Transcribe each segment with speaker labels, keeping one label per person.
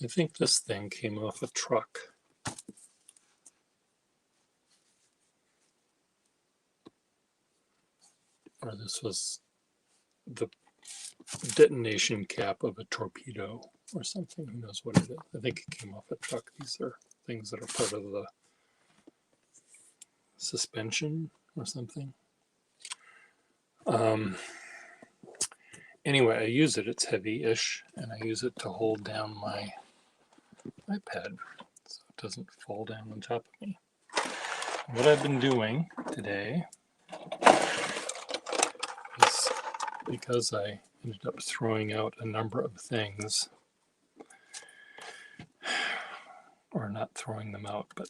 Speaker 1: I think this thing came off a truck. Or this was the detonation cap of a torpedo or something. Who knows what it is? I think it came off a truck. These are things that are part of the suspension or something. Anyway, I use it. It's heavy-ish, and I use it to hold down my iPad so it doesn't fall down on top of me. What I've been doing today is, because I ended up throwing out a number of things, or not throwing them out, but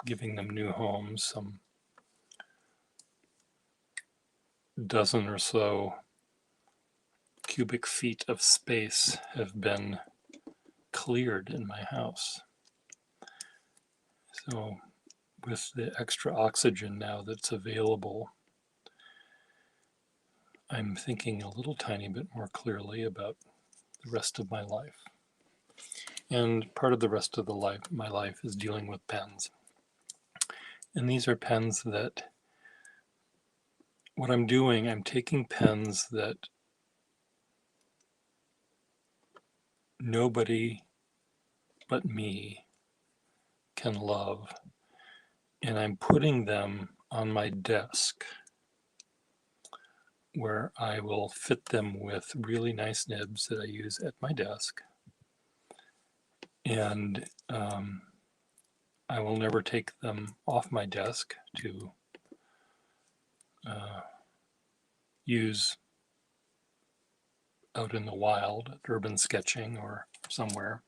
Speaker 1: giving them new homes, some dozen or so cubic feet of space have been cleared in my house. So with the extra oxygen now that's available, I'm thinking a little tiny bit more clearly about the rest of my life. And part of the rest of my life is dealing with pens. And these are pens that, what I'm doing, I'm taking pens that nobody but me can love, and I'm putting them on my desk where I will fit them with really nice nibs that I use at my desk. And I will never take them off my desk to use out in the wild at urban sketching or somewhere.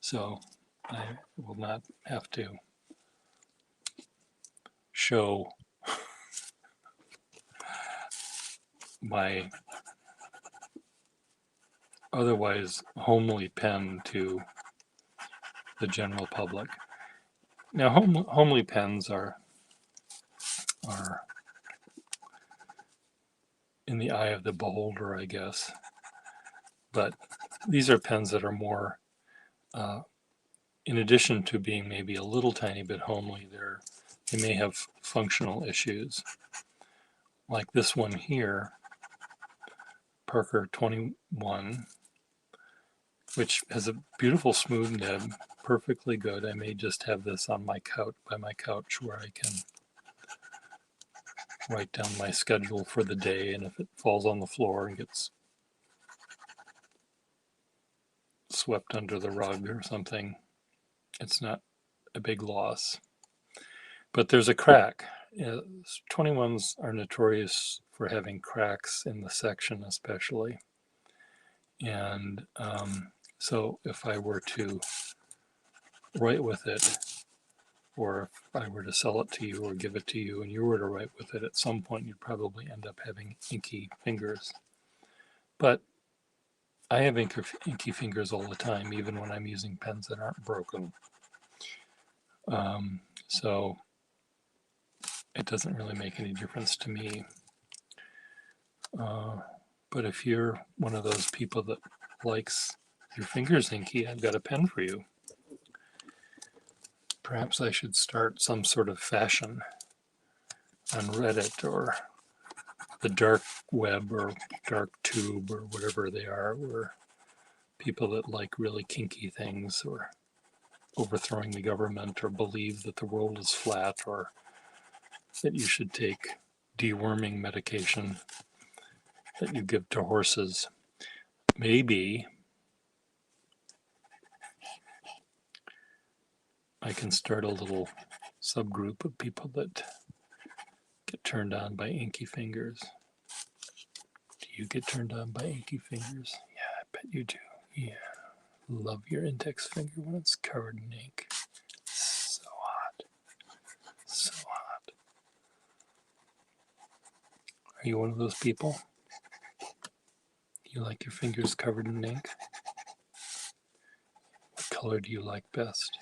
Speaker 1: So I will not have to show my otherwise homely pen to the general public. Now, homely pens are in the eye of the beholder, I guess. But these are pens that are more, in addition to being maybe a little tiny bit homely, they may have functional issues. Like this one here, Parker 21, which has a beautiful smooth nib, perfectly good. I may just have this on my couch, by my couch, where I can write down my schedule for the day, and if it falls on the floor and gets swept under the rug or something, it's not a big loss. But there's a crack. 21s are notorious for having cracks in the section especially. And so if I were to write with it, or if I were to sell it to you or give it to you and you were to write with it, at some point you'd probably end up having inky fingers. But I have inky fingers all the time, even when I'm using pens that aren't broken. So it doesn't really make any difference to me. But if you're one of those people that likes your fingers inky, I've got a pen for you. Perhaps I should start some sort of fashion on Reddit or the dark web or dark tube or whatever they are, where people that like really kinky things, or overthrowing the government, or believe that the world is flat, or that you should take deworming medication that you give to horses. Maybe I can start a little subgroup of people that get turned on by inky fingers. Do you get turned on by inky fingers? Yeah, I bet you do. Yeah. Love your index finger when it's covered in ink. So hot. So hot. Are you one of those people? Do you like your fingers covered in ink? What color do you like best?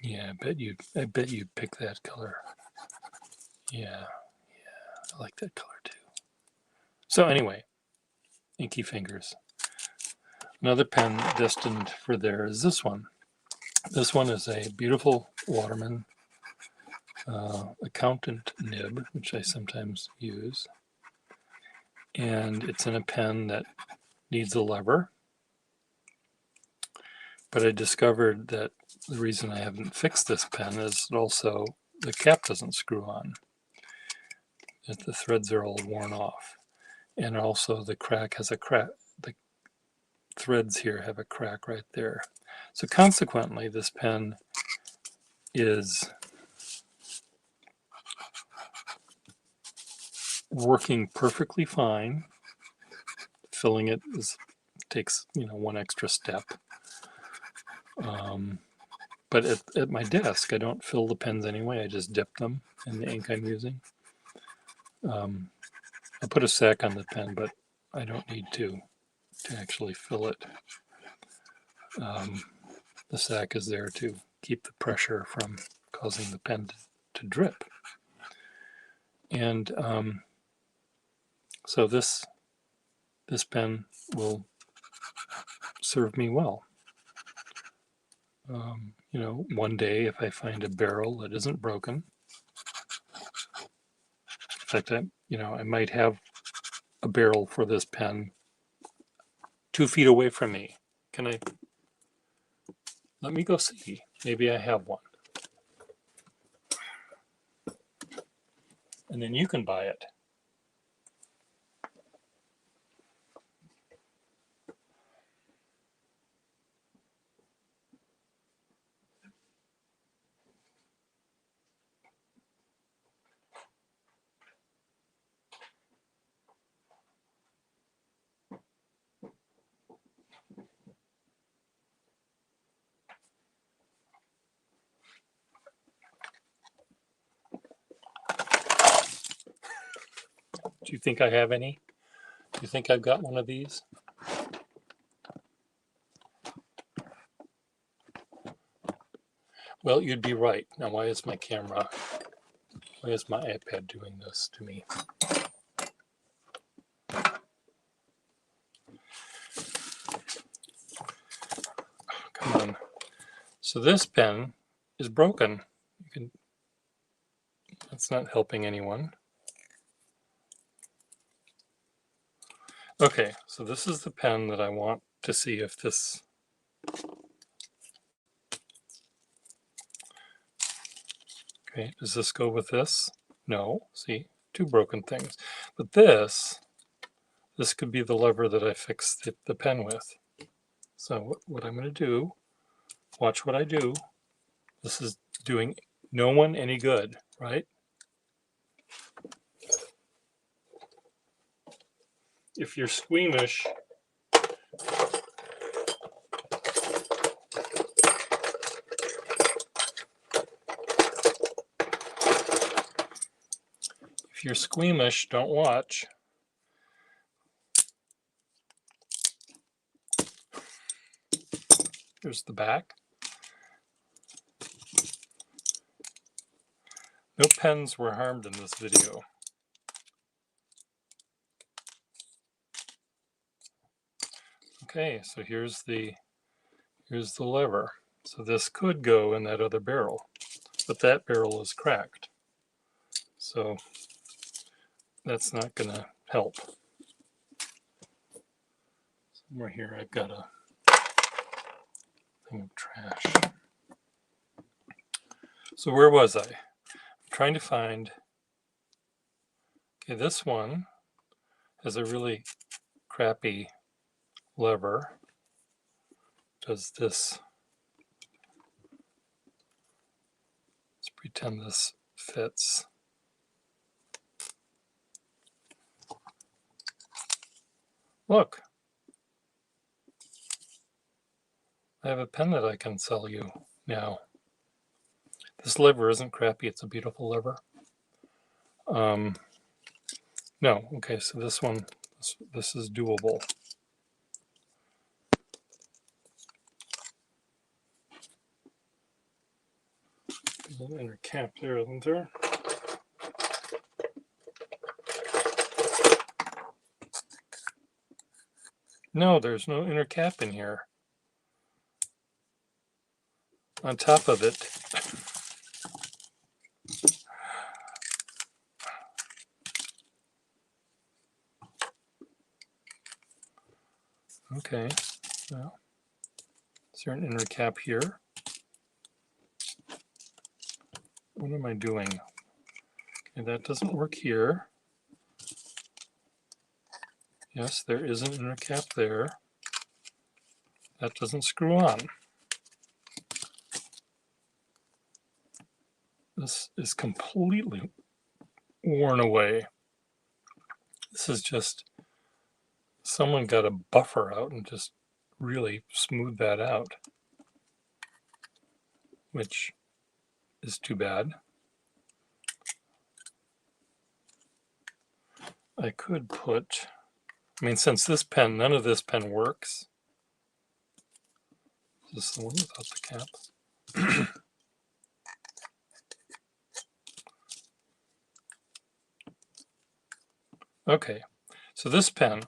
Speaker 1: Yeah, I bet you'd pick that color. Yeah, I like that color too. So anyway, inky fingers. Another pen destined for there is this one. This one is a beautiful Waterman accountant nib, which I sometimes use. And it's in a pen that needs a lever. But I discovered that the reason I haven't fixed this pen is also the cap doesn't screw on. That the threads are all worn off. And also the crack has a crack. The threads here have a crack right there. So consequently, this pen is working perfectly fine. Filling it takes one extra step. But at my desk, I don't fill the pens anyway. I just dip them in the ink I'm using. I put a sack on the pen, but I don't need to actually fill it. The sack is there to keep the pressure from causing the pen to drip. And so this pen will serve me well. One day if I find a barrel that isn't broken, in fact, I might have a barrel for this pen 2 feet away from me. Let me go see. Maybe I have one. And then you can buy it. Do you think I have any? Do you think I've got one of these? Well, you'd be right. Now, why is my iPad doing this to me? Come on. So this pen is broken. That's not helping anyone. Okay, so this is the pen that I want to see if this... Okay, does this go with this? No, see, 2 broken things. But this could be the lever that I fix the pen with. So what I'm going to do, watch what I do. This is doing no one any good, right? If you're squeamish, don't watch. Here's the back. No pens were harmed in this video. Okay, so here's the lever. So this could go in that other barrel, but that barrel is cracked. So that's not going to help. Somewhere here I've got a thing of trash. So where was I? I'm trying to find... Okay, this one has a really crappy lever. Does this... Let's pretend this fits. Look, I have a pen that I can sell you now. This lever isn't crappy, it's a beautiful lever. No, okay, so this one, this is doable. There's an inner cap there, isn't there? No, there's no inner cap in here. On top of it, okay, well, is there an inner cap here? What am I doing? Okay, that doesn't work here. Yes, there is an inner cap there. That doesn't screw on. This is completely worn away. This is just, someone got a buffer out and just really smoothed that out, which is too bad. I could put, I mean, since this pen, none of this pen works. Is this the one without the cap? Okay, so this pen,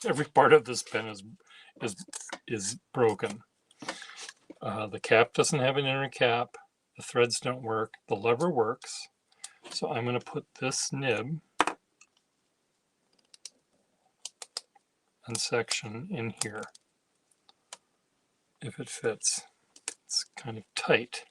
Speaker 1: every part of this pen is broken. The cap doesn't have an inner cap. The threads don't work. The lever works. So I'm going to put this nib and section in here if it fits. It's kind of tight.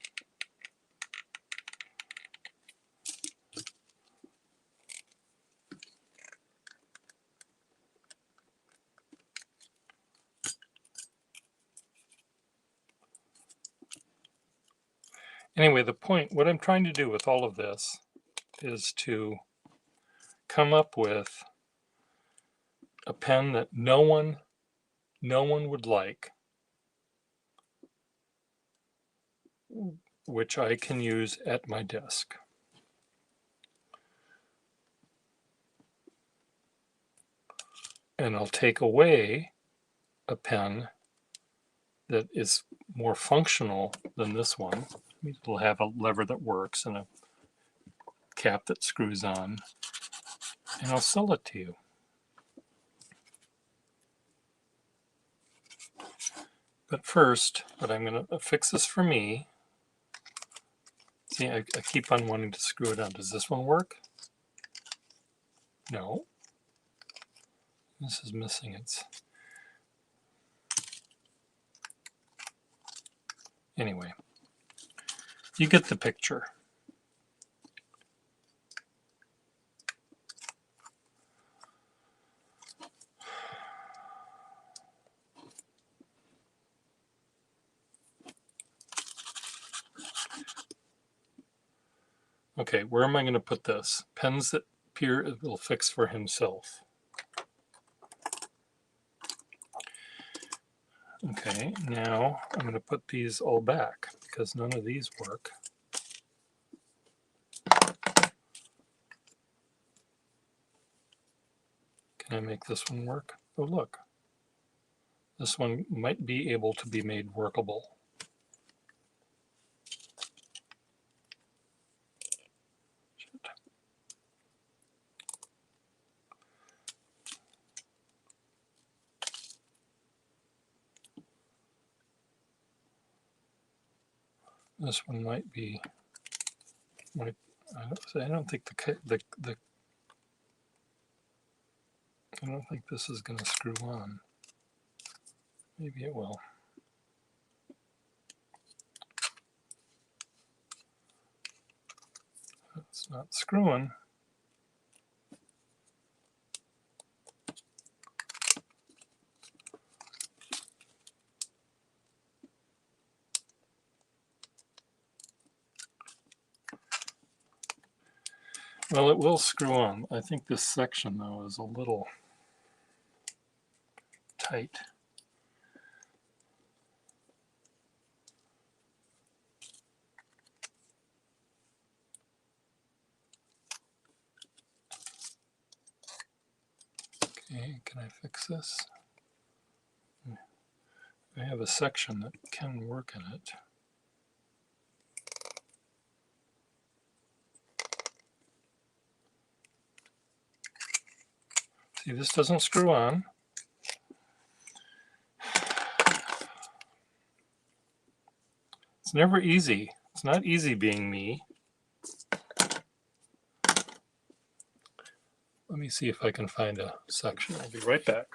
Speaker 1: Anyway, the point, what I'm trying to do with all of this is to come up with a pen that no one would like, which I can use at my desk. And I'll take away a pen that is more functional than this one. It'll have a lever that works and a cap that screws on, and I'll sell it to you. But first, what I'm going to fix this for me. See, I keep on wanting to screw it on. Does this one work? No. This is missing its... Anyway, you get the picture. Okay, where am I going to put this? Pens that Pierre will fix for himself. Okay, now I'm going to put these all back because none of these work. Can I make this one work? Oh, look. This one might be able to be made workable. Shit. This one might be. I don't think I don't think this is going to screw on. Maybe it will. It's not screwing. Well, it will screw on. I think this section, though, is a little tight. Okay, can I fix this? I have a section that can work in it. See, this doesn't screw on. It's never easy. It's not easy being me. Let me see if I can find a section. I'll be right back.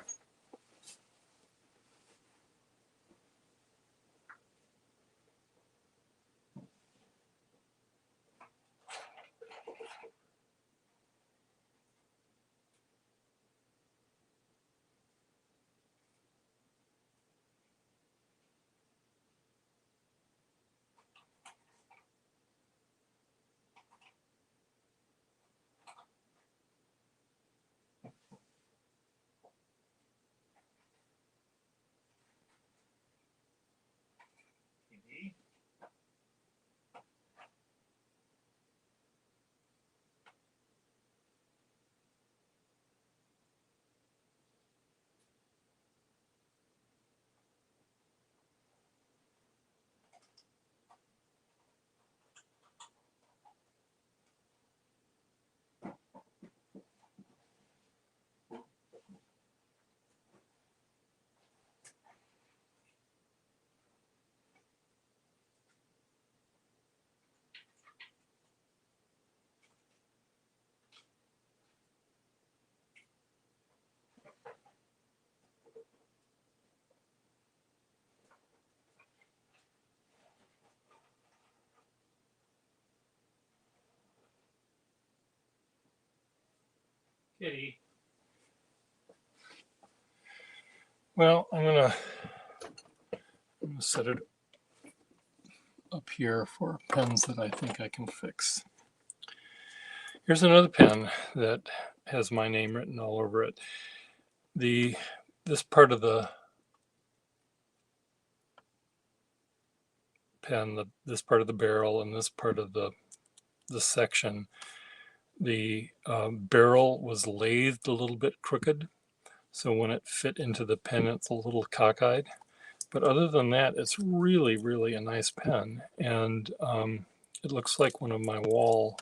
Speaker 1: Kitty. Well, I'm gonna set it up here for pens that I think I can fix. Here's another pen that has my name written all over it. This part of the pen, this part of the barrel, and this part of the section, the barrel was lathed a little bit crooked, so when it fit into the pen, it's a little cockeyed. But other than that, it's really, really a nice pen, and it looks like one of my Wahl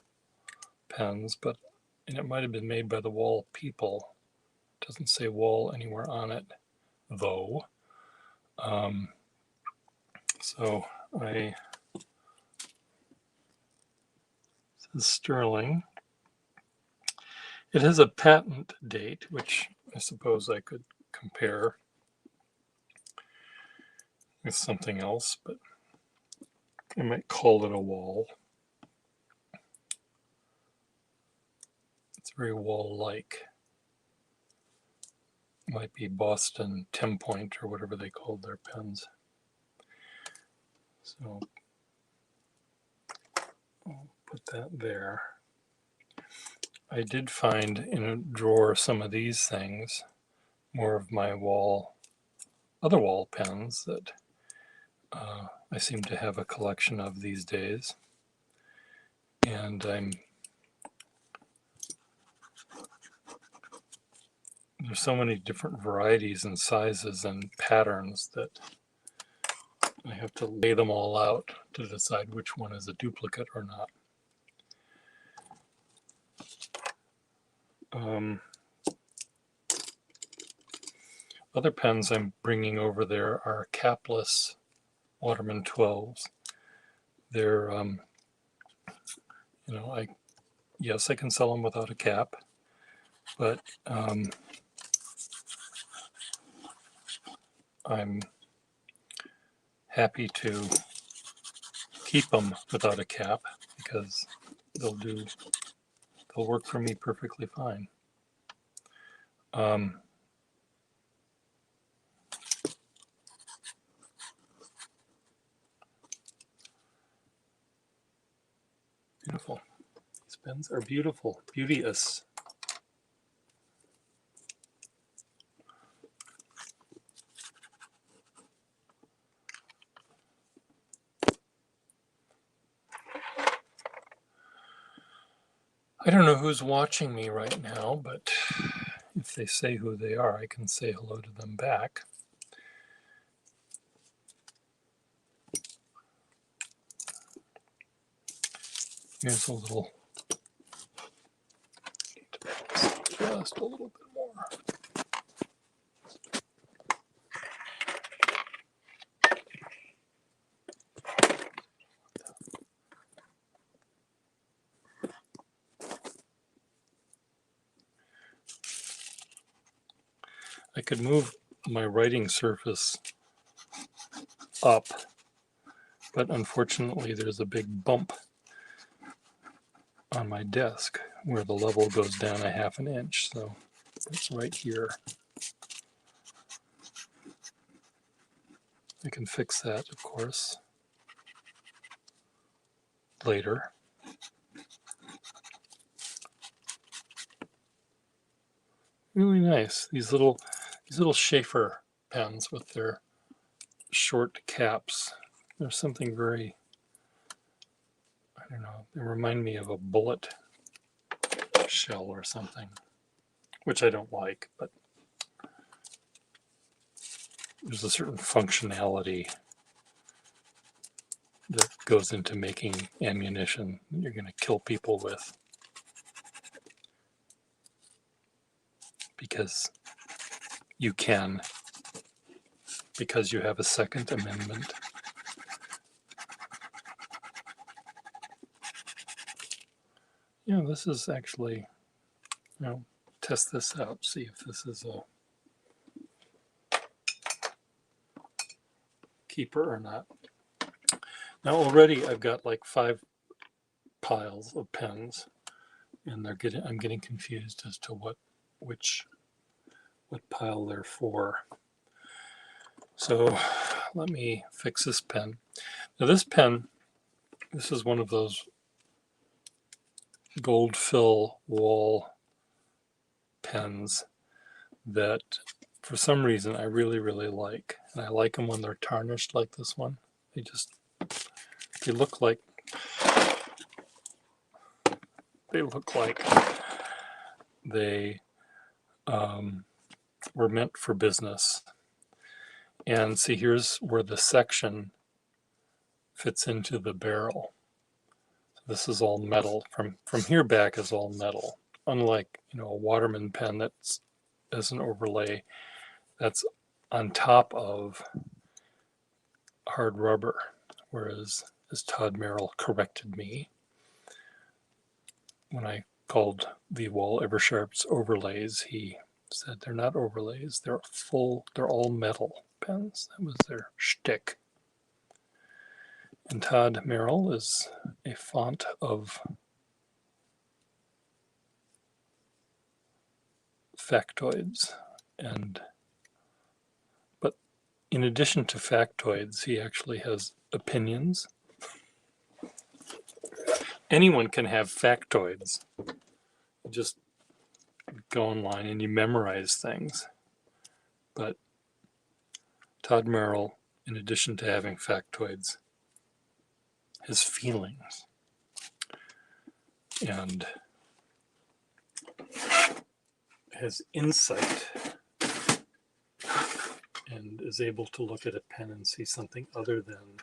Speaker 1: pens, and it might have been made by the Wahl people. It doesn't say Wahl anywhere on it, though. So it says Sterling. It has a patent date, which I suppose I could compare with something else, but I might call it a Wahl. It's very Wahl-like. Might be Boston 10 Point or whatever they called their pens. So I'll put that there. I did find in a drawer some of these things, more of my other Wahl pens that I seem to have a collection of these days. And there's so many different varieties and sizes and patterns that I have to lay them all out to decide which one is a duplicate or not. Other pens I'm bringing over there are capless Waterman 12s. They're, yes, I can sell them without a cap, but I'm happy to keep them without a cap because they'll work for me perfectly fine. Beautiful. These pens are beautiful, beauteous. I don't know who's watching me right now, but if they say who they are, I can say hello to them back. Here's a little, just a little bit more. I could move my writing surface up, but unfortunately there's a big bump on my desk where the level goes down a half an inch, so it's right here. I can fix that, of course, later. Really nice. These little Schaefer pens with their short caps. There's something very, I don't know, they remind me of a bullet shell or something, which I don't like, but there's a certain functionality that goes into making ammunition that you're going to kill people with, because you can, because you have a Second Amendment. Yeah, this is actually, test this out, see if this is a keeper or not. Now already I've got like 5 piles of pens, and I'm getting confused as to what pile they're for. So let me fix this pen. Now this pen, this is one of those gold fill wall pens that for some reason I really, really like. And I like them when they're tarnished like this one. They look like they were meant for business. And see, here's where the section fits into the barrel. This is all metal. From here back is all metal. Unlike, a Waterman pen that's as an overlay, that's on top of hard rubber. Whereas, as Todd Merrill corrected me when I called the Wahl Eversharp's overlays, he said they're not overlays, they're all metal pens. That was their shtick. And Todd Merrill is a font of factoids, but in addition to factoids, he actually has opinions. Anyone can have factoids. You just go online and you memorize things. But Todd Merrill, in addition to having factoids, has feelings and has insight and is able to look at a pen and see something other than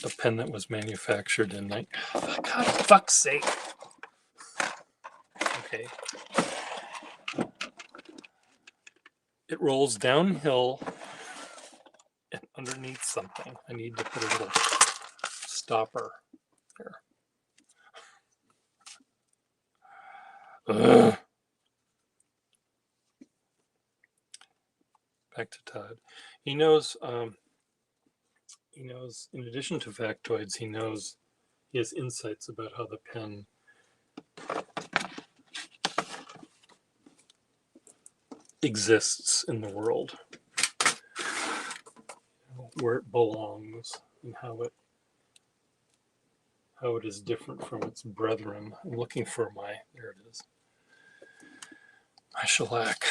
Speaker 1: a pen that was manufactured in God, fuck's sake. Okay. It rolls downhill and underneath something. I need to put a little stopper there. Ugh. Back to Todd. He knows, in addition to factoids, he has insights about how the pen exists in the world, where it belongs, and how it is different from its brethren. I'm looking for there it is, my shellac.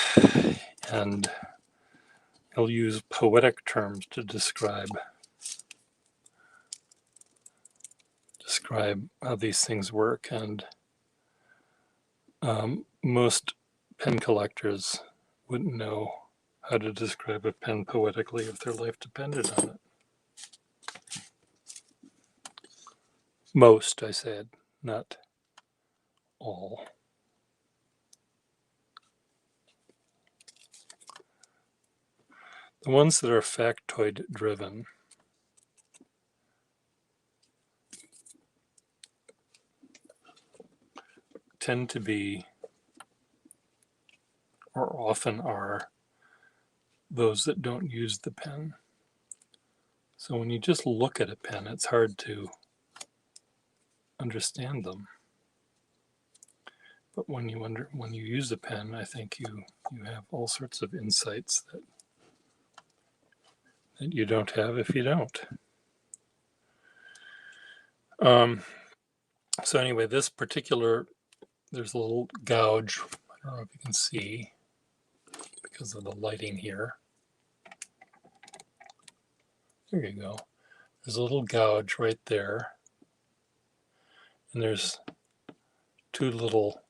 Speaker 1: And he'll use poetic terms to describe how these things work. And most pen collectors wouldn't know how to describe a pen poetically if their life depended on it. Most, I said, not all. The ones that are factoid driven tend to be, or often are, those that don't use the pen. So when you just look at a pen, it's hard to understand them. But when you use a pen, I think you have all sorts of insights that you don't have if you don't. So anyway, this particular, there's a little gouge. I don't know if you can see because of the lighting here. There you go. There's a little gouge right there. And there's two little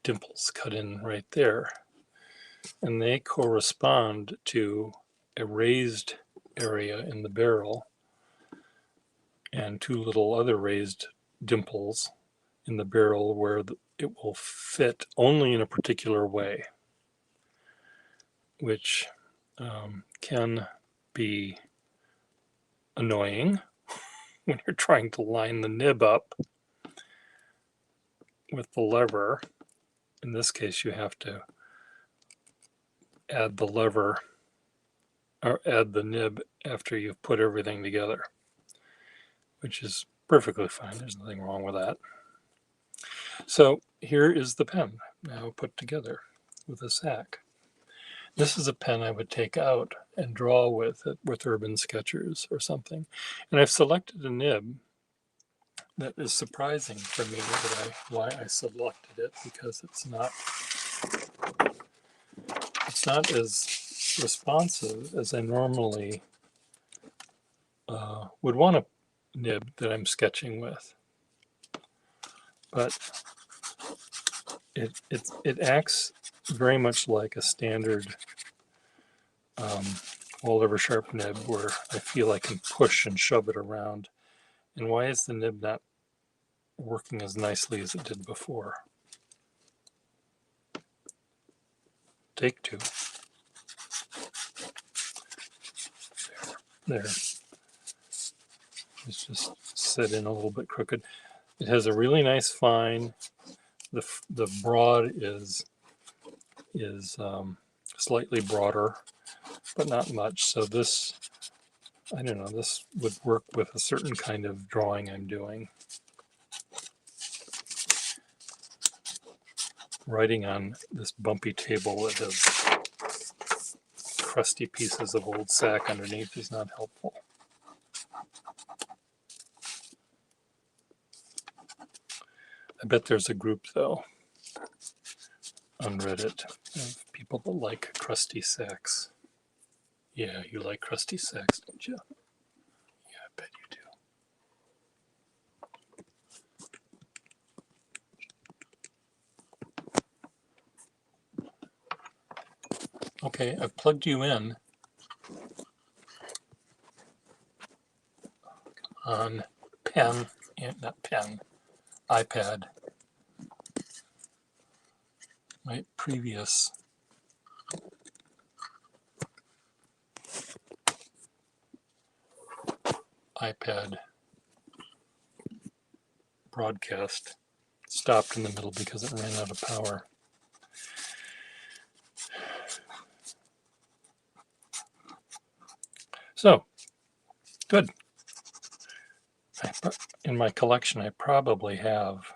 Speaker 1: dimples cut in right there. And they correspond to a raised area in the barrel and two little other raised dimples in the barrel where it will fit only in a particular way, which can be annoying when you're trying to line the nib up with the lever. In this case, you have to add the lever or add the nib after you've put everything together, which is perfectly fine. There's nothing wrong with that. So here is the pen now put together with a sack. This is a pen I would take out and draw with Urban Sketchers or something. And I've selected a nib that is surprising for me why I selected it, because it's not as responsive as I normally would want a nib that I'm sketching with. But it acts very much like a standard all-over sharp nib where I feel I can push and shove it around. And why is the nib not working as nicely as it did before? Take two. There. It's just set in a little bit crooked. It has a really nice fine. The broad is slightly broader, but not much. So this, I don't know, this would work with a certain kind of drawing I'm doing. Writing on this bumpy table that has crusty pieces of old sack underneath is not helpful. I bet there's a group, though, on Reddit of people that like crusty sacks. Yeah, you like crusty sacks, don't you? Yeah, I bet you do. Okay, I've plugged you in on pen, not pen, iPad. My previous iPad broadcast stopped in the middle because it ran out of power. So, good. In my collection, I probably have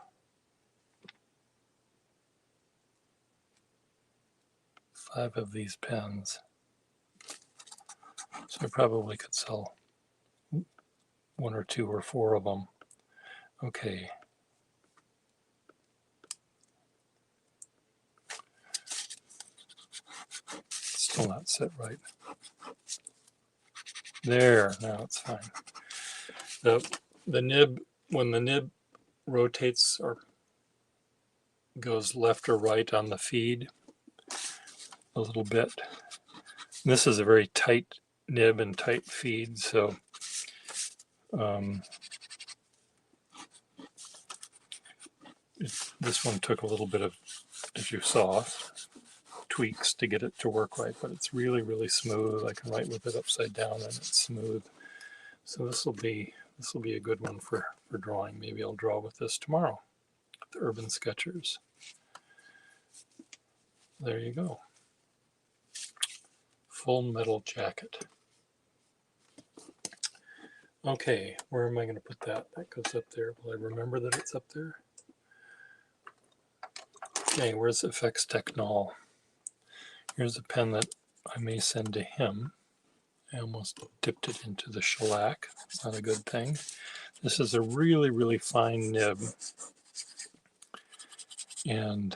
Speaker 1: 5 of these pens. So I probably could sell 1 or 2 or 4 of them. Okay. Still not set right. There, now it's fine. The nib, when the nib rotates or goes left or right on the feed a little bit, this is a very tight nib and tight feed, so this one took a little bit of, as you saw, tweaks to get it to work right, but it's really, really smooth. I can write with it upside down and it's smooth. So this will be a good one for drawing. Maybe I'll draw with this tomorrow. Urban Sketchers. There you go. Full Metal Jacket. Okay, where am I going to put that? That goes up there. Will I remember that it's up there? Okay, where's Effects Technol? Here's a pen that I may send to him. I almost dipped it into the shellac. It's not a good thing. This is a really, really fine nib. And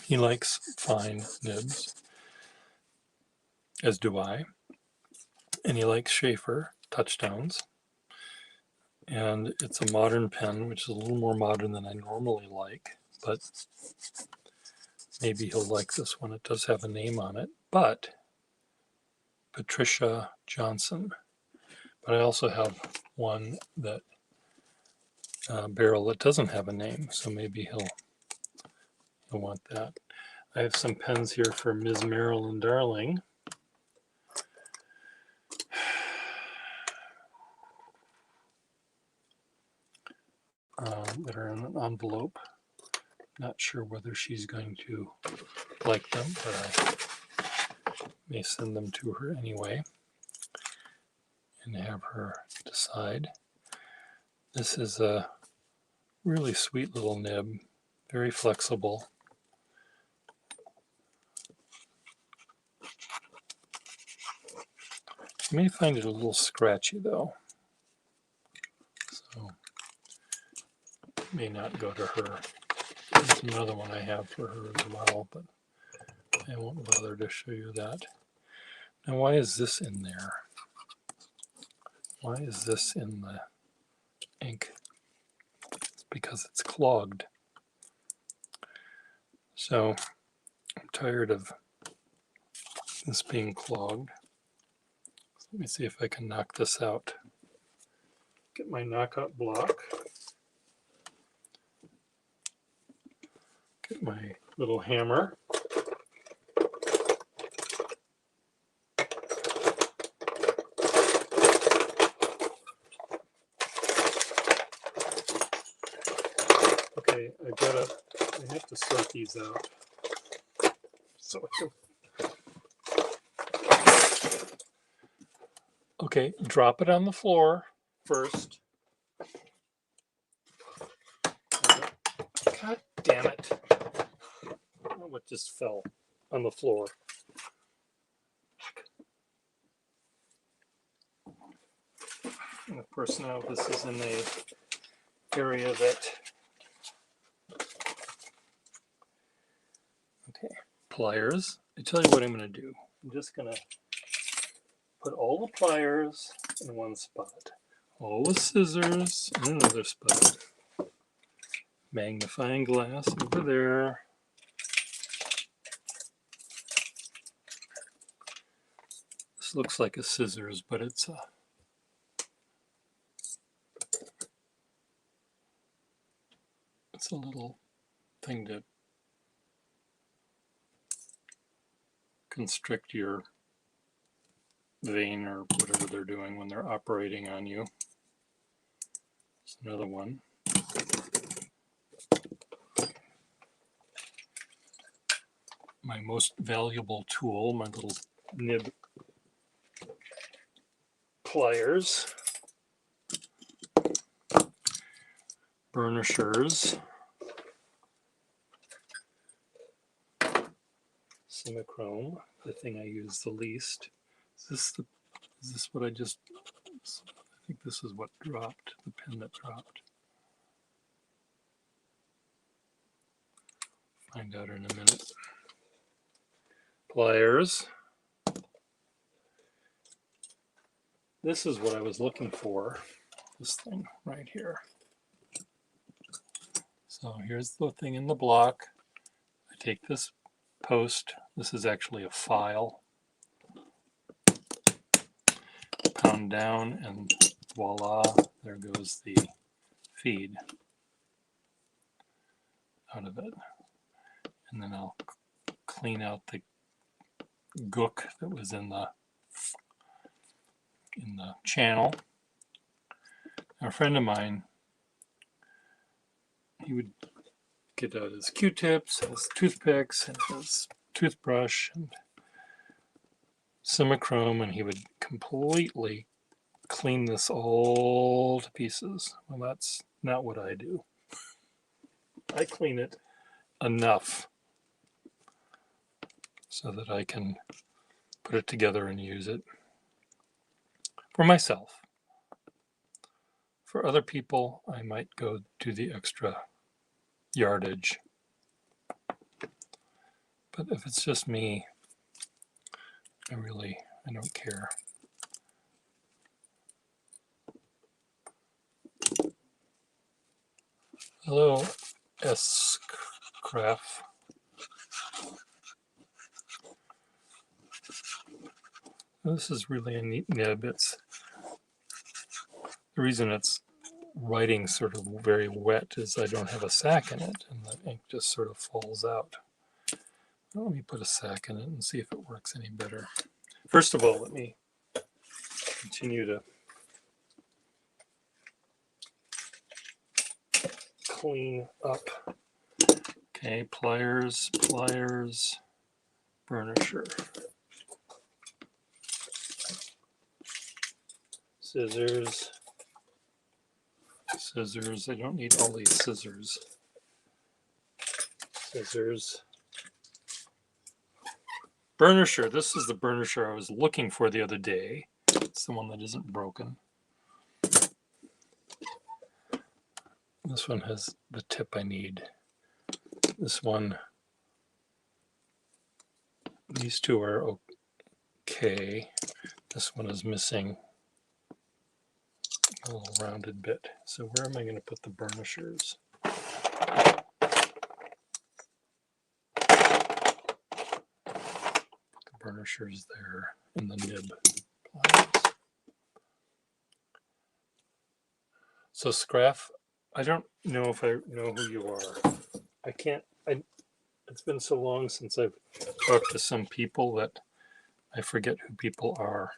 Speaker 1: he likes fine nibs, as do I. And he likes Schaefer Touchdowns. And it's a modern pen, which is a little more modern than I normally like, but maybe he'll like this one. It does have a name on it, but Patricia Johnson. But I also have one that barrel that doesn't have a name, so maybe he'll want that. I have some pens here for Ms. Marilyn Darling. That are in an envelope. Not sure whether she's going to like them, but I may send them to her anyway and have her decide. This is a really sweet little nib, very flexible. You may find it a little scratchy though, so may not go to her. There's another one I have for her as well, but I won't bother to show you that. Now, why is this in there? Why is this in the ink? It's because it's clogged. So I'm tired of this being clogged. So let me see if I can knock this out. Get my knockout block. Get my little hammer. Okay, I have to sort these out. So okay, drop it on the floor first. God damn it. Oh, it just fell on the floor. And of course now this is in a area that, okay, pliers. I tell you what I'm going to do. I'm just going to put all the pliers in one spot, all the scissors in another spot, magnifying glass over there. This looks like a scissors, but it's a little thing to constrict your vein or whatever they're doing when they're operating on you. There's another one. My most valuable tool, my little nib pliers, burnishers, Simichrome, the thing I use the least. Is this what I just, I think this is what dropped, the pen that dropped. Find out in a minute. Pliers. This is what I was looking for, this thing right here. So here's the thing in the block. I take this post, this is actually a file, pound down, and voila, there goes the feed out of it. And then I'll clean out the gook that was in the channel. Now, a friend of mine he would get out his Q-tips, his toothpicks, and his toothbrush, and Simichrome, and he would completely clean this all to pieces. Well, that's not what I do. I clean it enough so that I can put it together and use it for myself. For other people, I might go do the extra yardage. But if it's just me, I don't care. Hello, S-Craft. This is really a neat nib. It's the reason it's writing sort of very wet is I don't have a sack in it, and the ink just sort of falls out. Well, let me put a sack in it and see if it works any better. First of all, let me continue to clean up. Okay, pliers, burnisher, scissors. I don't need all these scissors. Burnisher. This is the burnisher I was looking for the other day. It's the one that isn't broken. This one has the tip I need. This one, these two are okay. This one is missing a little rounded bit. So where am I going to put the burnishers? Put the burnishers there in the nib. So Scraff, I don't know if I know who you are. It's been so long since I've talked to some people that I forget who people are.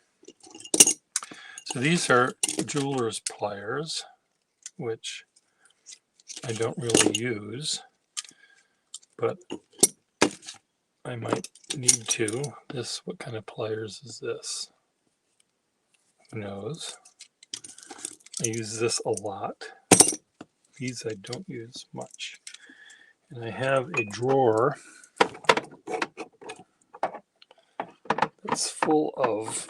Speaker 1: So these are jeweler's pliers, which I don't really use, but I might need to. What kind of pliers is this? Who knows? I use this a lot. These I don't use much. And I have a drawer that's full of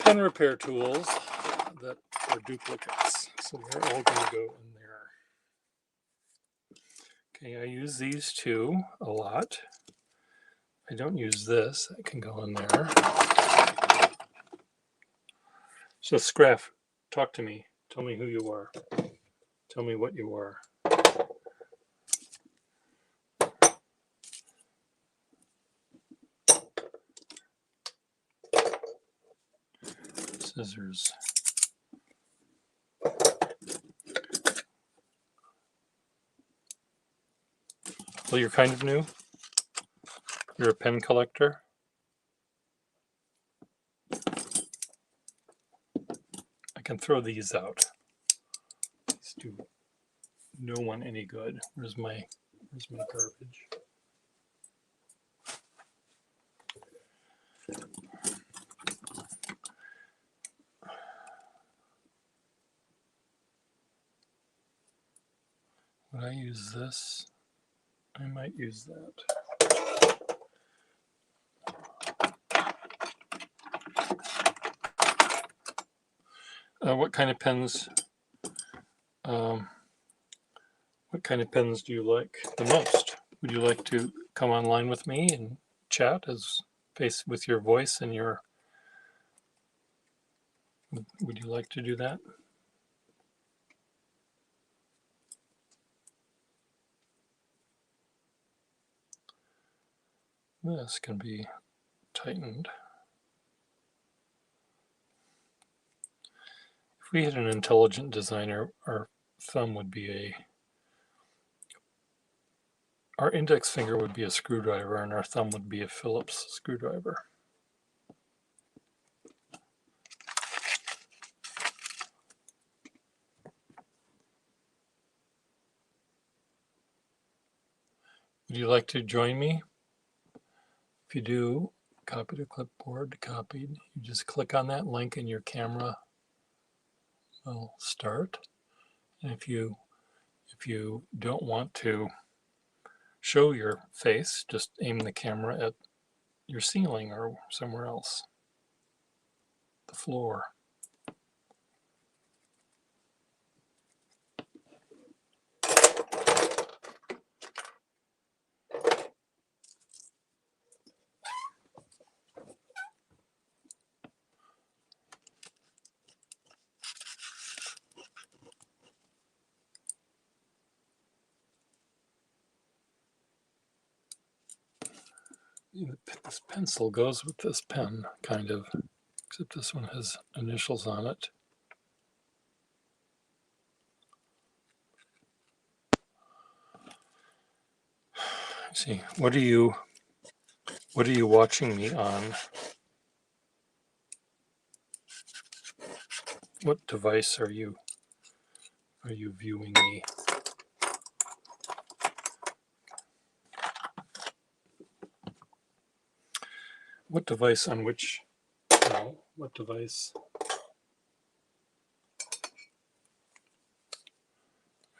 Speaker 1: pen repair tools that are duplicates. So they're all going to go in there. Okay, I use these two a lot. I don't use this. That can go in there. So Scraff, talk to me. Tell me who you are. Tell me what you are. Scissors. Well, you're kind of new. You're a pen collector. I can throw these out. These do no one any good. Where's my garbage? Would I use this? I might use that. What kind of pens? What kind of pens do you like the most? Would you like to come online with me and chat with your voice and your? Would you like to do that? This can be tightened. If we had an intelligent designer, our index finger would be a screwdriver and our thumb would be a Phillips screwdriver. Would you like to join me? If you do, copy to clipboard, copied. You just click on that link and your camera will start. And if you don't want to show your face, just aim the camera at your ceiling or somewhere else, the floor. This pencil goes with this pen, kind of, except this one has initials on it. Let's see, what are you watching me on? What device are you viewing me? What device on which? No, what device?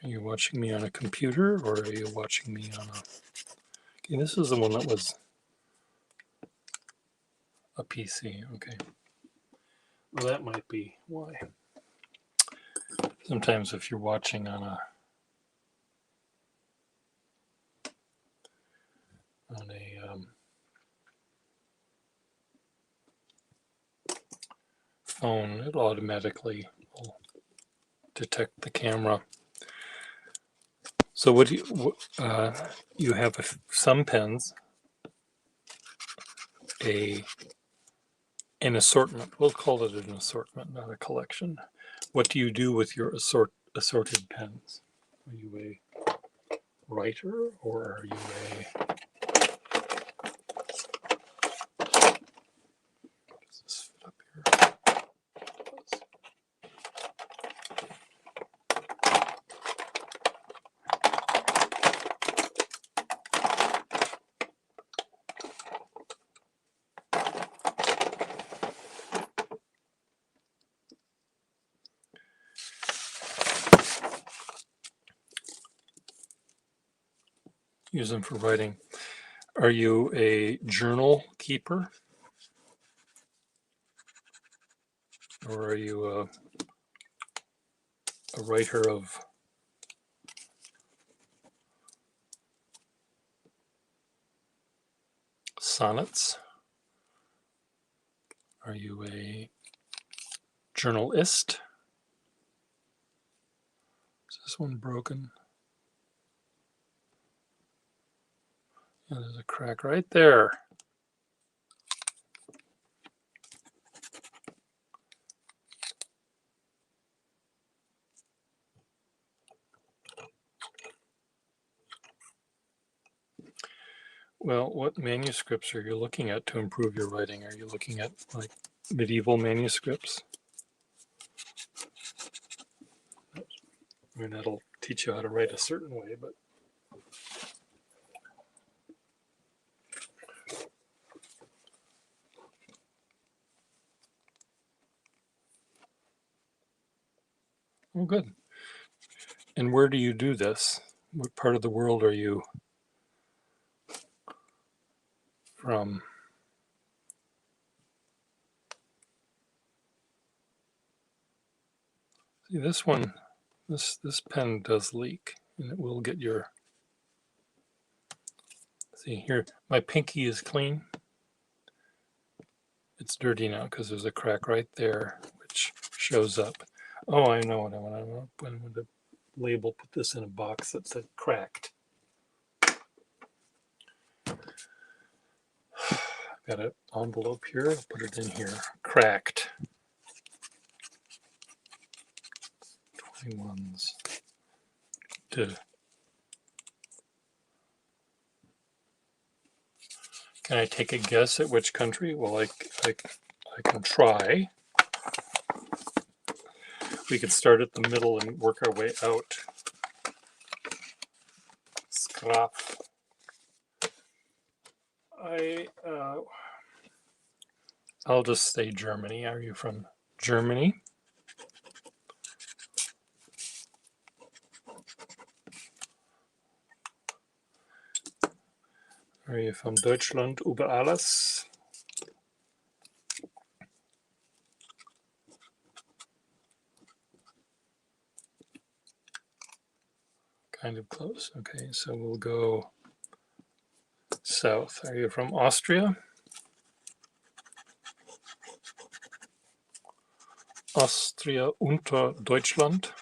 Speaker 1: Are you watching me on a computer or are you watching me on a... Okay, this is the one that was a PC. Okay. Well, that might be why. Sometimes if you're watching on a phone, it automatically will detect the camera. So what do you have some pens, an assortment. We'll call it an assortment, not a collection. What do you do with your assorted pens? Are you a writer or are you a... Does this fit up here? Use them for writing. Are you a journal keeper? Or are you a writer of sonnets? Are you a journalist? Is this one broken? Yeah, there's a crack right there. Well, what manuscripts are you looking at to improve your writing? Are you looking at like medieval manuscripts? I mean, that'll teach you how to write a certain way, but oh, good. And where do you do this? What part of the world are you from? See, this one, this pen does leak, and it will get your... See here, my pinky is clean. It's dirty now because there's a crack right there, which shows up. Oh, I know what I want. I want to label, put this in a box that said cracked. Got an envelope here, I'll put it in here. Cracked. 21s. Can I take a guess at which country? Well, I can try. We could start at the middle and work our way out. Scrap. I'll just say Germany. Are you from Germany? Are you from Deutschland über alles? Kind of close. Okay, so we'll go south. Are you from Austria? Austria unter Deutschland?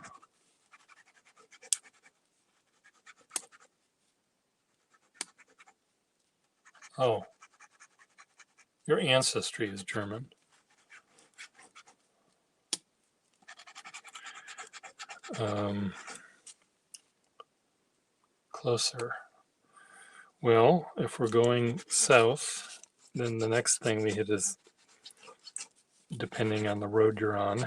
Speaker 1: Oh, your ancestry is German. Closer. Well, if we're going south, then the next thing we hit is, depending on the road you're on,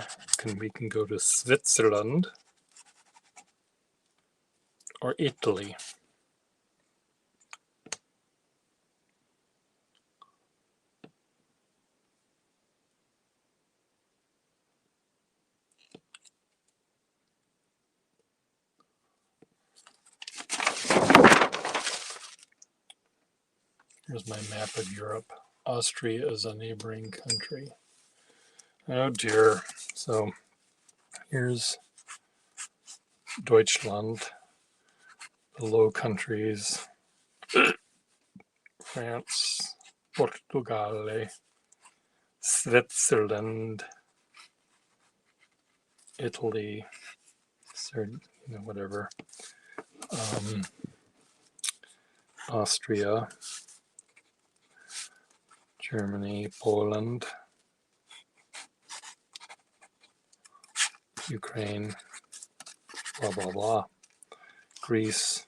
Speaker 1: we can go to Switzerland or Italy. Here's my map of Europe. Austria is a neighboring country. Oh dear. So here's Deutschland, the Low Countries, France, Portugal, Switzerland, Italy, whatever, Austria, Germany, Poland, Ukraine, blah, blah, blah, Greece,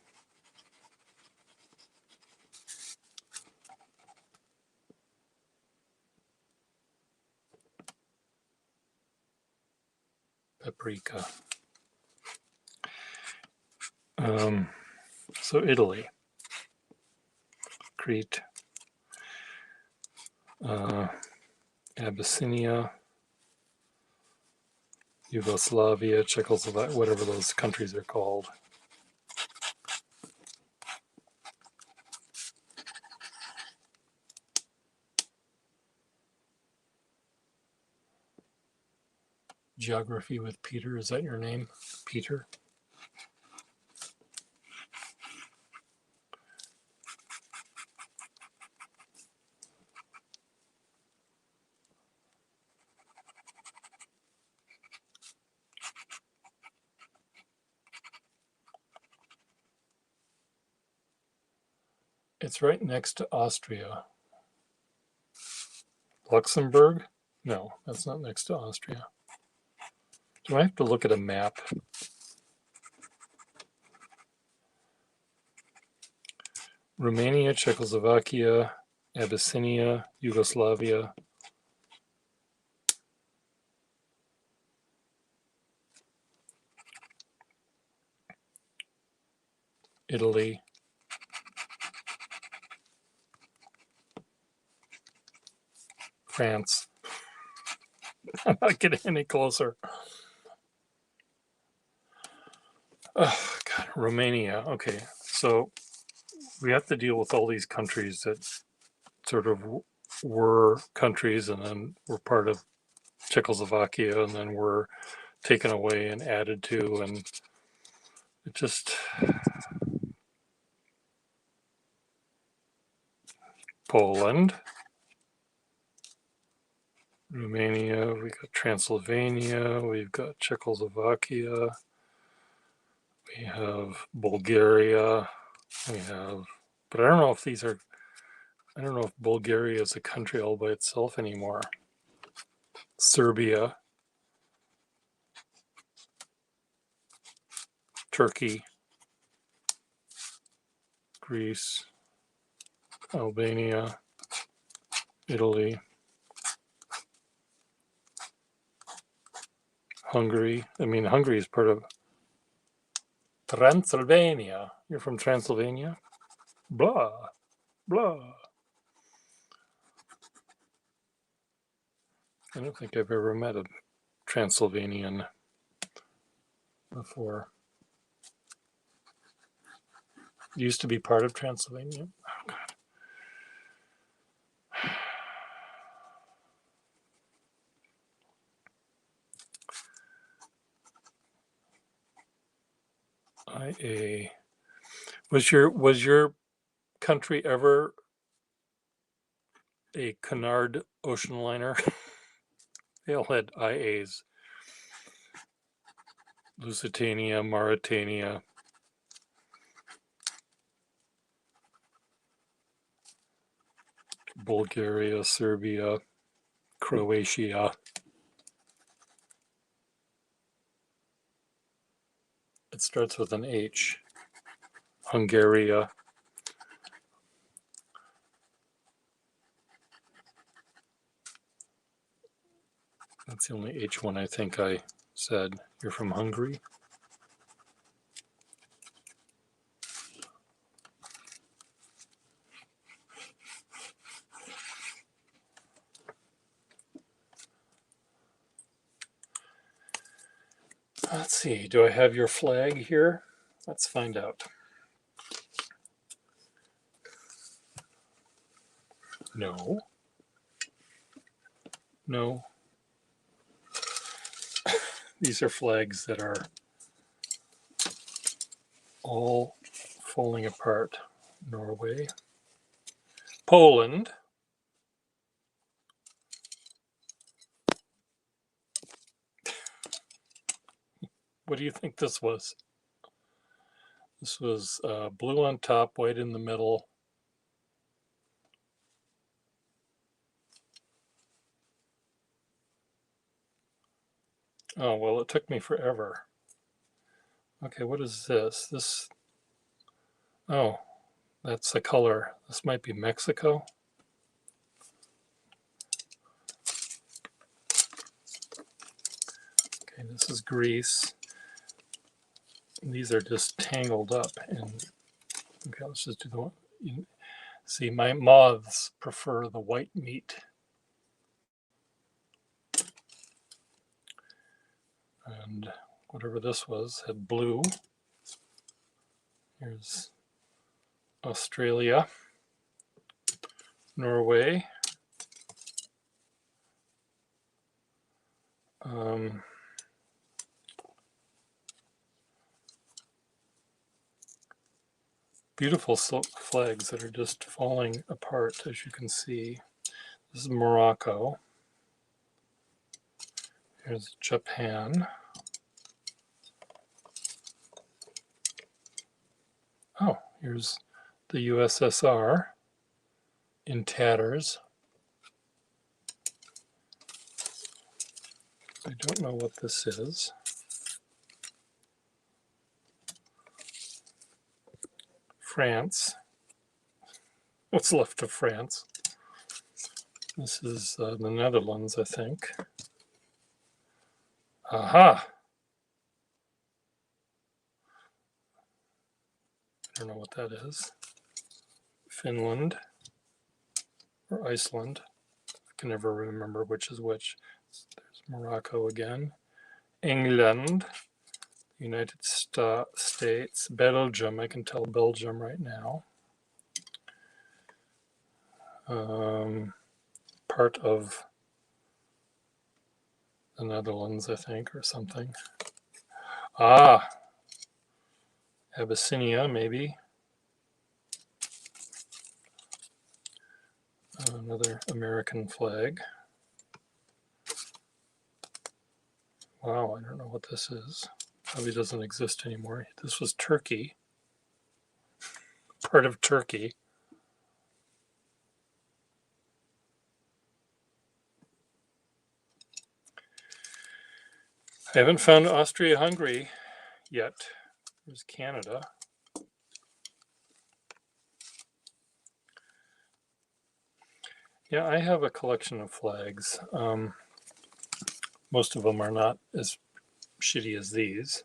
Speaker 1: paprika. So Italy, Crete, Abyssinia, Yugoslavia, Czechoslovakia, whatever those countries are called. Geography with Peter, is that your name, Peter? It's right next to Austria. Luxembourg? No, that's not next to Austria. Do I have to look at a map? Romania, Czechoslovakia, Abyssinia, Yugoslavia. Italy. France. I'm not getting any closer. Oh, God, Romania. Okay, so we have to deal with all these countries that sort of were countries and then were part of Czechoslovakia and then were taken away and added to, and it just... Poland, Romania, we got Transylvania, we've got Czechoslovakia, we have Bulgaria, we have, but I don't know if these are, I don't know if Bulgaria is a country all by itself anymore. Serbia, Turkey, Greece, Albania, Italy, Hungary. I mean, Hungary is part of Transylvania. You're from Transylvania? Blah, blah. I don't think I've ever met a Transylvanian before. It used to be part of Transylvania. Oh, God. IA. Was your country ever a Cunard ocean liner? They all had IAs. Lusitania, Mauritania. Bulgaria, Serbia, Croatia. It starts with an H. Hungary. That's the only H one I think I said. You're from Hungary? Let's see. Do I have your flag here? Let's find out. No. No. These are flags that are all falling apart. Norway. Poland. What do you think this was? This was blue on top, white in the middle. Oh, well, it took me forever. Okay, what is this? Oh, that's a color. This might be Mexico. Okay, this is Greece. These are just tangled up. And okay, let's just do the one. See, my moths prefer the white meat. And whatever this was had blue. Here's Australia, Norway. Beautiful silk flags that are just falling apart, as you can see. This is Morocco. Here's Japan. Oh, here's the USSR in tatters. I don't know what this is. France. What's left of France? This is the Netherlands, I think. Aha! I don't know what that is. Finland or Iceland. I can never remember which is which. There's Morocco again. England. United States. Belgium. I can tell Belgium right now. Part of the Netherlands, I think, or something. Ah! Abyssinia, maybe. Another American flag. Wow, I don't know what this is. Probably doesn't exist anymore. This was Turkey. Part of Turkey. I haven't found Austria-Hungary yet. There's Canada. Yeah, I have a collection of flags. Most of them are not as shitty as these.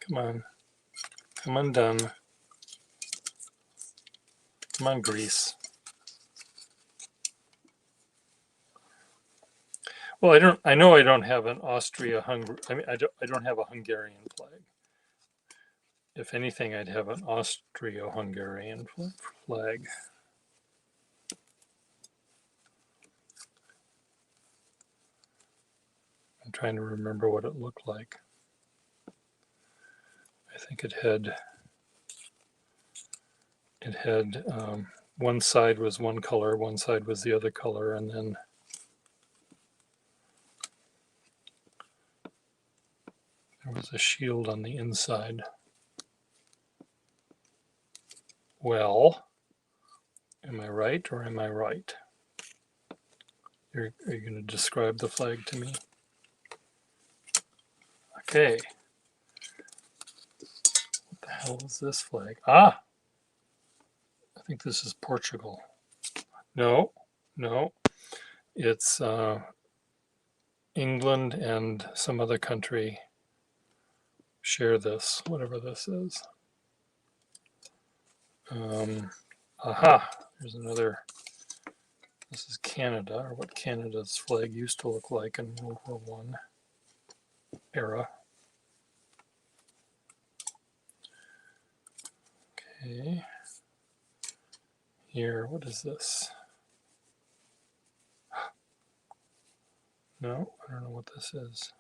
Speaker 1: Come on. Come undone. Come on, Greece. Well, I know I don't have an Austria-Hungary. I mean, I don't have a Hungarian flag. If anything, I'd have an Austro-Hungarian flag. I'm trying to remember what it looked like. I think it had one side was one color, one side was the other color, and then there was a shield on the inside. Well, am I right or am I right? Are you going to describe the flag to me? Okay. What the hell is this flag? Ah! I think this is Portugal. No. It's England and some other country share this, whatever this is. Aha! There's another. This is Canada, or what Canada's flag used to look like in World War I era. Okay. Here, what is this? No, I don't know what this is.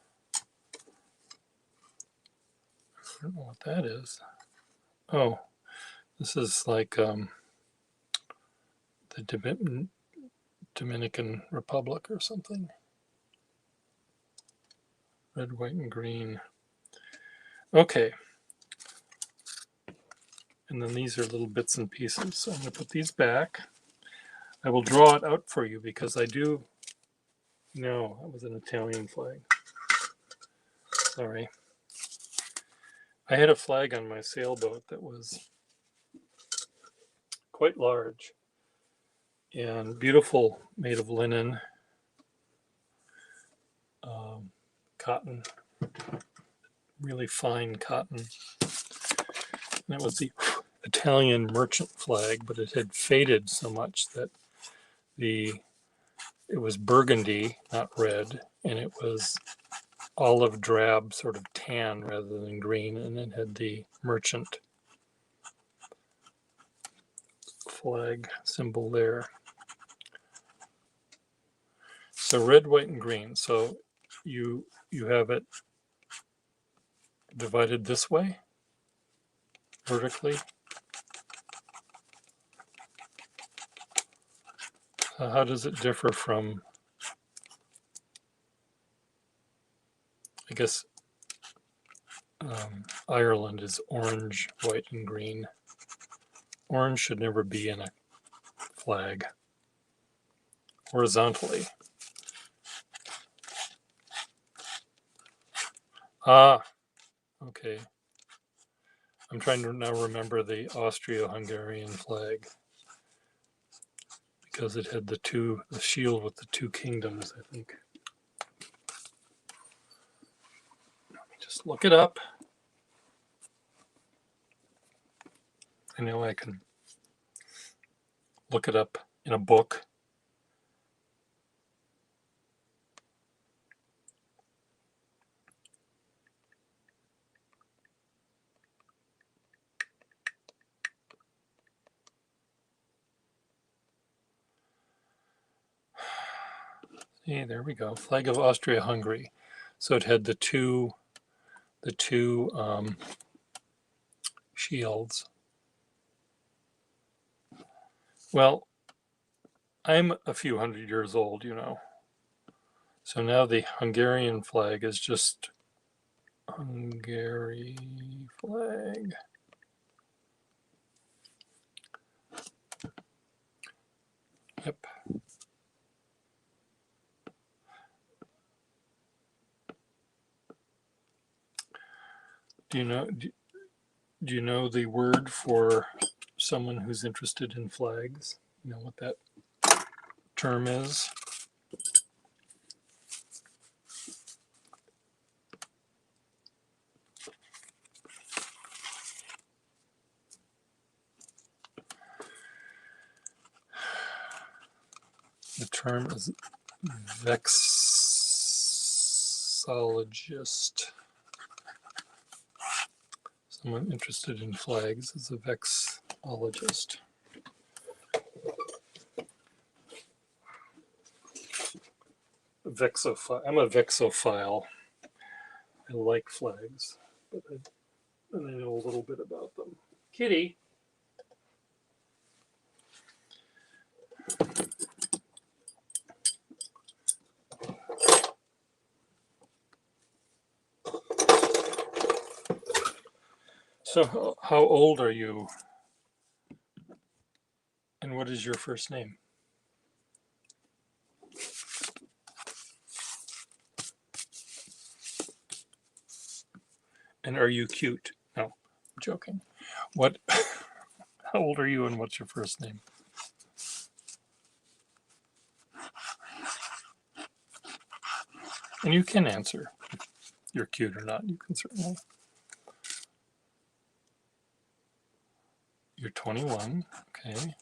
Speaker 1: I don't know what that is. Oh, this is like the Dominican Republic or something. Red, white, and green. Okay. And then these are little bits and pieces. So I'm going to put these back. I will draw it out for you because I do. No, that was an Italian flag. Sorry. I had a flag on my sailboat that was quite large and beautiful, made of linen, cotton, really fine cotton. And it was the Italian merchant flag, but it had faded so much that it was burgundy, not red, and it was olive drab, sort of tan rather than green, and it had the merchant flag symbol there. So red, white, and green. So you have it divided this way, vertically. How does it differ from, I guess, Ireland is orange, white, and green. Orange should never be in a flag horizontally. Ah, okay. I'm trying to now remember the Austro-Hungarian flag because it had the shield with the two kingdoms, I think. Let me just look it up. I know I can look it up in a book. Hey, there we go. Flag of Austria-Hungary. So it had the two shields. Well, I'm a few hundred years old, you know. So now the Hungarian flag is just Hungary flag. Yep. Do you know the word for someone who's interested in flags? You know what that term is? term is vexillologist. Someone interested in flags is a vexillologist. Vexophile. I'm a vexophile. I like flags, but I know a little bit about them. Kitty. So how old are you? And what is your first name? And are you cute? No, I'm joking. What? How old are you and what's your first name? And you can answer if you're cute or not. You can certainly. You're 21. Okay.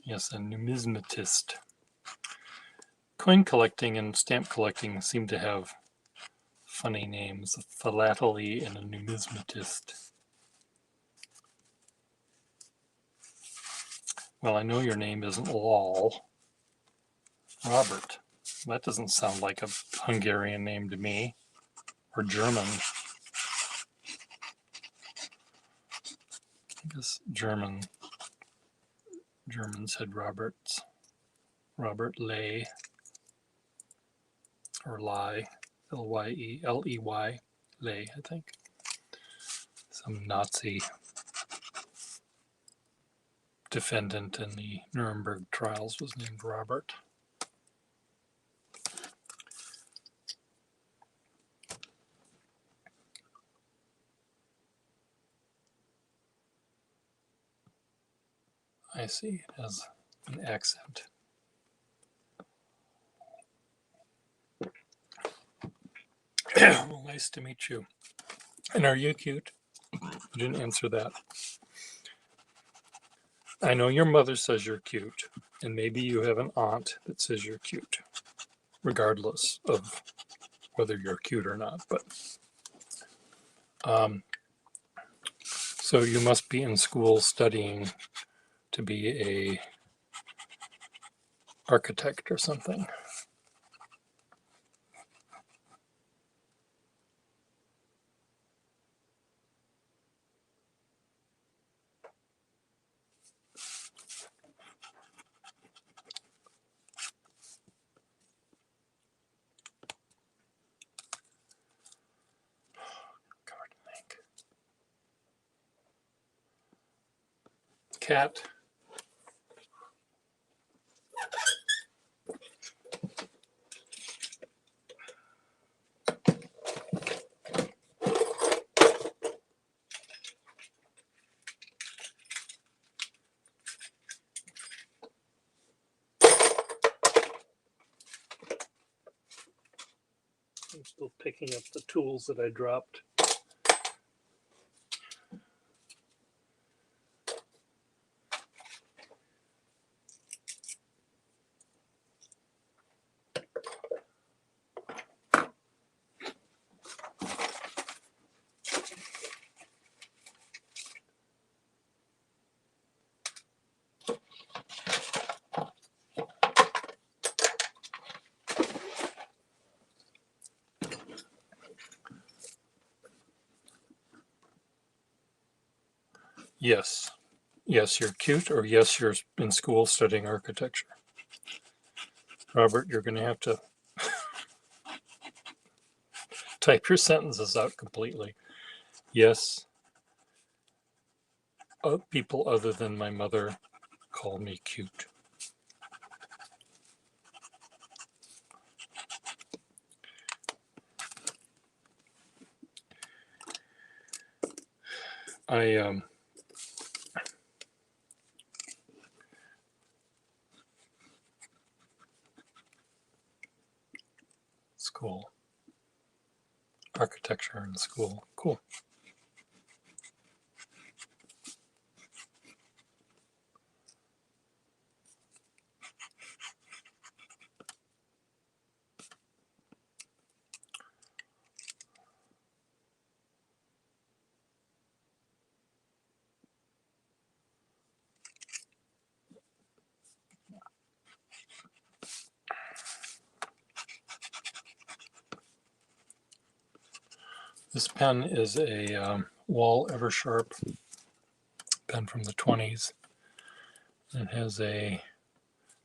Speaker 1: Yes, a numismatist. Coin collecting and stamp collecting seem to have funny names. A philately and a numismatist. Well, I know your name isn't Lol. Robert. That doesn't sound like a Hungarian name to me. Or German. I guess Germans had Roberts. Robert Ley. Or Ley. L-Y-E. L-E-Y. Ley, I think. Some Nazi defendant in the Nuremberg trials was named Robert. I see, it has an accent. Well, nice to meet you. And are you cute? You didn't answer that. I know your mother says you're cute, and maybe you have an aunt that says you're cute, regardless of whether you're cute or not. But so you must be in school studying to be a architect or something. Covered in ink. Cat. I'm still picking up the tools that I dropped. Yes. Yes, you're cute, or yes, you're in school studying architecture. Robert, you're going to have to type your sentences out completely. Yes, people other than my mother call me cute. School. Architecture in school. Cool. This pen is a Wahl Eversharp pen from the 20s. It has a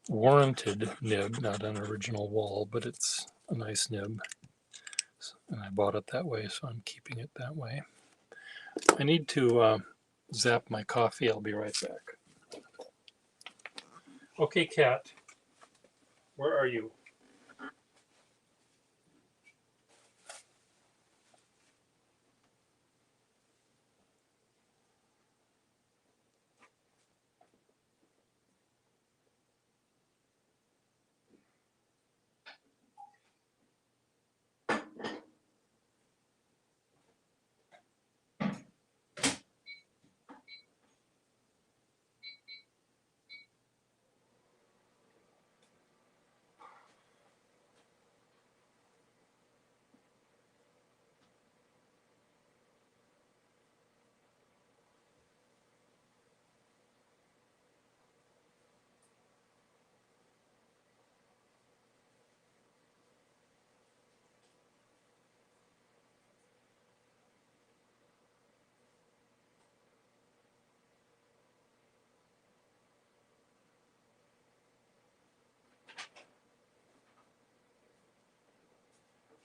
Speaker 1: warranted nib, not an original Wahl, but it's a nice nib. And I bought it that way, so I'm keeping it that way. I need to zap my coffee. I'll be right back. Okay, Cat, where are you?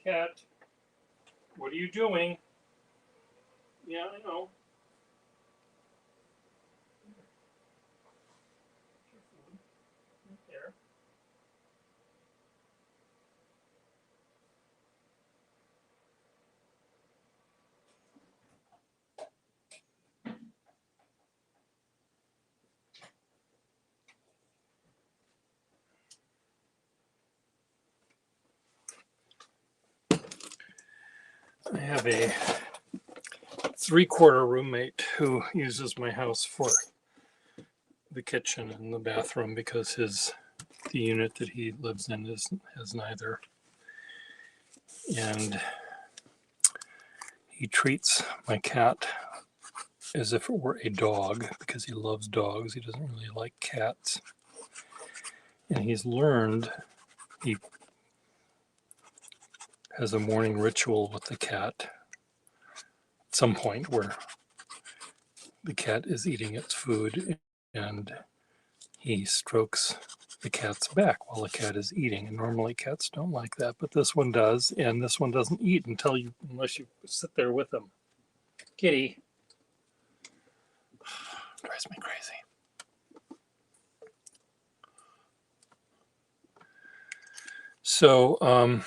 Speaker 1: Cat, what are you doing? Yeah, I know. Your food. Right there. I have a 3/4 roommate who uses my house for the kitchen and the bathroom because the unit that he lives in has neither. And he treats my cat as if it were a dog because he loves dogs. He doesn't really like cats. And he has a morning ritual with the cat at some point where the cat is eating its food and he strokes the cat's back while the cat is eating. And normally cats don't like that, but this one does. And this one doesn't eat unless you sit there with him. Kitty. Drives me crazy. So,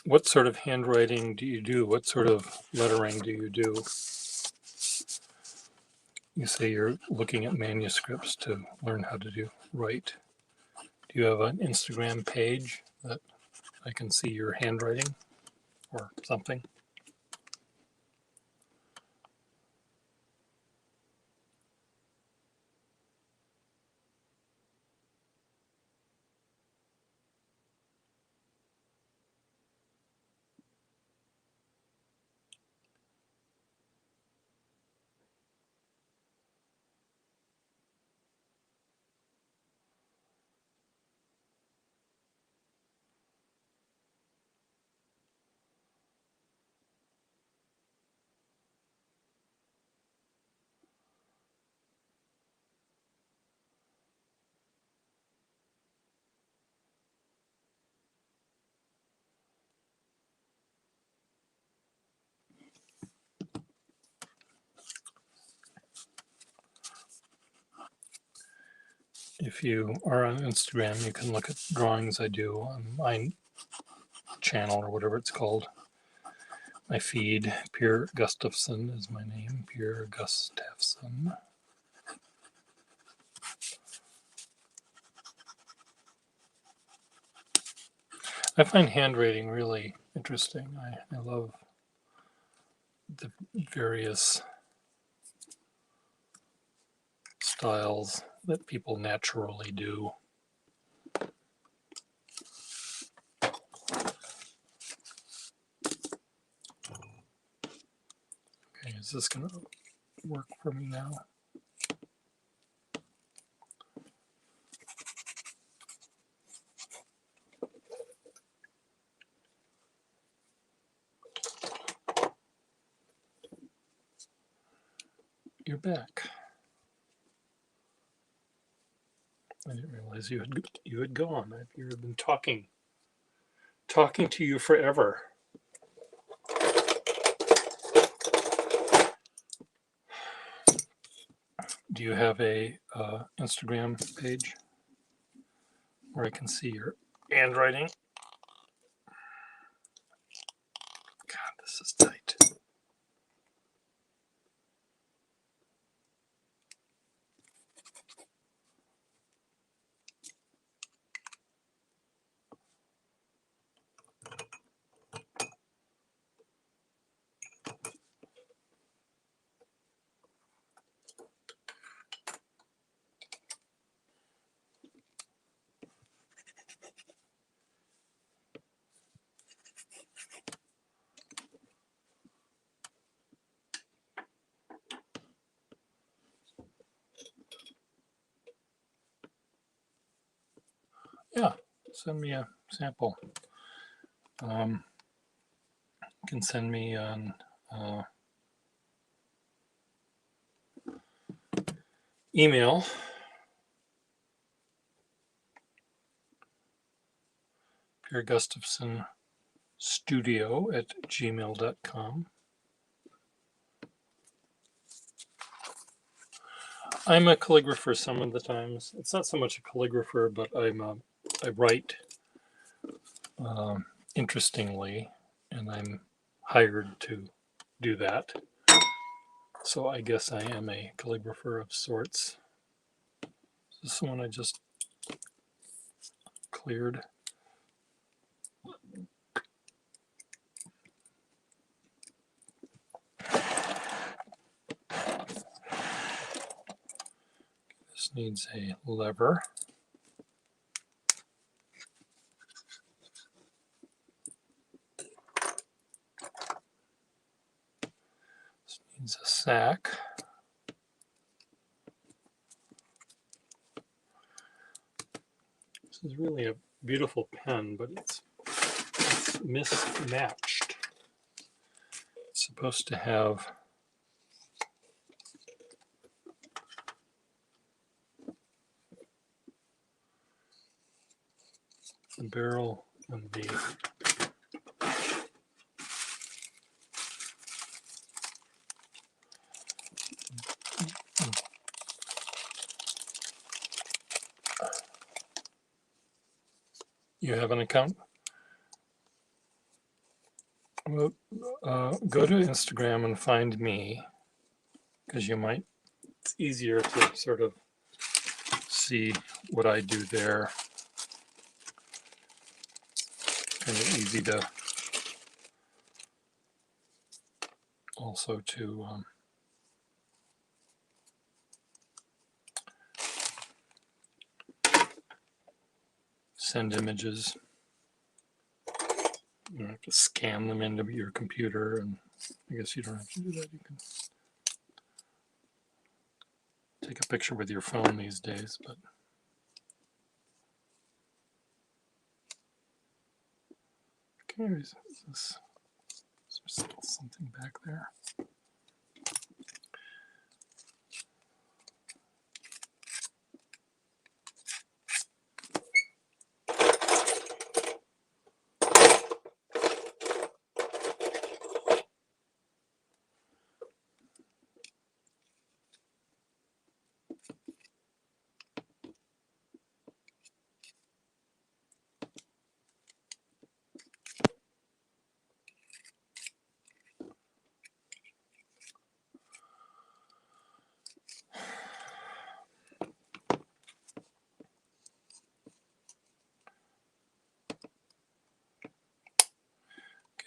Speaker 1: what sort of handwriting do you do? What sort of lettering do you do? You say you're looking at manuscripts to learn how to write. Do you have an Instagram page that I can see your handwriting or something? If you are on Instagram, you can look at drawings I do on my channel or whatever it's called. My feed, Pierre Gustafson is my name, Pierre Gustafson. I find handwriting really interesting. I love the various styles that people naturally do. Okay, is this going to work for me now? you're back. I didn't realize you had gone. I've been talking to you forever. Do you have a Instagram page where I can see your handwriting? God, this is tight. Yeah, send me a sample. You can send me on email. Pierre Gustafson Studio at gmail.com. I'm a calligrapher some of the times. It's not so much a calligrapher, but I write interestingly, and I'm hired to do that. So I guess I am a calligrapher of sorts. This one I just cleared. This needs a lever. This needs a sack. This is really a beautiful pen, but it's mismatched. It's supposed to have the barrel and the You have an account? Well, go to Instagram and find me, because it's easier to sort of see what I do there. Kind of easy to also to send images. You don't have to scan them into your computer, and I guess you don't have to do that. You can take a picture with your phone these days, but okay, is there still something back there?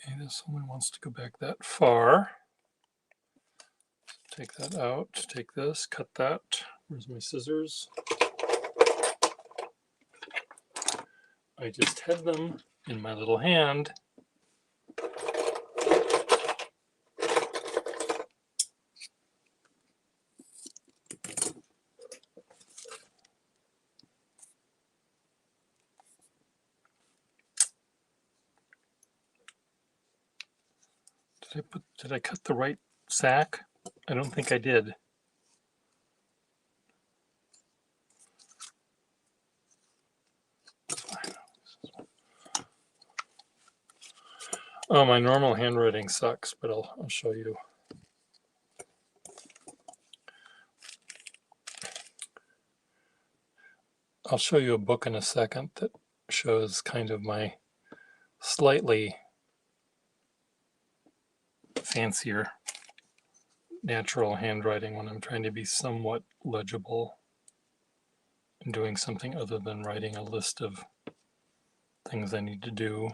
Speaker 1: Okay, this only wants to go back that far. Take that out, take this, cut that. Where's my scissors? I just had them in my little hand. Did I cut the right sack? I don't think I did. Oh, my normal handwriting sucks, but I'll show you. I'll show you a book in a second that shows kind of my slightly fancier natural handwriting when I'm trying to be somewhat legible and doing something other than writing a list of things I need to do.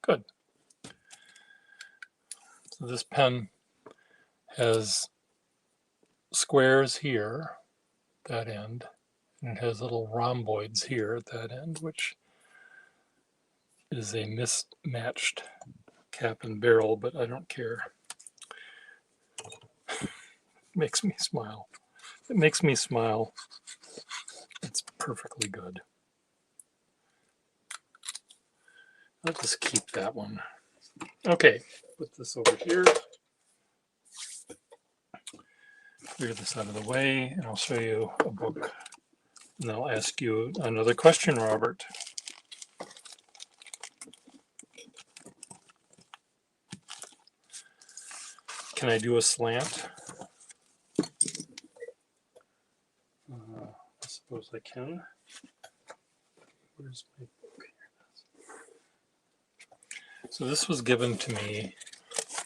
Speaker 1: Good. So this pen has squares here, that end, and it has little rhomboids here at that end, which is a mismatched cap and barrel, but I don't care. It makes me smile. It makes me smile. It's perfectly good. I'll just keep that one. Okay, put this over here. Clear this out of the way, and I'll show you a book. And I'll ask you another question, Robert. Can I do a slant? I suppose I can. Where's my book? So this was given to me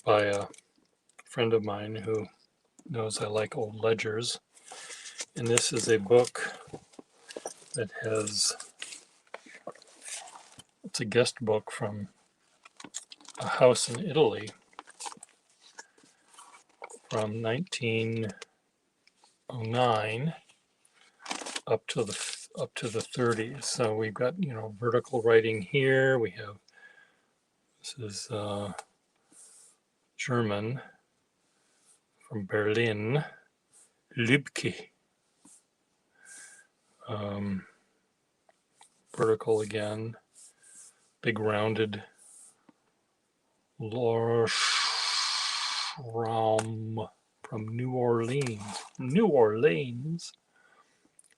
Speaker 1: by a friend of mine who knows I like old ledgers. And this is a book that has, it's a guest book from a house in Italy from 1909 up to the 30s. So we've got, you know, vertical writing here. We have, this is German from Berlin, Lübke. Vertical again, big rounded Lorschram from New Orleans,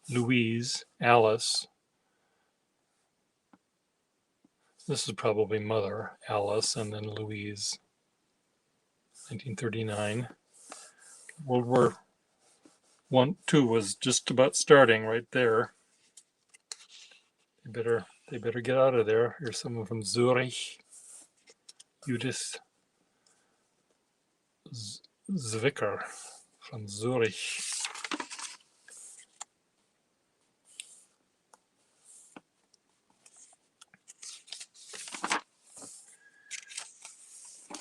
Speaker 1: Louise, Alice. This is probably mother, Alice, and then Louise, 1939. World War II was just about starting right there. They better get out of there. Here's someone from Zurich, Judith Zwicker from Zurich.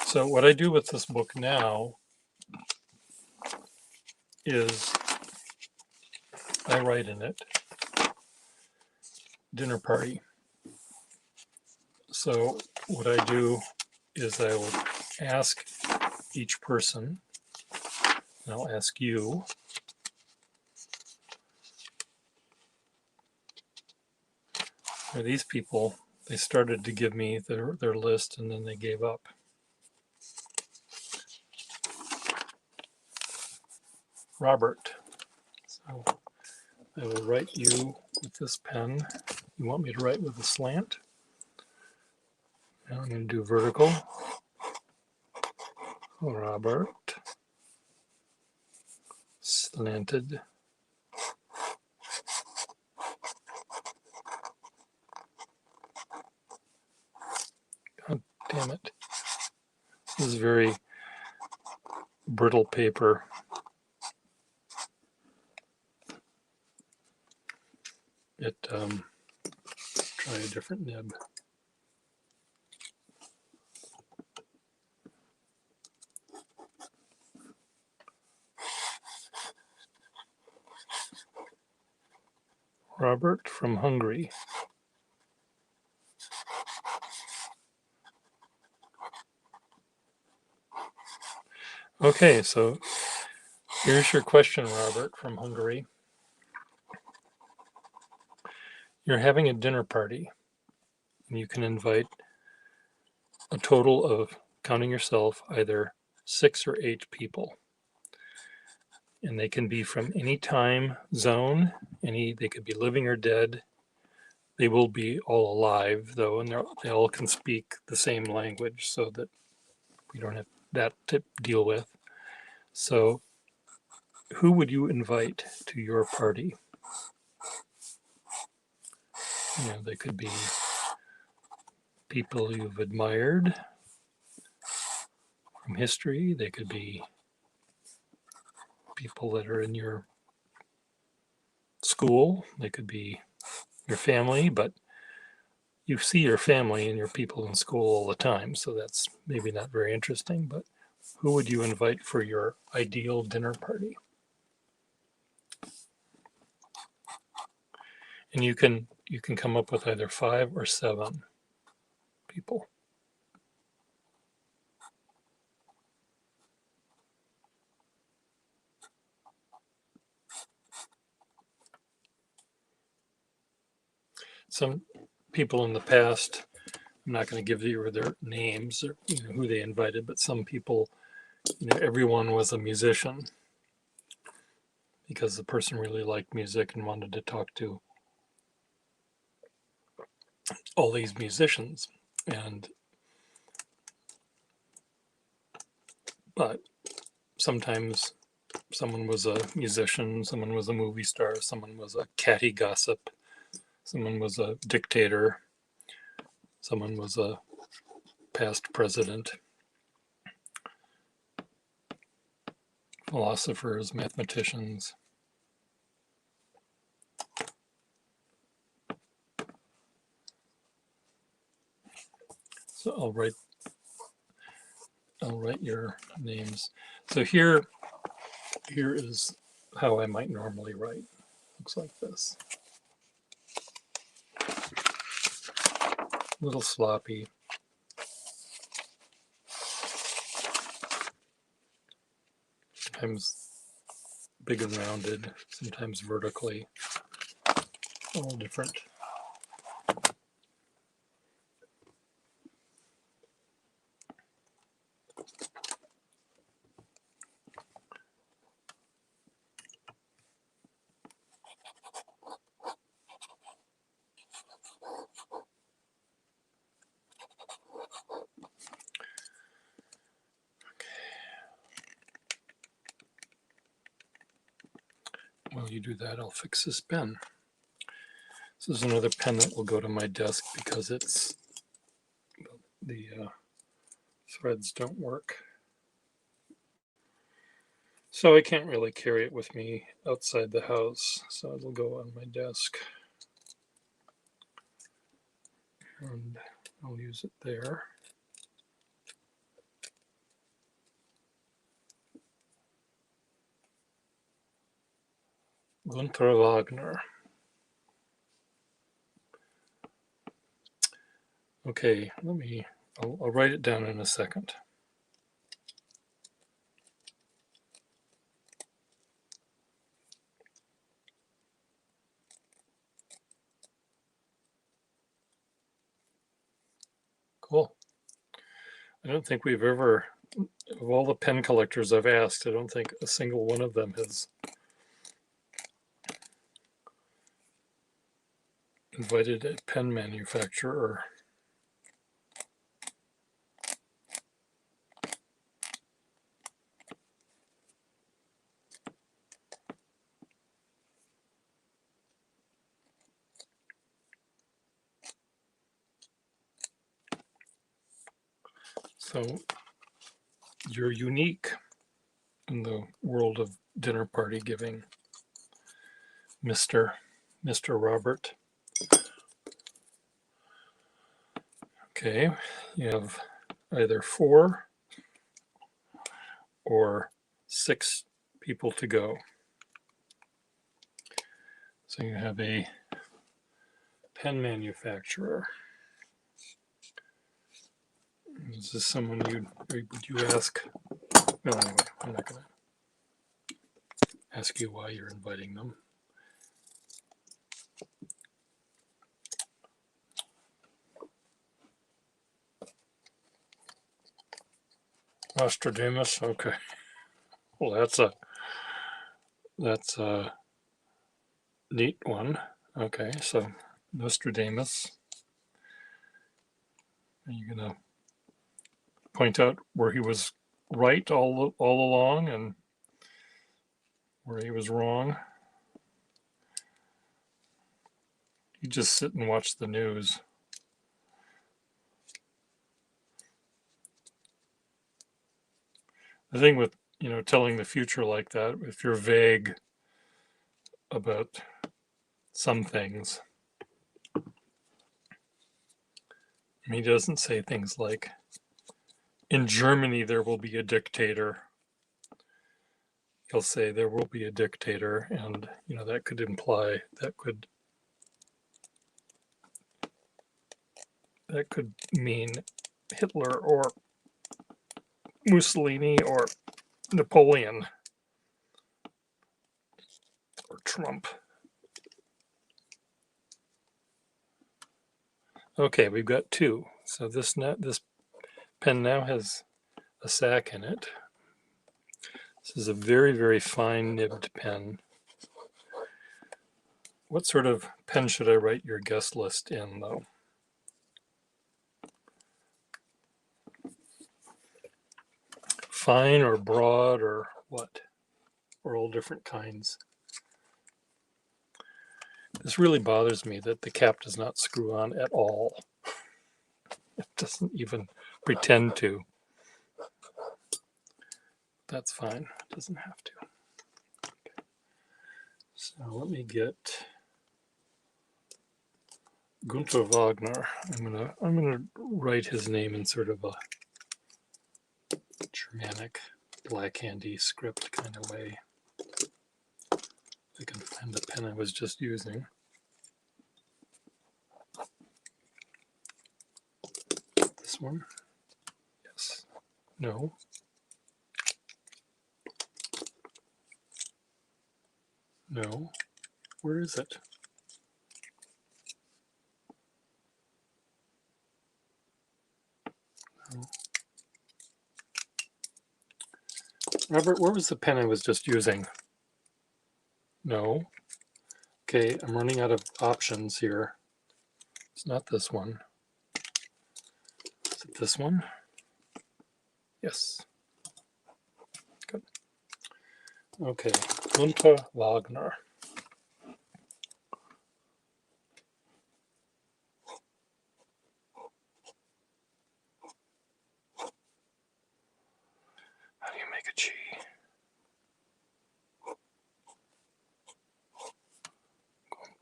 Speaker 1: So what I do with this book now is I write in it, dinner party. So what I do is I will ask each person, and I'll ask you, or these people, they started to give me their list and then they gave up. Robert. So I will write you with this pen. You want me to write with a slant? Now I'm going to do vertical. Robert. Slanted. God damn it. This is very brittle paper. Try a different nib. Robert from Hungary. Okay, so here's your question, Robert from Hungary. You're having a dinner party, and you can invite a total of, counting yourself, either 6 or 8 people. And they can be from any time zone, they could be living or dead. They will be all alive though, and they all can speak the same language so that we don't have that to deal with. So who would you invite to your party? They could be people you've admired from history. They could be people that are in your school. They could be your family, but you see your family and your people in school all the time, so that's maybe not very interesting. But who would you invite for your ideal dinner party? And you can come up with either 5 or 7 people. Some people in the past, I'm not going to give you their names or who they invited, but some people, everyone was a musician because the person really liked music and wanted to talk to all these musicians. But sometimes someone was a musician, someone was a movie star, someone was a catty gossip, someone was a dictator, someone was a past president, philosophers, mathematicians. So I'll write your names. So here is how I might normally write. Looks like this. A little sloppy. Sometimes big and rounded, sometimes vertically. All different. While you do that, I'll fix this pen. This is another pen that will go to my desk because the threads don't work. So I can't really carry it with me outside the house, so it'll go on my desk. And I'll use it there. Gunther Wagner. Okay, I'll write it down in a second. Cool. I don't think we've ever, of all the pen collectors I've asked, I don't think a single one of them has invited a pen manufacturer. So you're unique in the world of dinner party giving, Mr. Robert. Okay, you have either 4 or 6 people to go. So you have a pen manufacturer. Is this someone would you ask? Well, anyway, I'm not going to ask you why you're inviting them. Nostradamus. Okay. Well, that's a neat one. Okay, so Nostradamus. Are you gonna point out where he was right all along and where he was wrong? You just sit and watch the news. The thing with telling the future like that, if you're vague about some things, he doesn't say things like, in Germany there will be a dictator. He'll say there will be a dictator, and that could imply that could mean Hitler or Mussolini or Napoleon or Trump. Okay, we've got two. So this pen now has a sack in it. This is a very, very fine nibbed pen. What sort of pen should I write your guest list in, though? Fine or broad or what? Or all different kinds? This really bothers me that the cap does not screw on at all. It doesn't even pretend to. That's fine. It doesn't have to. Okay. So let me get Gunther Wagner. I'm gonna write his name in sort of a Germanic, black-handy script kind of way. I can find the pen I was just using. This one? Yes. No. No. Where is it? No. Robert, where was the pen I was just using? No. Okay, I'm running out of options here. It's not this one. Is it this one? Yes. Good. Okay, Gunther Wagner. How do you make a G?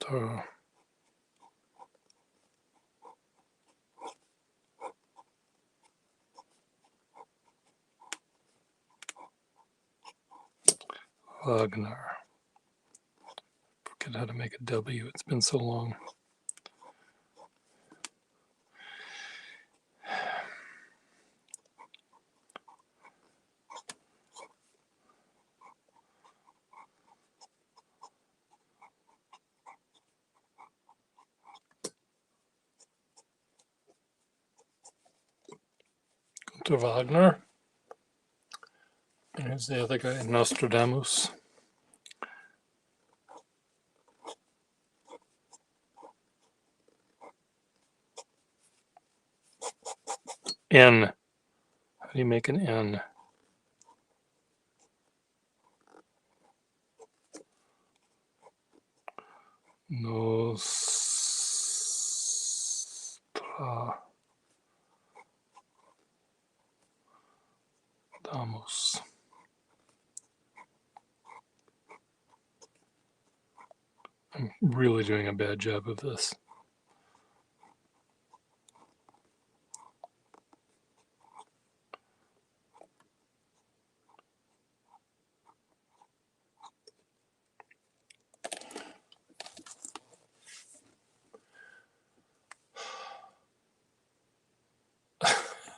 Speaker 1: Gunther. Wagner. Forget how to make a W. It's been so long. Gunther Wagner. And here's the other guy, Nostradamus. N. How do you make an N? Nostradamus. I'm really doing a bad job of this.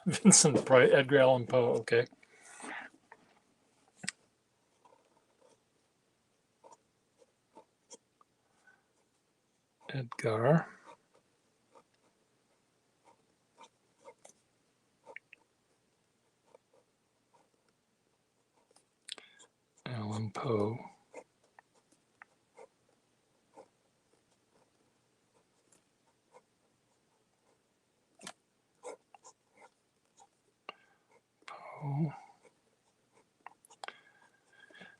Speaker 1: Vincent Price, Edgar Allan Poe, okay. Edgar. Poe.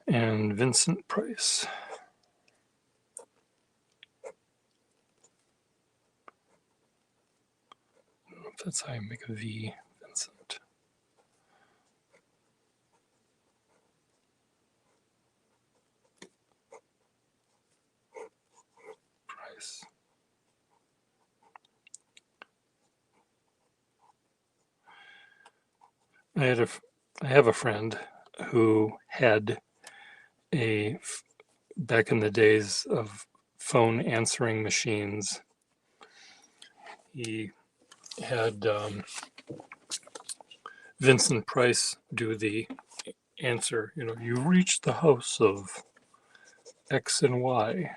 Speaker 1: And Vincent Price. I don't know if that's how you make a V, Vincent. Price. I have a friend who had back in the days of phone answering machines, he had Vincent Price do the answer. You reached the house of X and Y.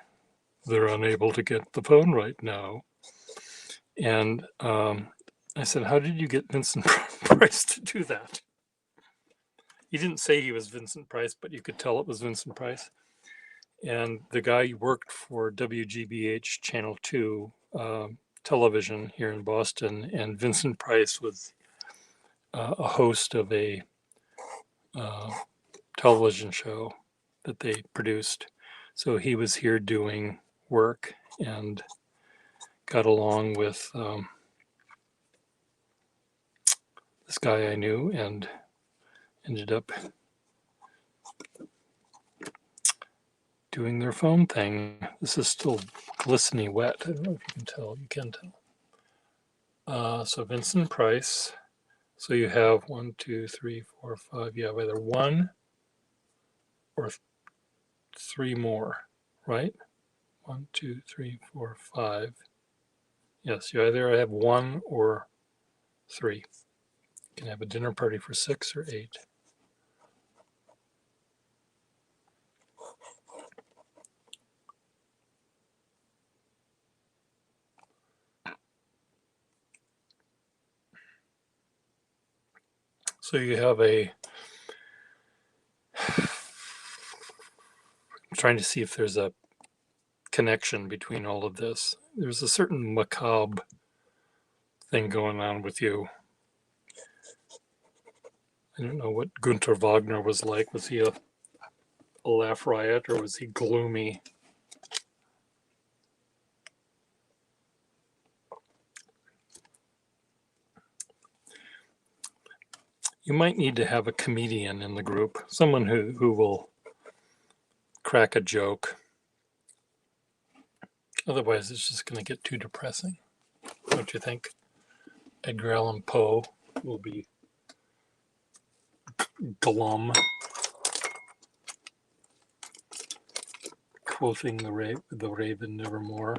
Speaker 1: They're unable to get the phone right now. And I said, how did you get Vincent Price to do that? He didn't say he was Vincent Price, but you could tell it was Vincent Price. And the guy worked for WGBH Channel 2 television here in Boston. And Vincent Price was a host of a television show that they produced. So he was here doing work and got along with this guy I knew and ended up doing their phone thing. This is still glistening wet. I don't know if you can tell. You can tell. So Vincent Price. So you have 1, 2, 3, 4, 5. You have either one or three more, right? 1, 2, 3, 4, 5. Yes, you either have one or three. You can have a dinner party for 6 or 8. So you have I'm trying to see if there's a connection between all of this. There's a certain macabre thing going on with you. I don't know what Gunther Wagner was like. Was he a laugh riot or was he gloomy? You might need to have a comedian in the group, someone who will crack a joke. Otherwise, it's just going to get too depressing. Don't you think? Edgar Allan Poe will be glum, quoting the Raven nevermore.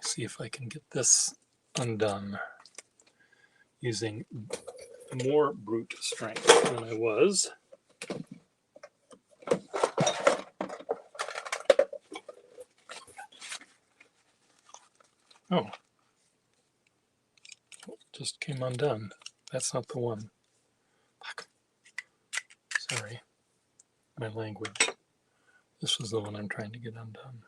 Speaker 1: See if I can get this undone using more brute strength than I was. Oh, just came undone. That's not the one. Fuck. Sorry, my language. This was the one I'm trying to get undone.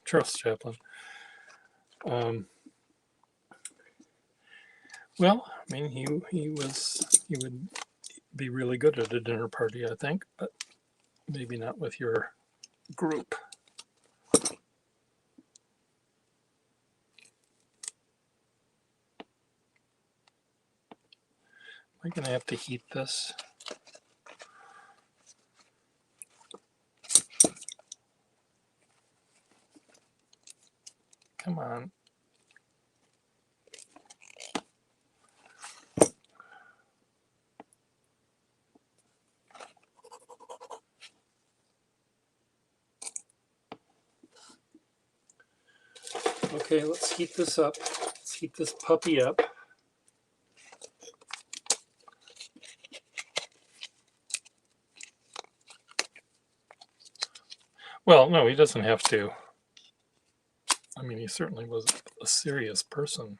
Speaker 1: Charles Chaplin. Well, I mean, he would be really good at a dinner party, I think, but maybe not with your group. Am I going to have to heat this? Come on. Okay, let's heat this up. Let's heat this puppy up. Well, no, he doesn't have to. I mean, he certainly was a serious person.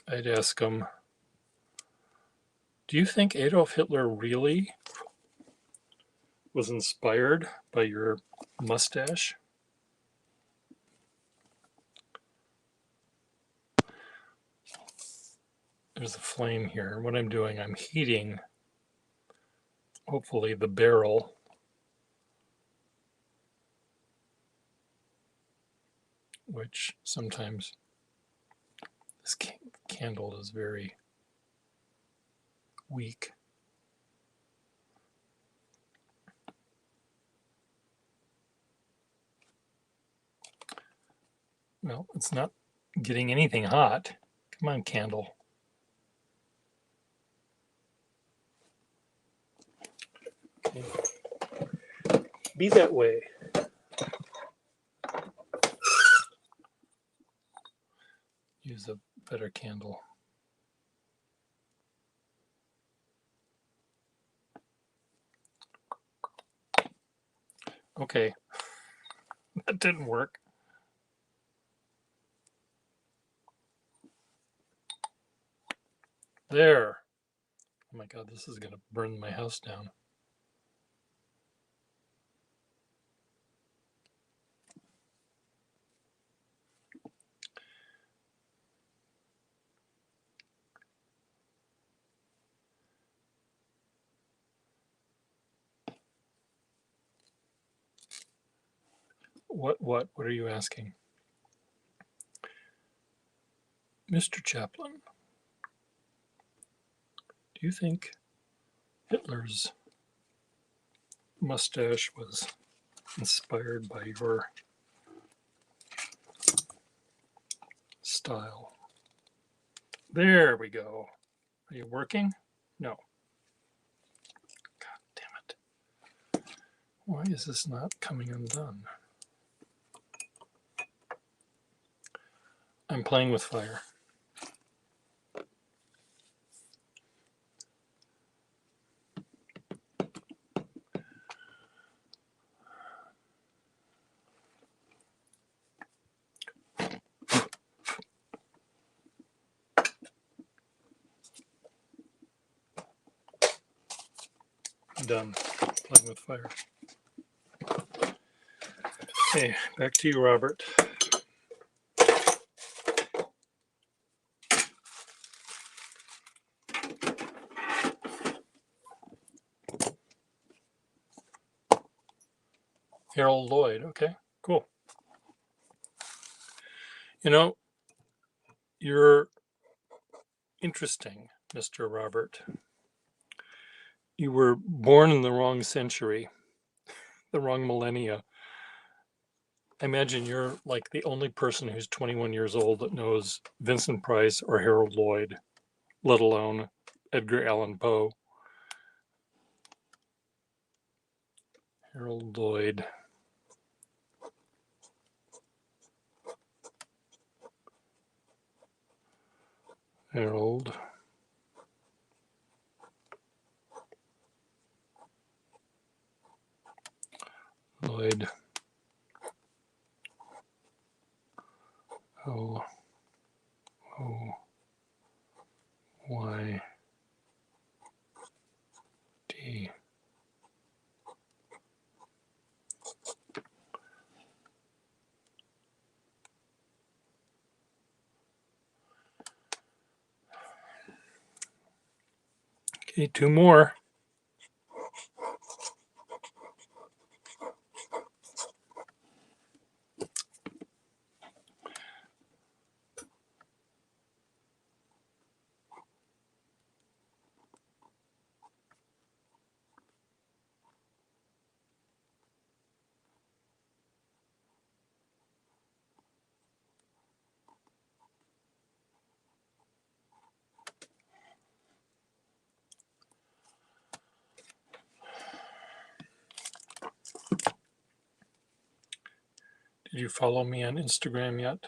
Speaker 1: I'd ask him, do you think Adolf Hitler really was inspired by your mustache? There's a flame here. What I'm doing, I'm heating, hopefully, the barrel. Which sometimes this candle is very weak. Well, it's not getting anything hot. Come on, candle. Okay. Be that way. Use a better candle. Okay, that didn't work. There. Oh my God, this is going to burn my house down. What are you asking? Mr. Chaplin, do you think Hitler's mustache was inspired by your style? There we go. Are you working? No. God damn it. Why is this not coming undone? I'm playing with fire. Done playing with fire. Okay, back to you, Robert. Harold Lloyd. Okay, cool. You know, you're interesting, Mr. Robert. You were born in the wrong century, the wrong millennia. I imagine you're like the only person who's 21 years old that knows Vincent Price or Harold Lloyd, let alone Edgar Allan Poe. Harold Lloyd. Harold Lloyd. O O Y D. Okay, two more. Did you follow me on Instagram yet?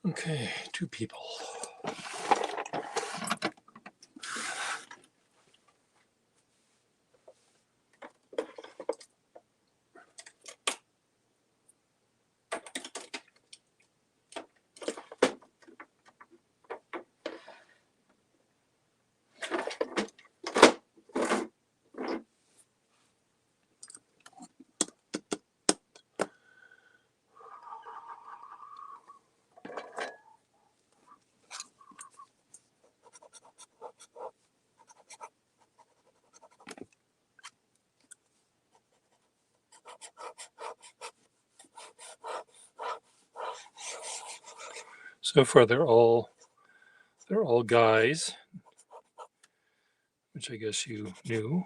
Speaker 1: Okay, 2 people. So far, they're all guys, which I guess you knew.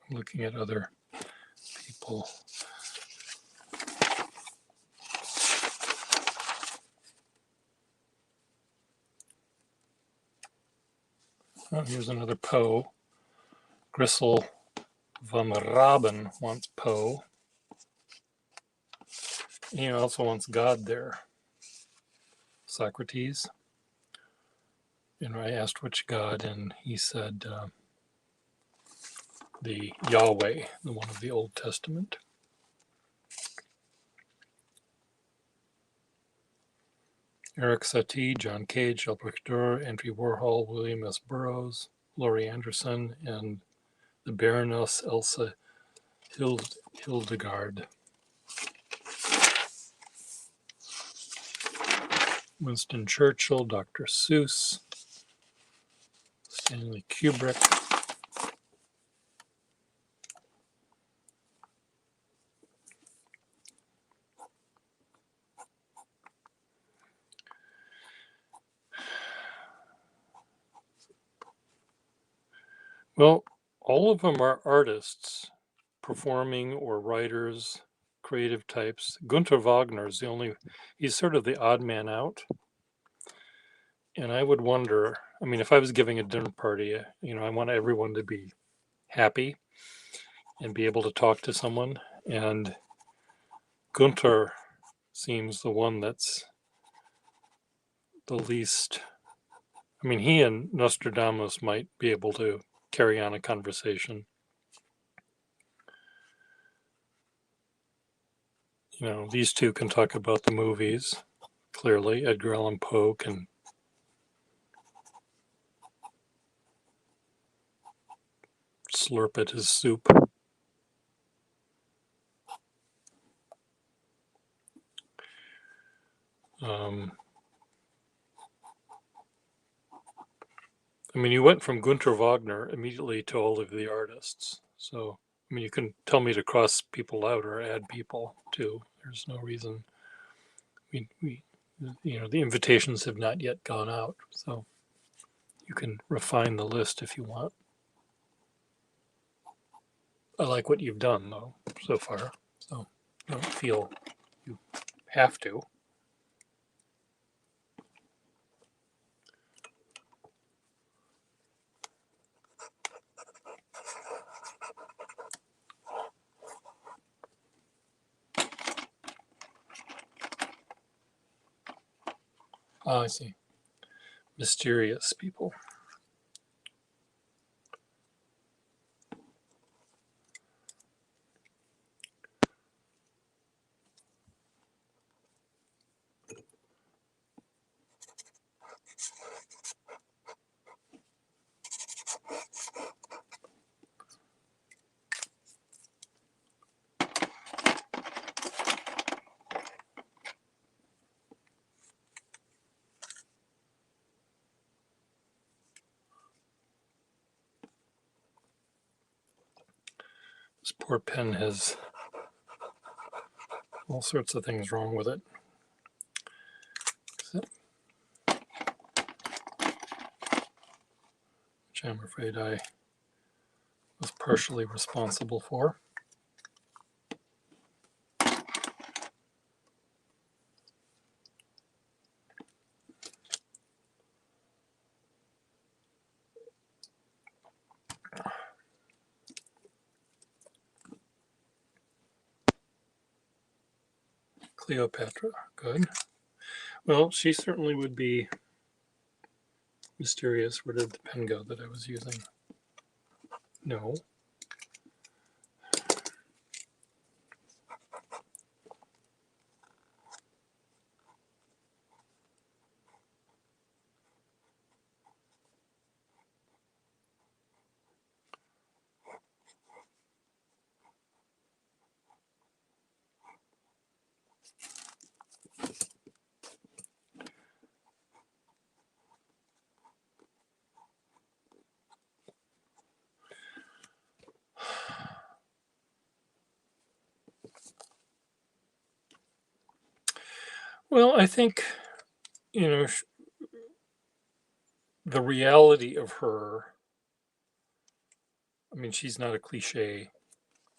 Speaker 1: I'm looking at other people. Oh, here's another Poe. Grisel van Raben wants Poe. He also wants God there. Socrates. And I asked which God, and he said the Yahweh, the one of the Old Testament. Eric Satie, John Cage, Albrecht Dürer, Andrew Warhol, William S. Burroughs, Laurie Anderson, and the Baroness Elsa Hildegard. Winston Churchill, Dr. Seuss, Stanley Kubrick. Well, all of them are artists, performing or writers, creative types. Gunther Wagner is he's sort of the odd man out. And I would wonder, I mean, if I was giving a dinner party, I want everyone to be happy and be able to talk to someone. And Gunther seems the one that's the least. I mean, he and Nostradamus might be able to carry on a conversation. These two can talk about the movies. Clearly, Edgar Allan Poe can slurp at his soup. I mean, you went from Gunther Wagner immediately to all of the artists. So, I mean, you can tell me to cross people out or add people too. There's no reason. We the invitations have not yet gone out. So you can refine the list if you want. I like what you've done, though, so far. So don't feel you have to. Oh, I see. Mysterious people. This poor pen has all sorts of things wrong with it. Which I'm afraid I was partially responsible for. Cleopatra, good. Well, she certainly would be mysterious. Where did the pen go that I was using? No. Well, I think, you know, the reality of her, I mean, she's not a cliche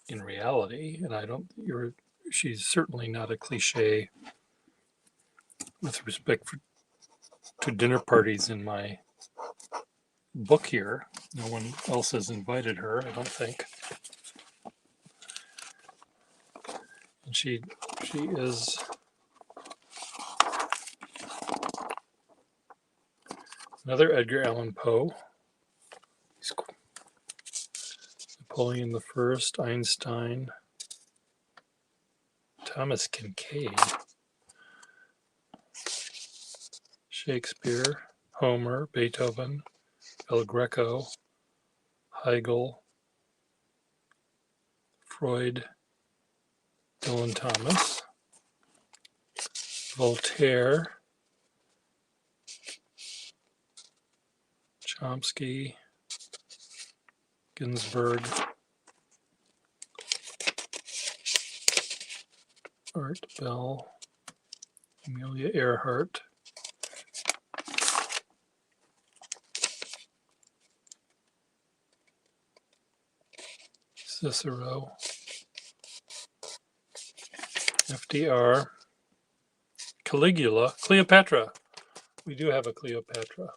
Speaker 1: in reality, and she's certainly not a cliche with respect to dinner parties in my book here. No one else has invited her, I don't think. And she is another Edgar Allan Poe. Napoleon the First, Einstein, Thomas Kincaid, Shakespeare, Homer, Beethoven, El Greco, Hegel, Freud, Dylan Thomas, Voltaire, Chomsky, Ginsberg, Art Bell, Amelia Earhart, Cicero, FDR, Caligula, Cleopatra. We do have a Cleopatra.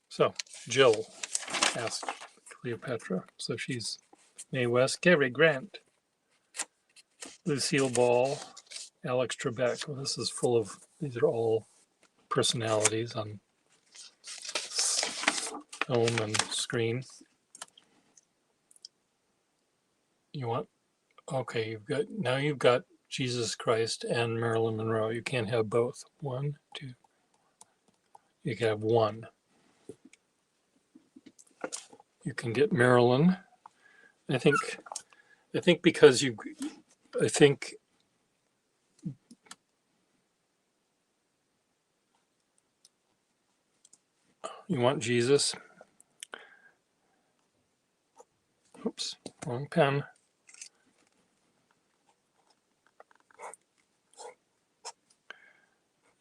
Speaker 1: So, Jill asked Cleopatra. So she's Mae West, Cary Grant, Lucille Ball, Alex Trebek. Well, this is full of, these are all personalities on film and screen. You want, okay, you've got Jesus Christ and Marilyn Monroe. You can't have both. One, two. You can have one. You can get Marilyn. I think because you want Jesus. Oops, wrong pen.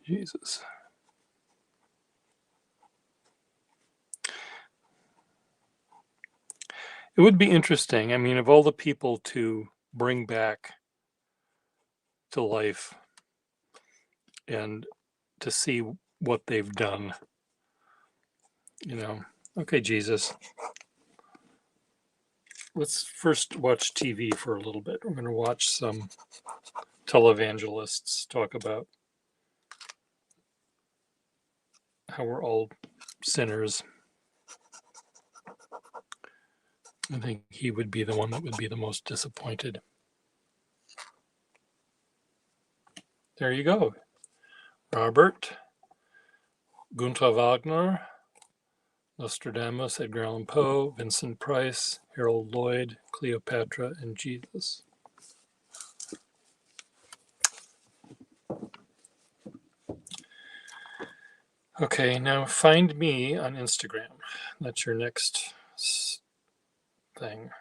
Speaker 1: Jesus. It would be interesting. I mean, of all the people to bring back to life and to see what they've done, okay, Jesus, let's first watch TV for a little bit. We're going to watch some televangelists talk about how we're all sinners. I think he would be the one that would be the most disappointed. There you go. Robert, Gunther Wagner, Nostradamus, Edgar Allan Poe, Vincent Price, Harold Lloyd, Cleopatra, and Jesus. Okay, now find me on Instagram. That's your next thing.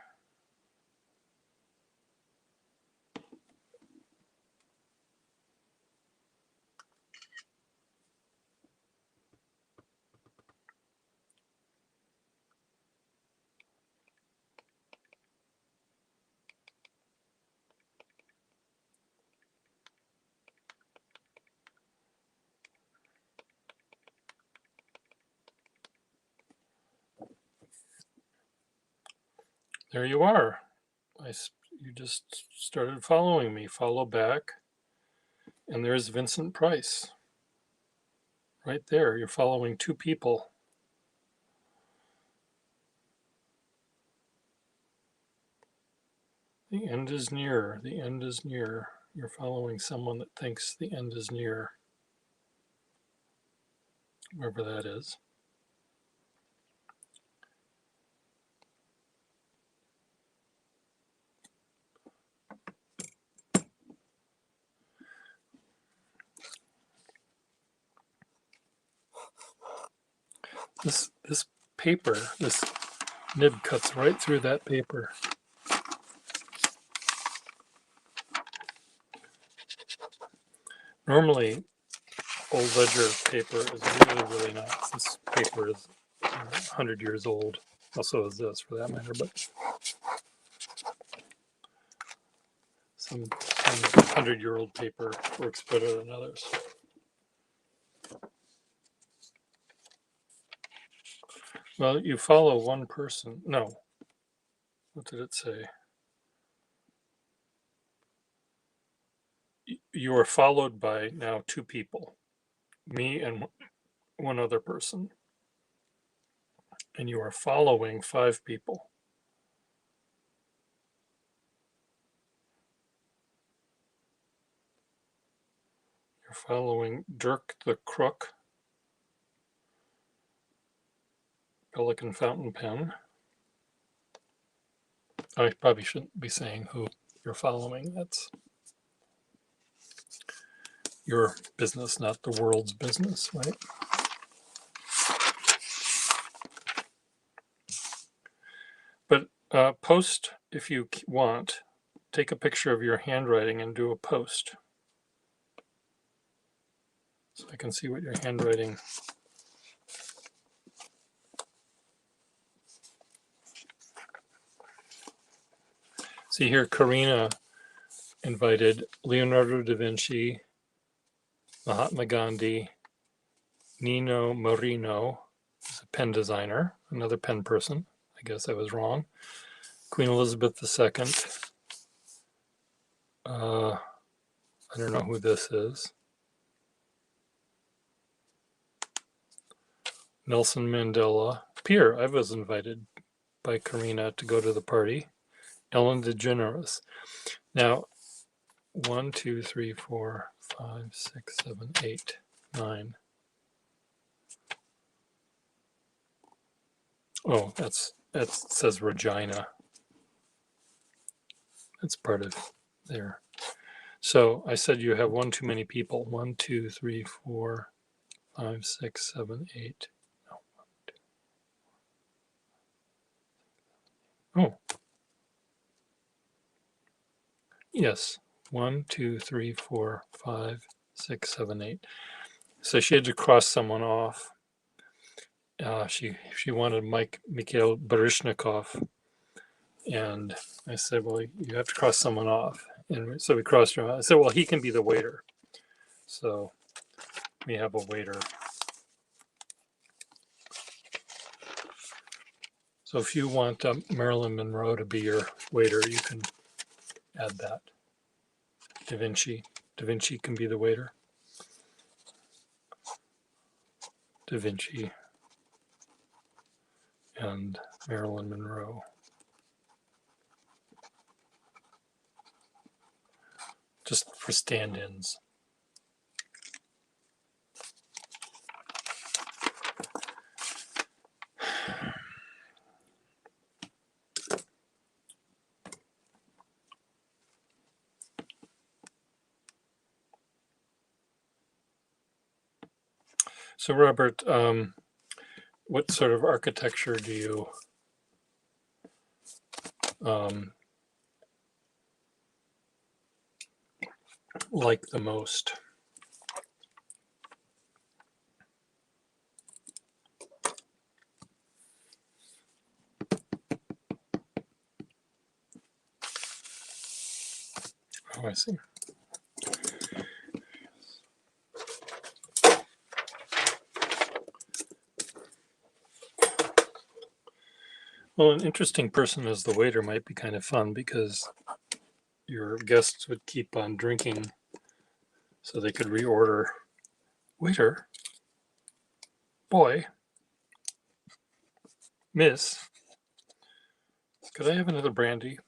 Speaker 1: There you are. You just started following me. Follow back. And there's Vincent Price. Right there. You're following two people. The end is near. The end is near. You're following someone that thinks the end is near. Wherever that is. This paper, this nib cuts right through that paper. Normally, old ledger paper is really, really nice. This paper is 100 years old. Also is this, for that matter, but some 100-year-old paper works better than others. Well, you follow one person. No. What did it say? You are followed by now two people, me and one other person. And you are following 5 people. You're following Dirk the Crook, Pelican Fountain Pen. I probably shouldn't be saying who you're following. That's your business, not the world's business, right? But post if you want. Take a picture of your handwriting and do a post. So I can see what your handwriting. See here, Karina invited Leonardo da Vinci, Mahatma Gandhi, Nino Marino, who's a pen designer, another pen person. I guess I was wrong. Queen Elizabeth II. I don't know who this is. Nelson Mandela. Pierre, I was invited by Karina to go to the party. Ellen DeGeneres. Now, 1, 2, 3, 4, 5, 6, 7, 8, 9. Oh, that says Regina. That's part of there. So I said you have one too many people. 1, 2, 3, 4, 5, 6, 7, 8. No, 1, 2. Oh. Yes. 1, 2, 3, 4, 5, 6, 7, 8. So she had to cross someone off. She wanted Mikhail Baryshnikov, and I said, well, you have to cross someone off. And so we crossed her off. I said, well, he can be the waiter. So we have a waiter. So if you want Marilyn Monroe to be your waiter, you can add that. Da Vinci. Da Vinci can be the waiter. Da Vinci and Marilyn Monroe. Just for stand-ins. So Robert, what sort of architecture do you like the most? Oh, I see. Well, an interesting person as the waiter might be kind of fun because your guests would keep on drinking so they could reorder. Waiter, boy, miss, could I have another brandy?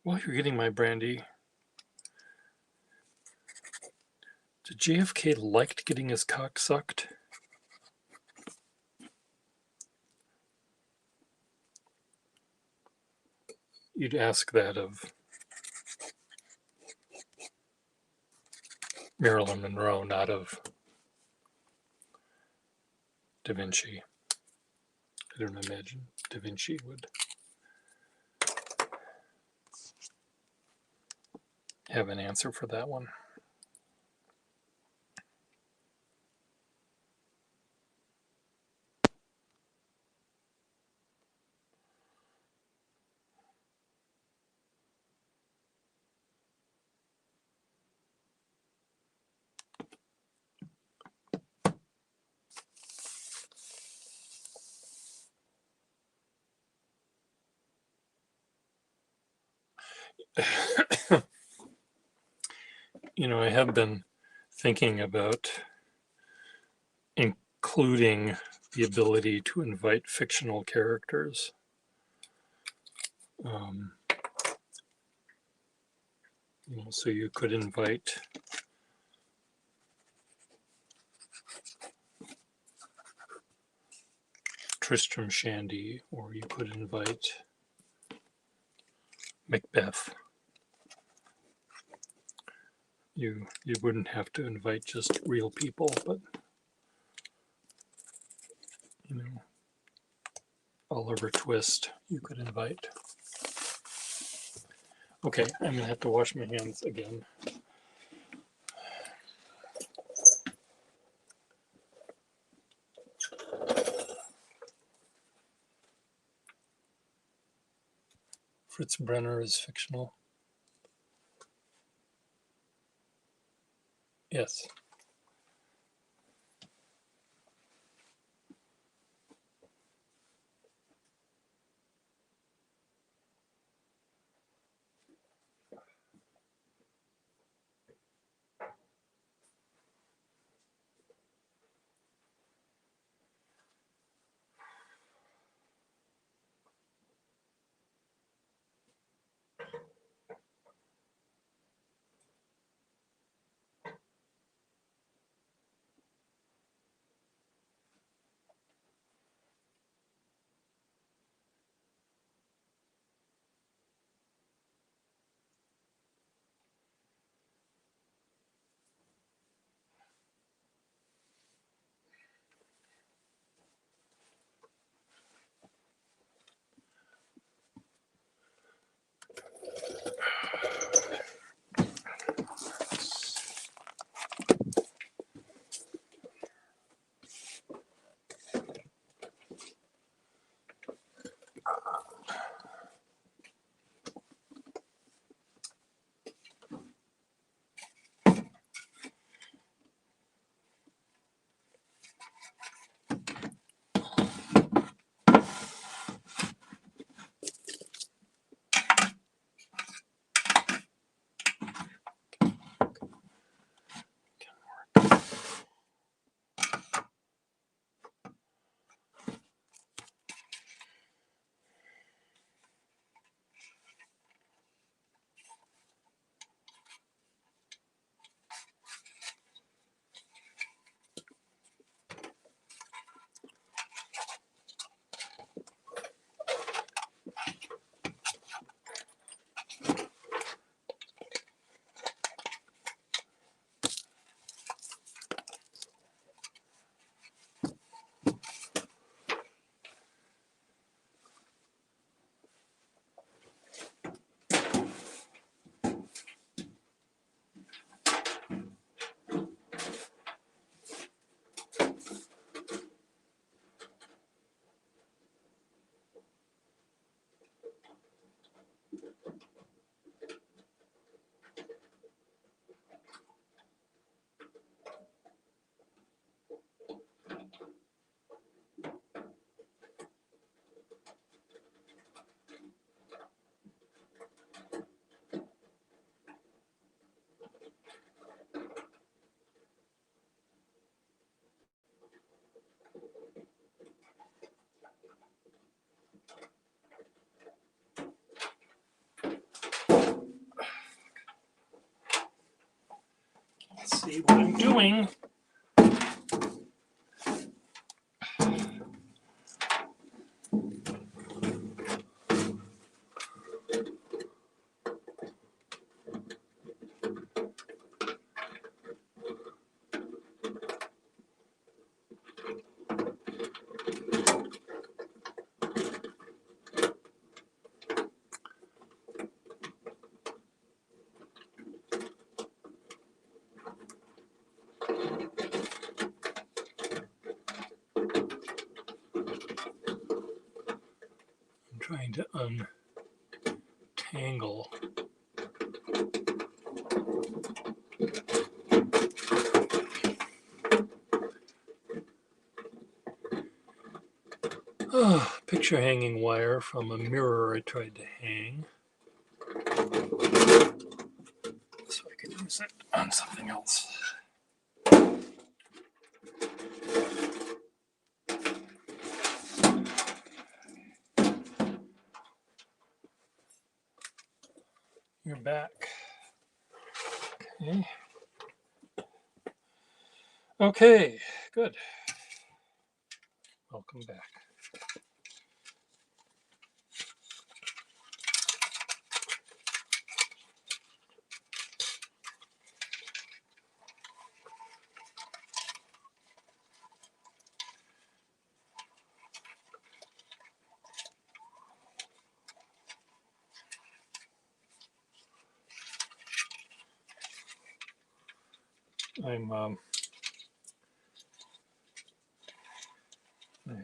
Speaker 1: While you're getting my brandy, did JFK liked getting his cock sucked? You'd ask that of Marilyn Monroe, not of Da Vinci. I don't imagine Da Vinci would have an answer for that one. You know, I have been thinking about including the ability to invite fictional characters. So you could invite Tristram Shandy, or you could invite Macbeth. You wouldn't have to invite just real people, but Oliver Twist you could invite. Okay, I'm gonna have to wash my hands again. Fritz Brenner is fictional. Yes. Let's see what I'm doing. I'm trying to untangle. Picture hanging wire from a mirror I tried to hang. So I could use it on something else. You're back. Okay. Okay, good. Welcome back. I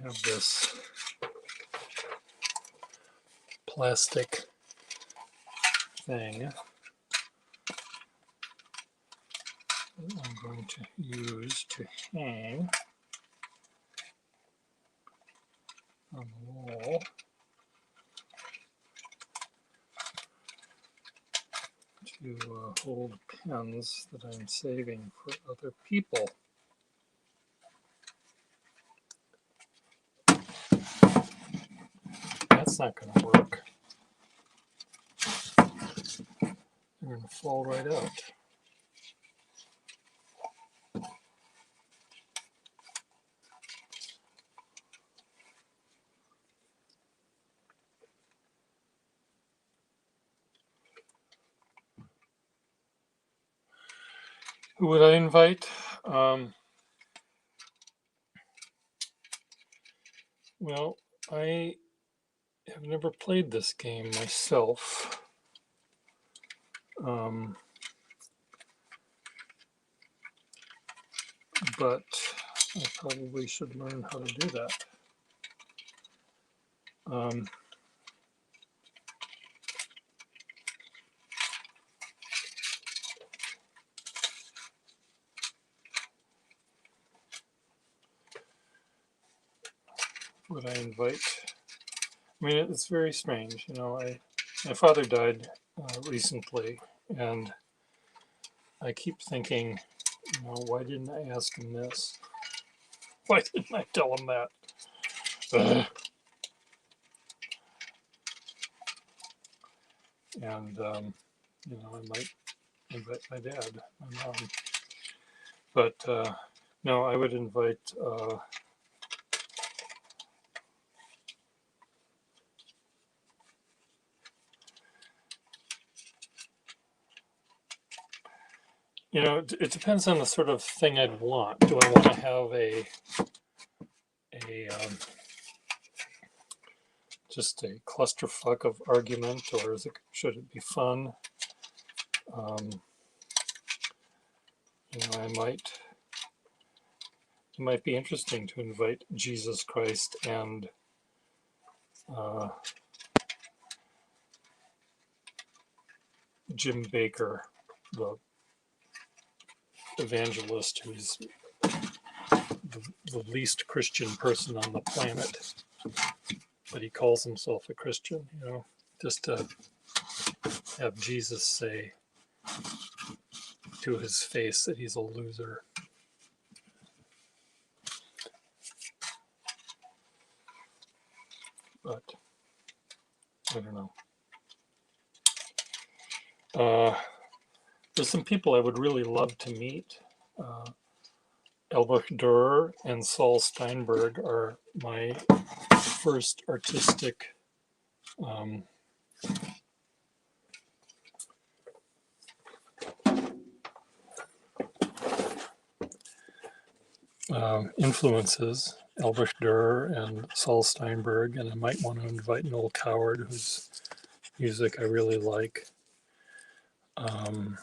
Speaker 1: have this plastic thing that I'm going to use to hang on the wall. To hold pens that I'm saving for other people. That's not going to work. They're going to fall right out. Who would I invite? Well, I have never played this game myself. But I probably should learn how to do that. Would I invite? I mean, it's very strange. You know, my father died recently, and I keep thinking, you know, why didn't I ask him this? Why didn't I tell him that? And you know, I might invite my dad, my mom, but no, I would invite. You know, it depends on the sort of thing I'd want. Do I want to have a just a clusterfuck of argument, or should it be fun? You know, it might be interesting to invite Jesus Christ and Jim Baker, the evangelist who's the least Christian person on the planet, but he calls himself a Christian, you know, just to have Jesus say to his face that he's a loser. But I don't know. There's some people I would really love to meet. Elbert Durer and Saul Steinberg are my first artistic um, influences, Elbert Durer and Saul Steinberg, and I might want to invite Noel Coward, whose music I really like. Um,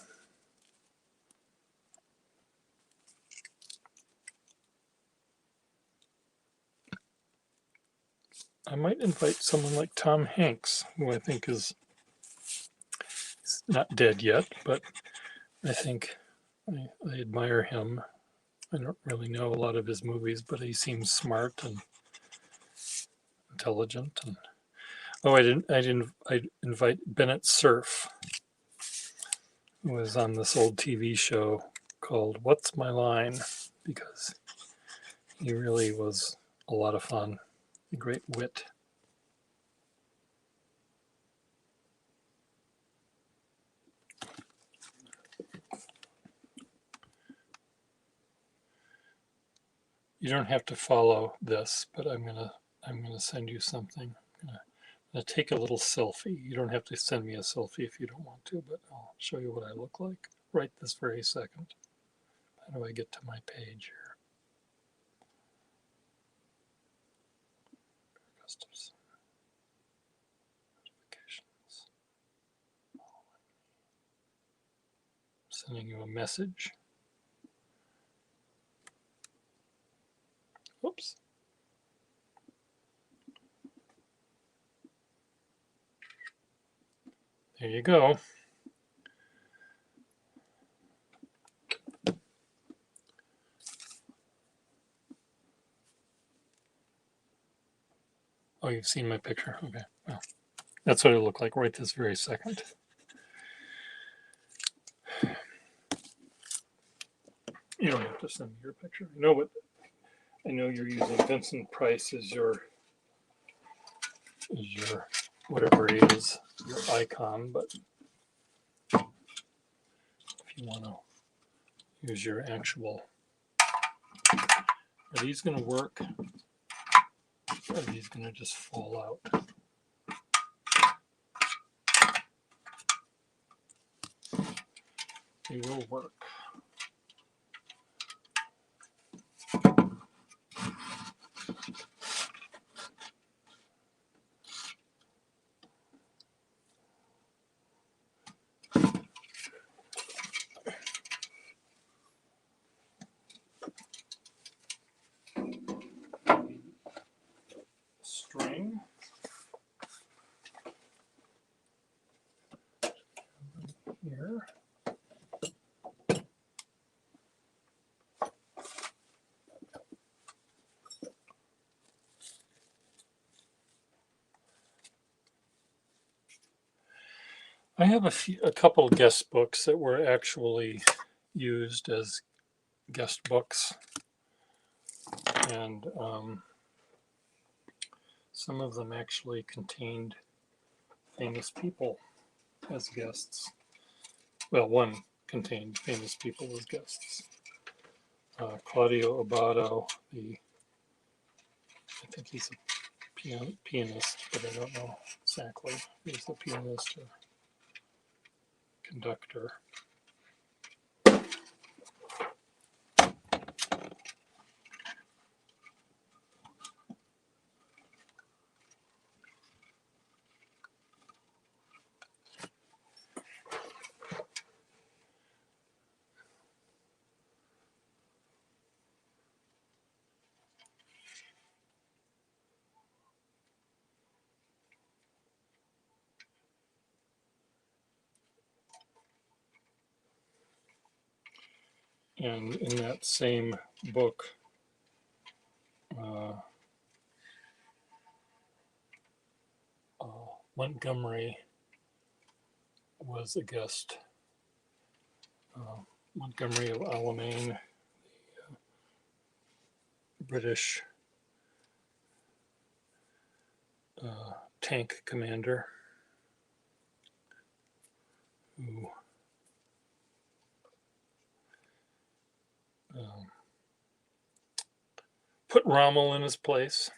Speaker 1: I might invite someone like Tom Hanks, who I think is not dead yet, but I think I admire him. I don't really know a lot of his movies, but he seems smart and intelligent. And oh, I invite Bennett Cerf, who was on this old TV show called What's My Line, because he really was a lot of fun, a great wit. You don't have to follow this, but I'm gonna send you something. I'm gonna take a little selfie. You don't have to send me a selfie if you don't want to, but I'll show you what I look like right this very second. How do I get to my page here? Gustafson. Notifications. I'm sending you a message. Oops. There you go. Oh, you've seen my picture. Okay. Well, that's what it looked like right this very second. You don't have to send me your picture. I know you're using Vincent Price as your whatever it is, your icon, but if you want to use your actual, are these going to work? Or are these going to just fall out? They will work. String. Here. I have a couple of guest books that were actually used as guest books, and some of them actually contained famous people as guests. Well, one contained famous people as guests. Claudio Abbado, I think he's a pianist, but I don't know exactly. He's the pianist or conductor. And in that same book, uh, Montgomery was a guest. Montgomery of Alamein, British tank commander who put Rommel in his place.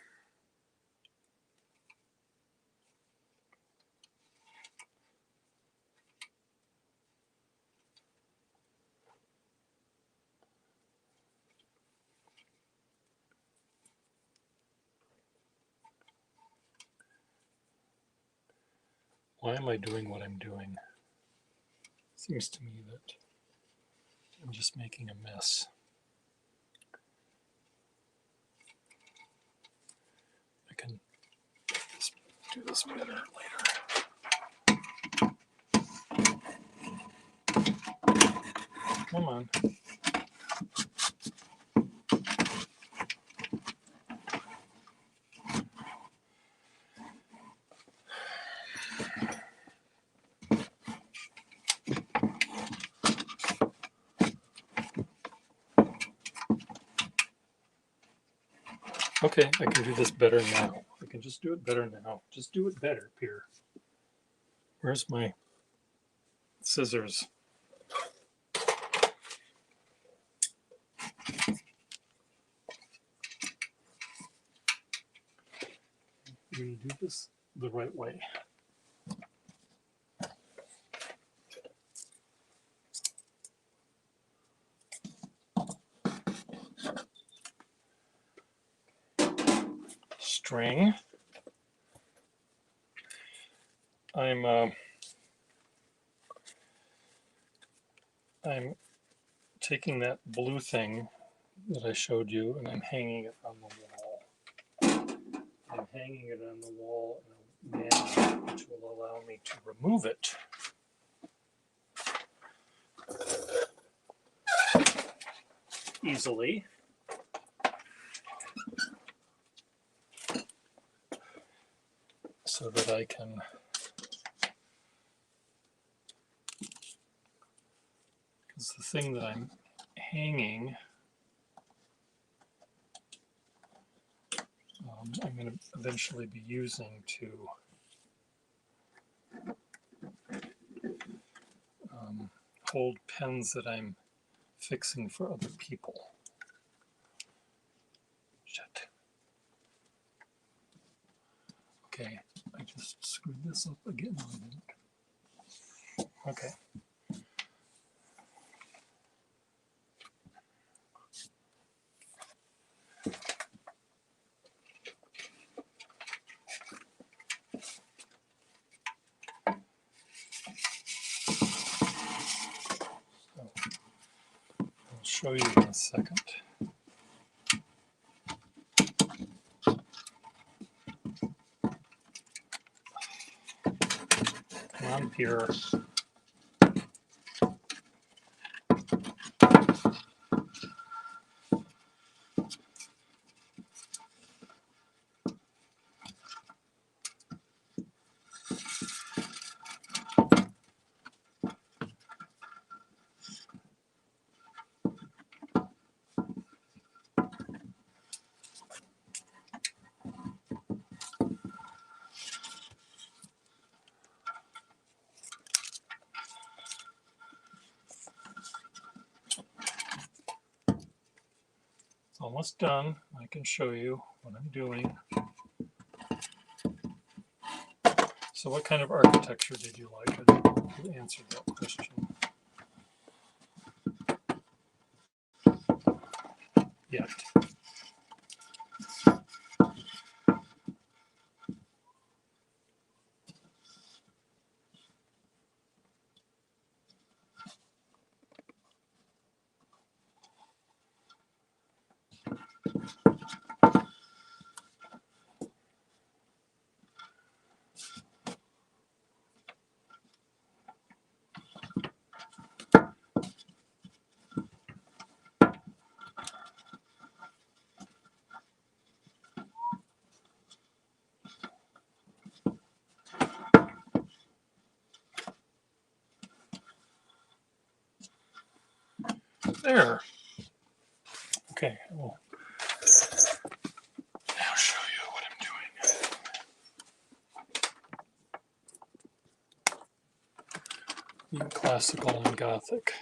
Speaker 1: Why am I doing what I'm doing? Seems to me that I'm just making a mess. I can do this better later. Come on. Okay, I can do this better now. I can just do it better now. Just do it better, Pierre. Where's my scissors? I'm going to do this the right way. String. I'm taking that blue thing that I showed you and I'm hanging it on the wall. I'm hanging it on the wall in a manner which will allow me to remove it. Easily. So that I can because the thing that I'm hanging I'm going to eventually be using to hold pens that I'm fixing for other people. Shit. Okay, I just screwed this up again. Okay. I'll show you in a second. Come on, Pierre. It's almost done. I can show you what I'm doing. So what kind of architecture did you like? I didn't know if you answered that question. Yet. There. Okay, well, now show you what I'm doing. Classical and Gothic.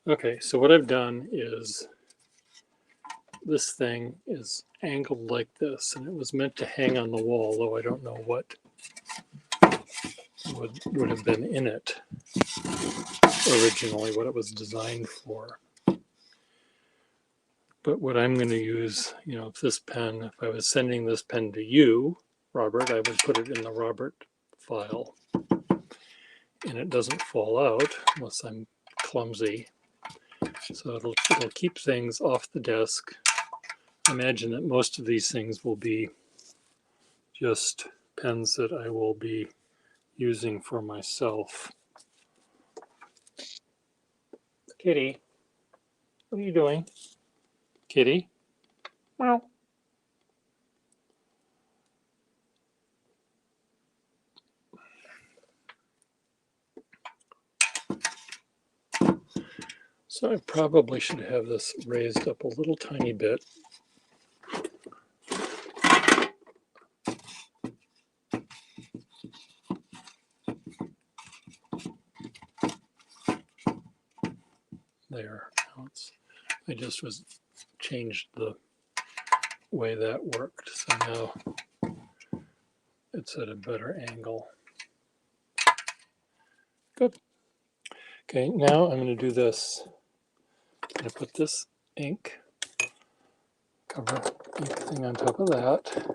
Speaker 1: Okay, so what I've done is this thing is angled like this, and it was meant to hang on the wall, though I don't know what would have been in it originally, what it was designed for. But what I'm going to use, if this pen, if I was sending this pen to you, Robert, I would put it in the Robert file, and it doesn't fall out unless I'm clumsy. So it'll keep things off the desk. Imagine that most of these things will be just pens that I will be using for myself. Kitty, what are you doing? Kitty? Meow. So I probably should have this raised up a little tiny bit. There. I just changed the way that worked. So now it's at a better angle. Good. Okay, now I'm going to do this. I'm going to put this ink cover ink thing on top of that.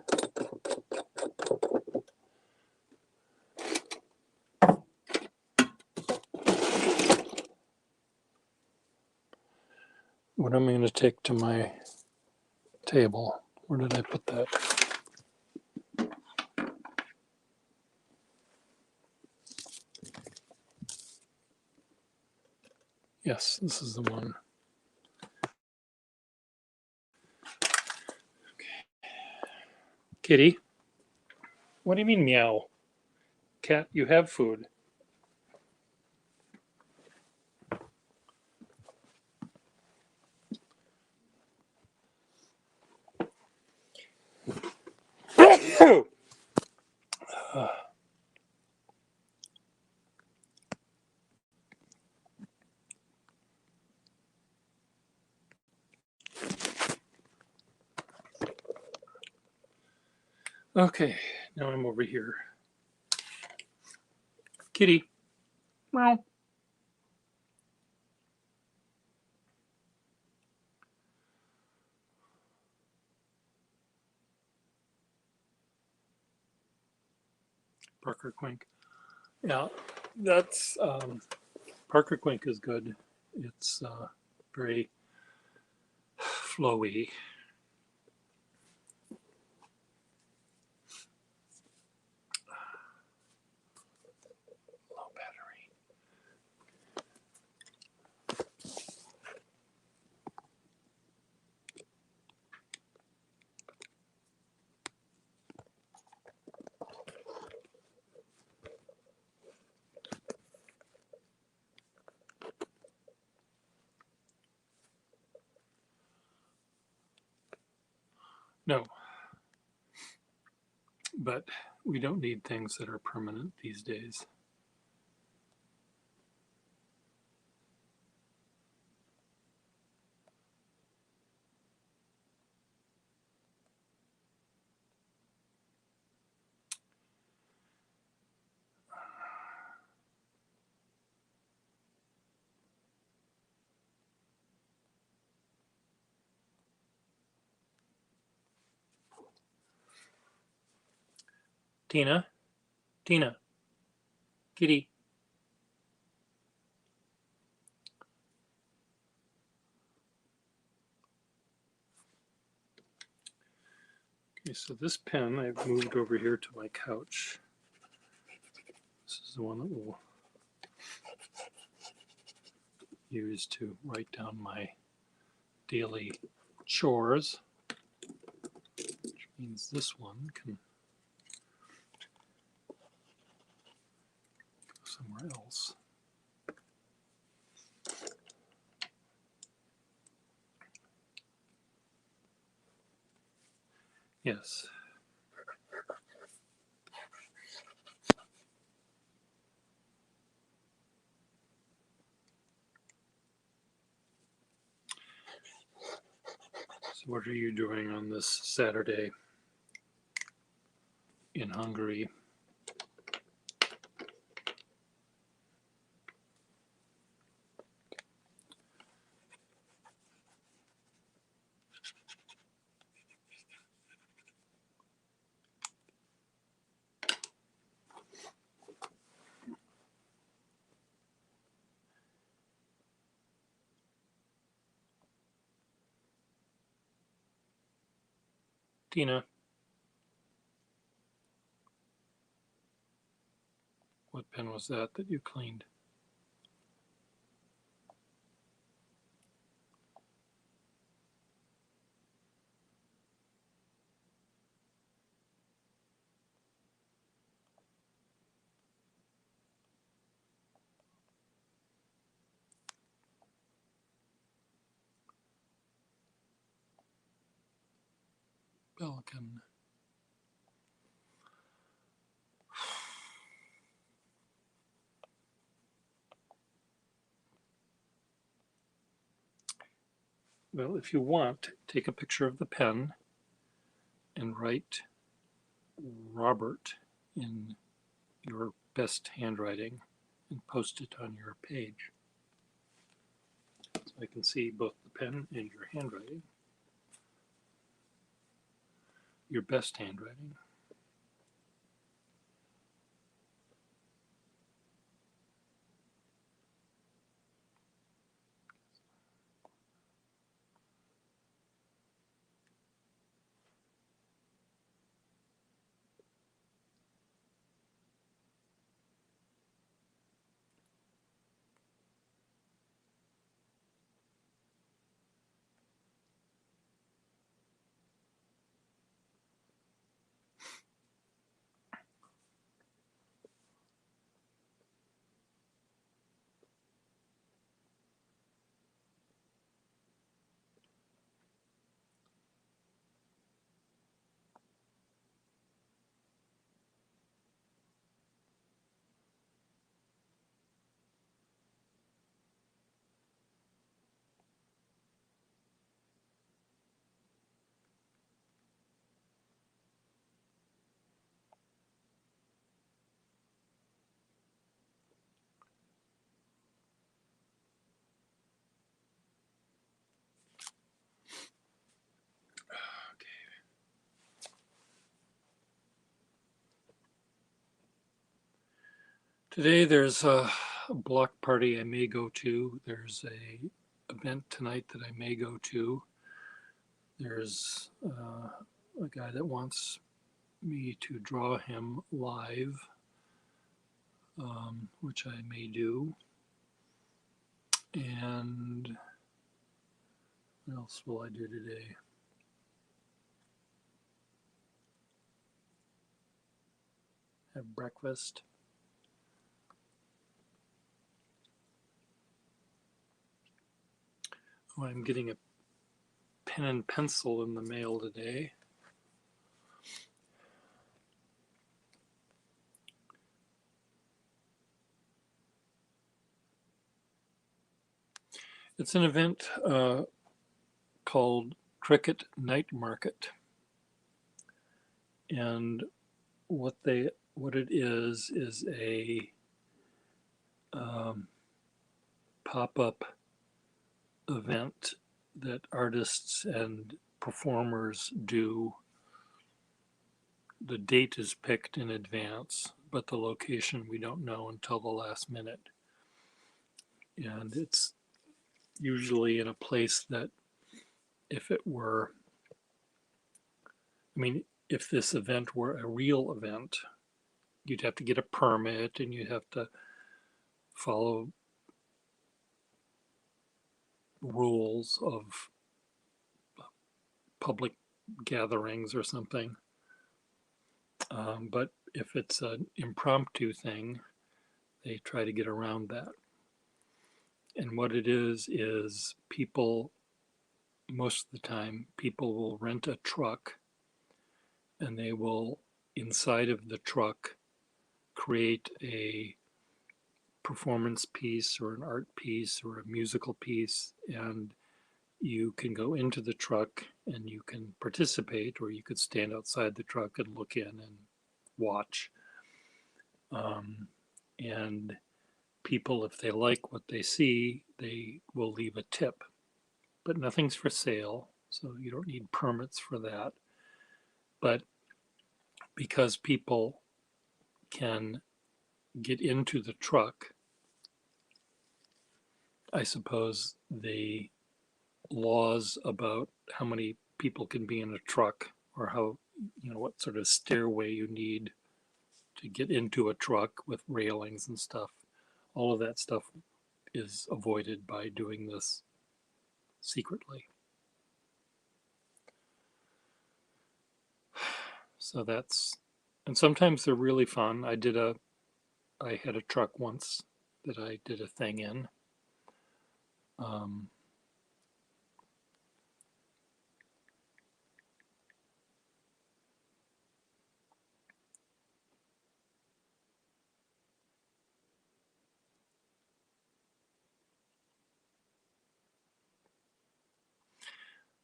Speaker 1: What am I going to take to my table? Where did I put that? Yes, this is the one. Okay. Kitty, what do you mean meow? Cat, you have food. Okay, now I'm over here. Kitty, meow. Parker Quink. Yeah, that's Parker Quink is good. It's very flowy. Low battery. No, but we don't need things that are permanent these days. Tina, Tina, Kitty. Okay, so this pen I've moved over here to my couch. This is the one that we'll use to write down my daily chores, which means this one can go somewhere else. Yes. What are you doing on this Saturday in Hungary? Tina, what pen was that you cleaned? Belkin. Well, if you want, take a picture of the pen and write Robert in your best handwriting and post it on your page. So I can see both the pen and your handwriting. Your best handwriting. Today there's a block party I may go to. There's a event tonight that I may go to. There's a guy that wants me to draw him live, which I may do. And what else will I do today? Have breakfast. Oh, I'm getting a pen and pencil in the mail today. It's an event called Cricket Night Market, and what it is a pop-up event that artists and performers do. The date is picked in advance, but the location we don't know until the last minute. And it's usually in a place that if it were, I mean, if this event were a real event, you'd have to get a permit and you'd have to follow rules of public gatherings or something. But if it's an impromptu thing, they try to get around that. And what it is people, most of the time, people will rent a truck and they will, inside of the truck, create a performance piece or an art piece or a musical piece, and you can go into the truck and you can participate, or you could stand outside the truck and look in and watch. And people, if they like what they see, they will leave a tip. But nothing's for sale, so you don't need permits for that. But because people can get into the truck, I suppose the laws about how many people can be in a truck, or how, what sort of stairway you need to get into a truck with railings and stuff, all of that stuff is avoided by doing this secretly. So and sometimes they're really fun. I had a truck once that I did a thing in. Um,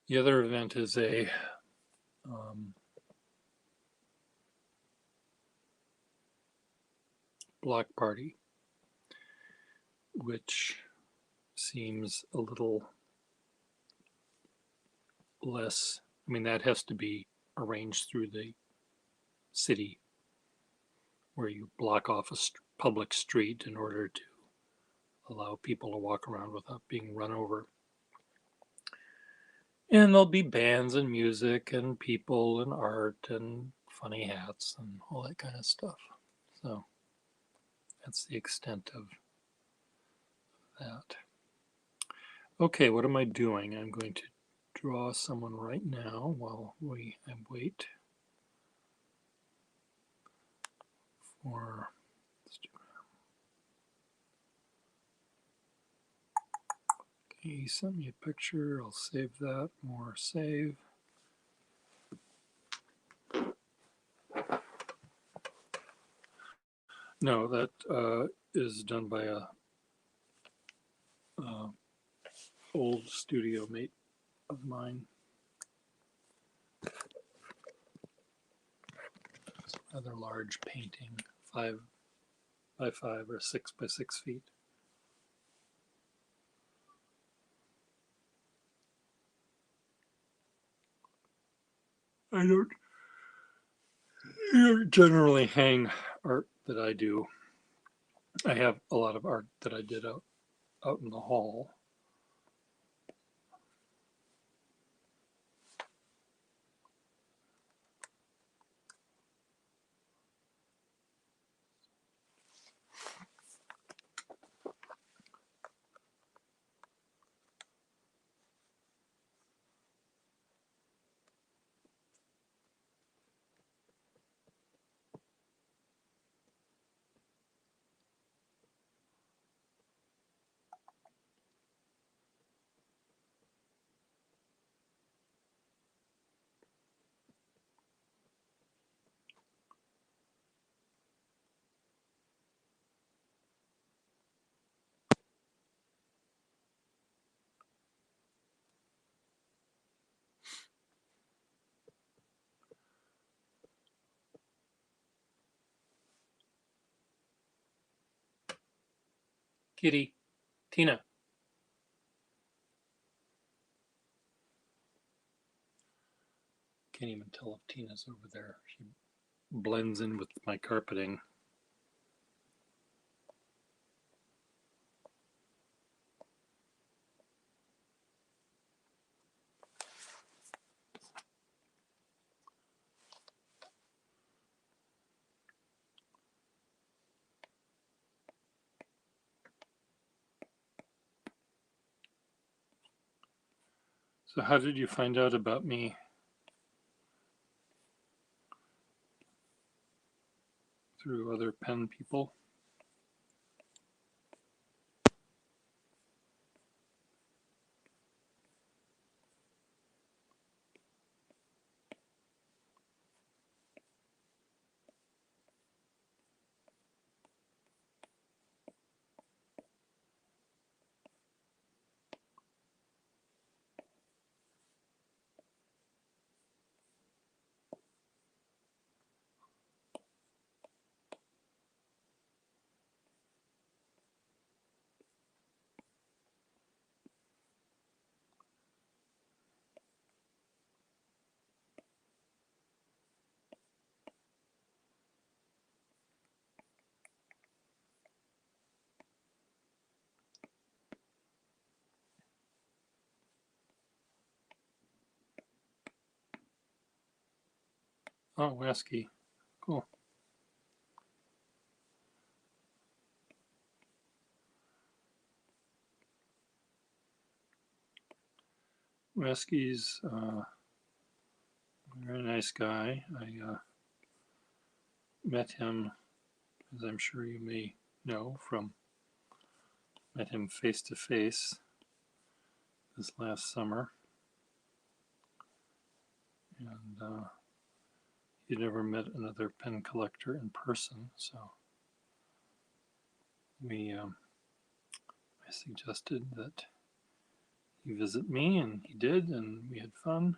Speaker 1: the other event is a block party, which seems a little less. I mean, that has to be arranged through the city, where you block off a public street in order to allow people to walk around without being run over. And there'll be bands and music and people and art and funny hats and all that kind of stuff. So that's the extent of that. Okay, what am I doing? I'm going to draw someone right now while I wait for Instagram. Okay, he sent me a picture. I'll save that. More save. No, that is done by a old studio mate of mine. It's a rather large painting, 5 by 5 or 6 by 6 feet. I don't generally hang art that I do. I have a lot of art that I did out in the hall. Kitty, Tina. Can't even tell if Tina's over there. She blends in with my carpeting. So how did you find out about me? Through other pen people? Oh, Wesky. Cool. Wesky's a very nice guy. I met him, as I'm sure you may know, met him face to face this last summer. And he'd never met another pen collector in person, so I suggested that he visit me, and he did, and we had fun.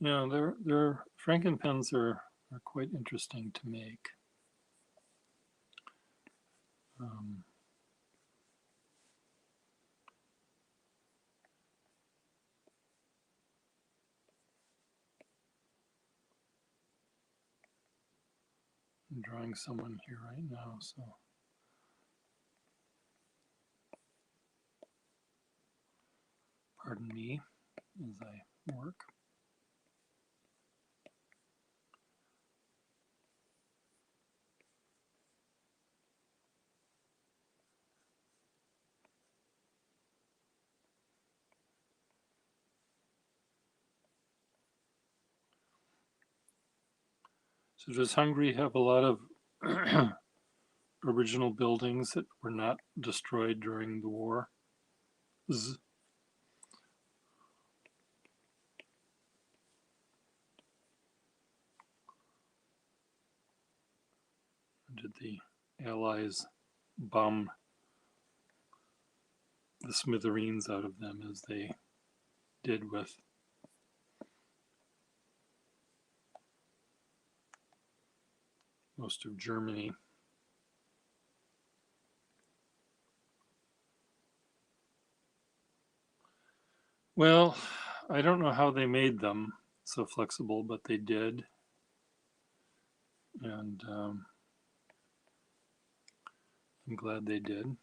Speaker 1: Yeah, their Frankenpens are quite interesting to make. Um, I'm drawing someone here right now, so pardon me as I work. So does Hungary have a lot of original buildings that were not destroyed during the war? Did the Allies bomb the smithereens out of them as they did with most of Germany? Well, I don't know how they made them so flexible, but they did. And I'm glad they did.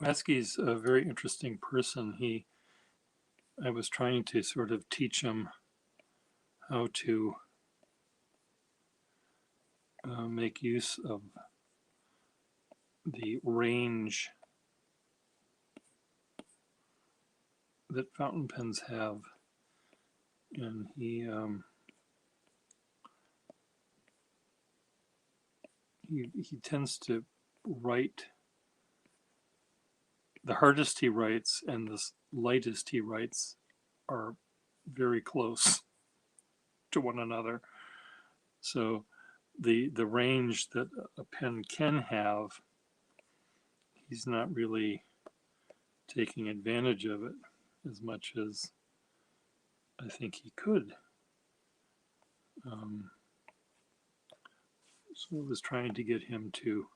Speaker 1: Wesky's a very interesting person. I was trying to sort of teach him how to make use of the range that fountain pens have, and he tends to write. The hardest he writes and the lightest he writes are very close to one another. So the range that a pen can have, he's not really taking advantage of it as much as I think he could. So I was trying to get him to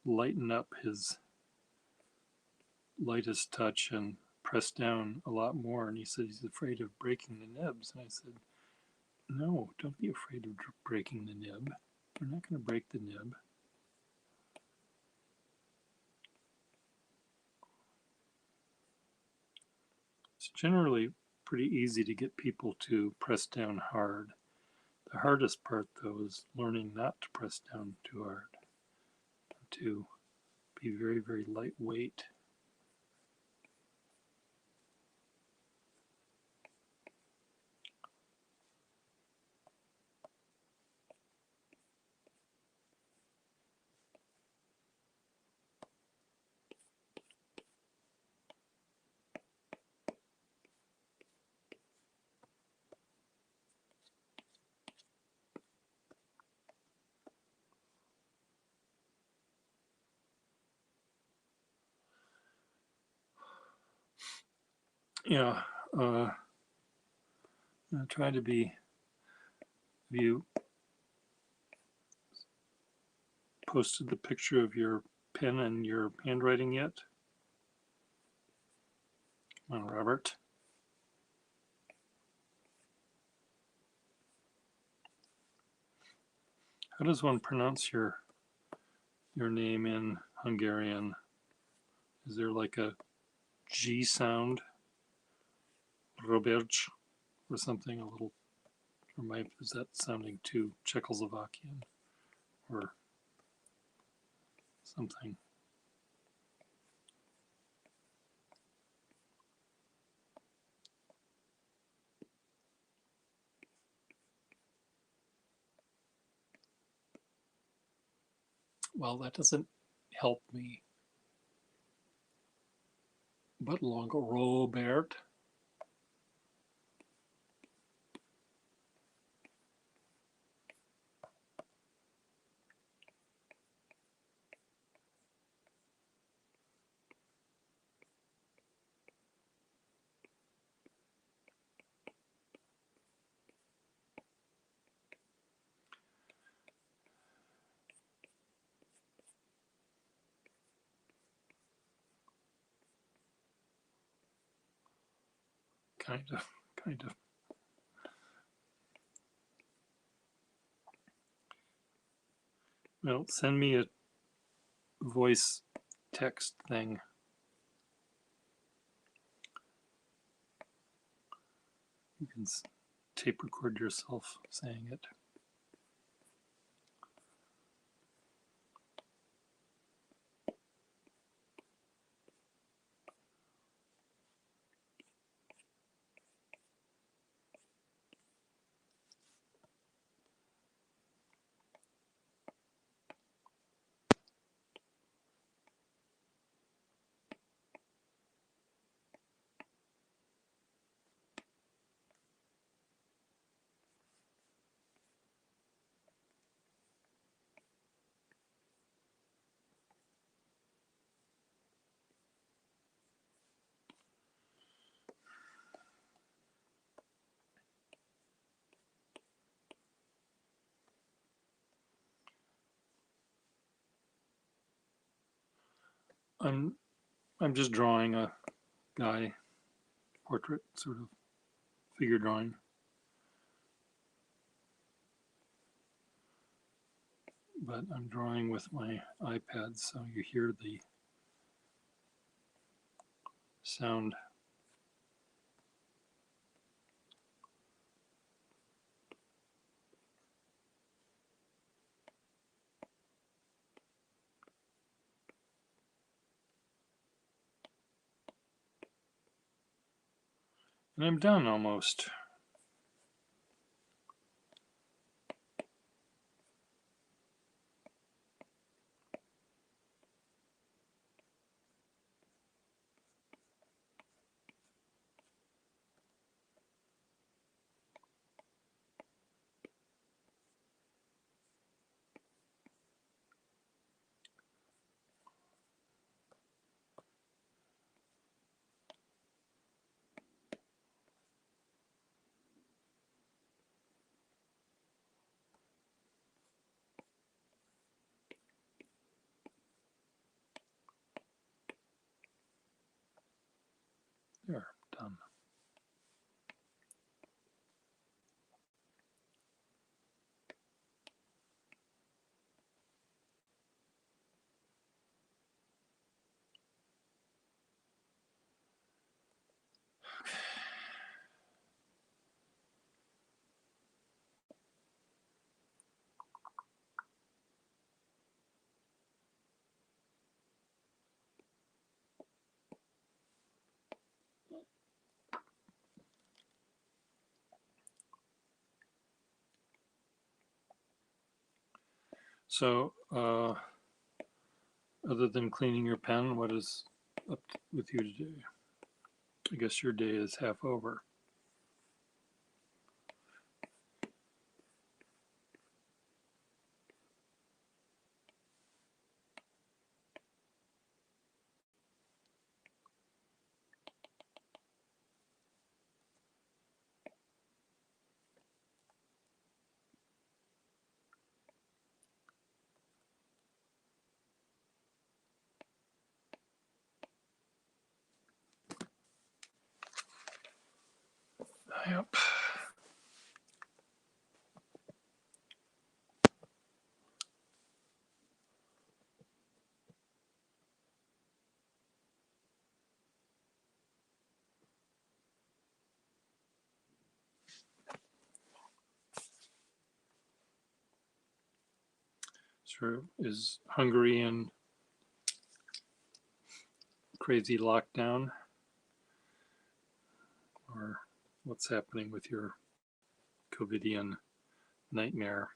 Speaker 1: lighten up his lightest touch and press down a lot more. And he said he's afraid of breaking the nibs. And I said, no, don't be afraid of breaking the nib. We're not going to break the nib. It's generally pretty easy to get people to press down hard. The hardest part, though, is learning not to press down too hard, to be very, very lightweight. Yeah, try to be. Have you posted the picture of your pen and your handwriting yet? Come on, Robert. How does one pronounce your name in Hungarian? Is there like a G sound, Robert, or something a little? Or is that sounding too Czechoslovakian or something? Well, that doesn't help me. But longer, Robert. Kind of. Well, send me a voice text thing. You can tape record yourself saying it. I'm just drawing a guy portrait, sort of figure drawing. But I'm drawing with my iPad, so you hear the sound. And I'm done almost. There, done. So, other than cleaning your pen, what is up with you today? I guess your day is half over. Yep. So is Hungary in crazy lockdown? Or what's happening with your COVIDian nightmare?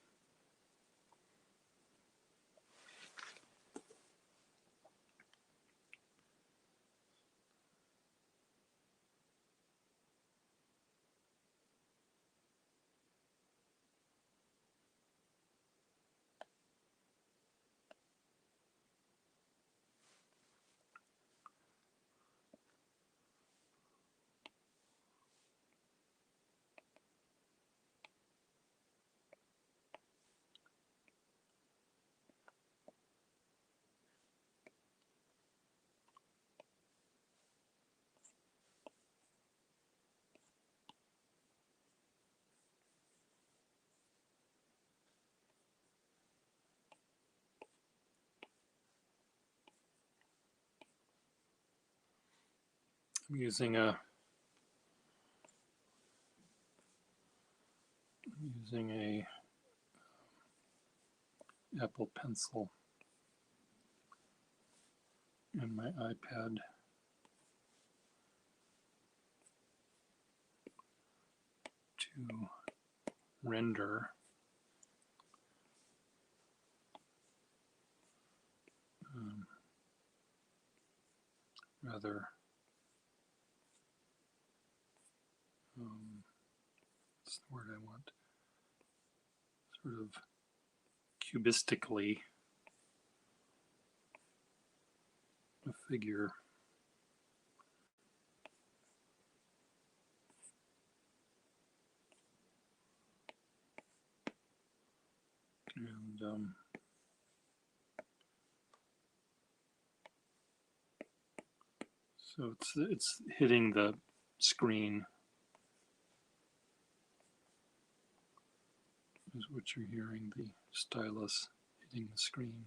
Speaker 1: I'm using a Apple Pencil and my iPad to render rather what's the word I want? Sort of cubistically a figure. And so it's hitting the screen is what you're hearing, the stylus hitting the screen.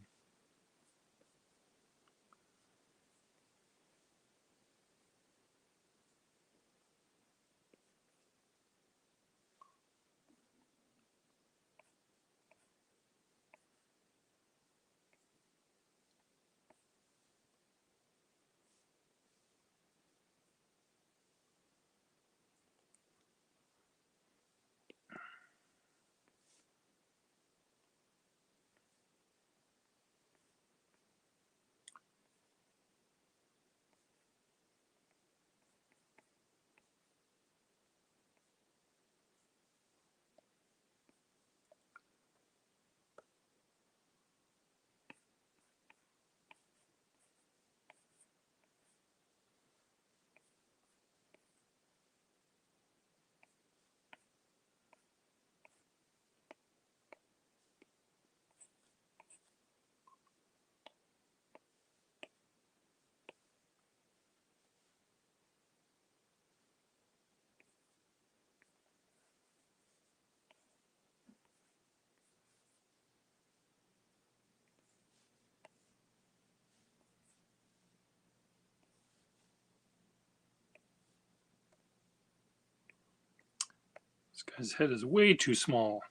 Speaker 1: This guy's head is way too small.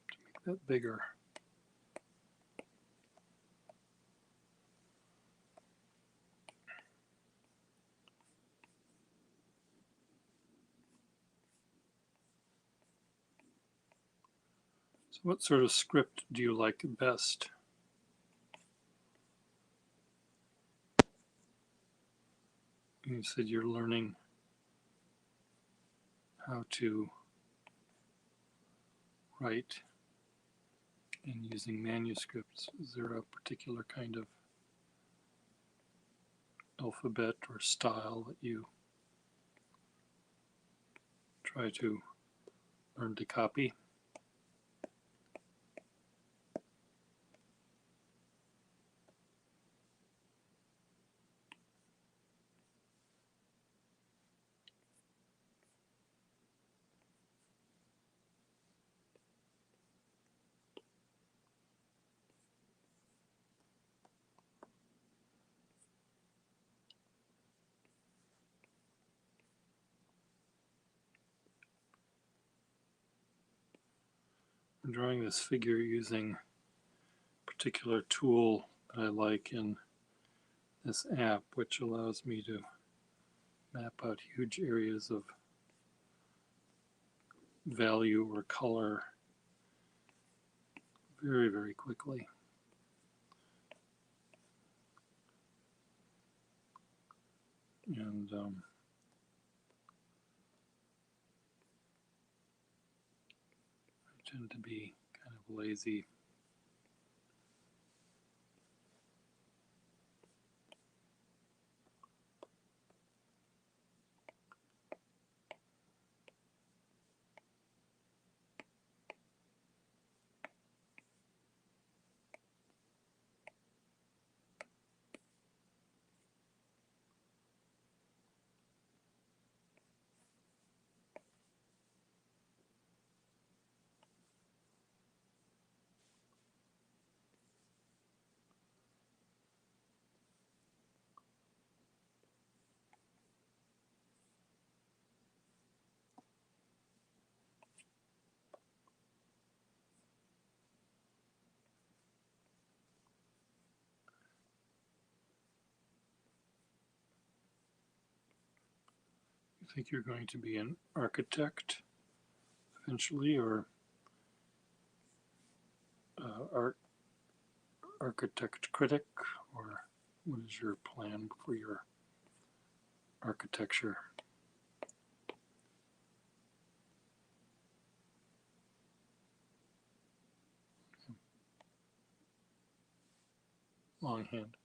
Speaker 1: To make that bigger. So what sort of script do you like best? You said you're learning how to write and using manuscripts. Is there a particular kind of alphabet or style that you try to learn to copy? I'm drawing this figure using a particular tool that I like in this app, which allows me to map out huge areas of value or color very, very quickly. And I tend to be kind of lazy. You think you're going to be an architect eventually, or architect critic, or what is your plan for your architecture? Longhand.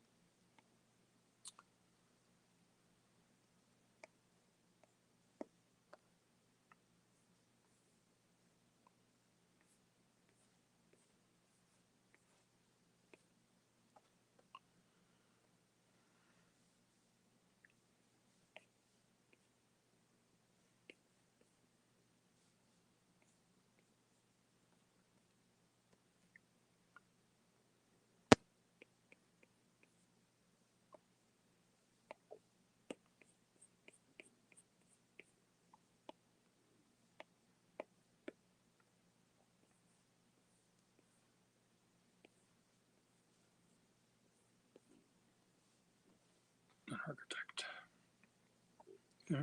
Speaker 1: An architect. Yeah.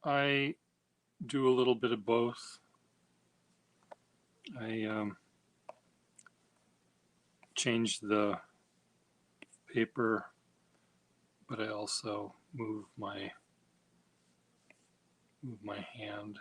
Speaker 1: I do a little bit of both. I change the paper, but I also move my hand.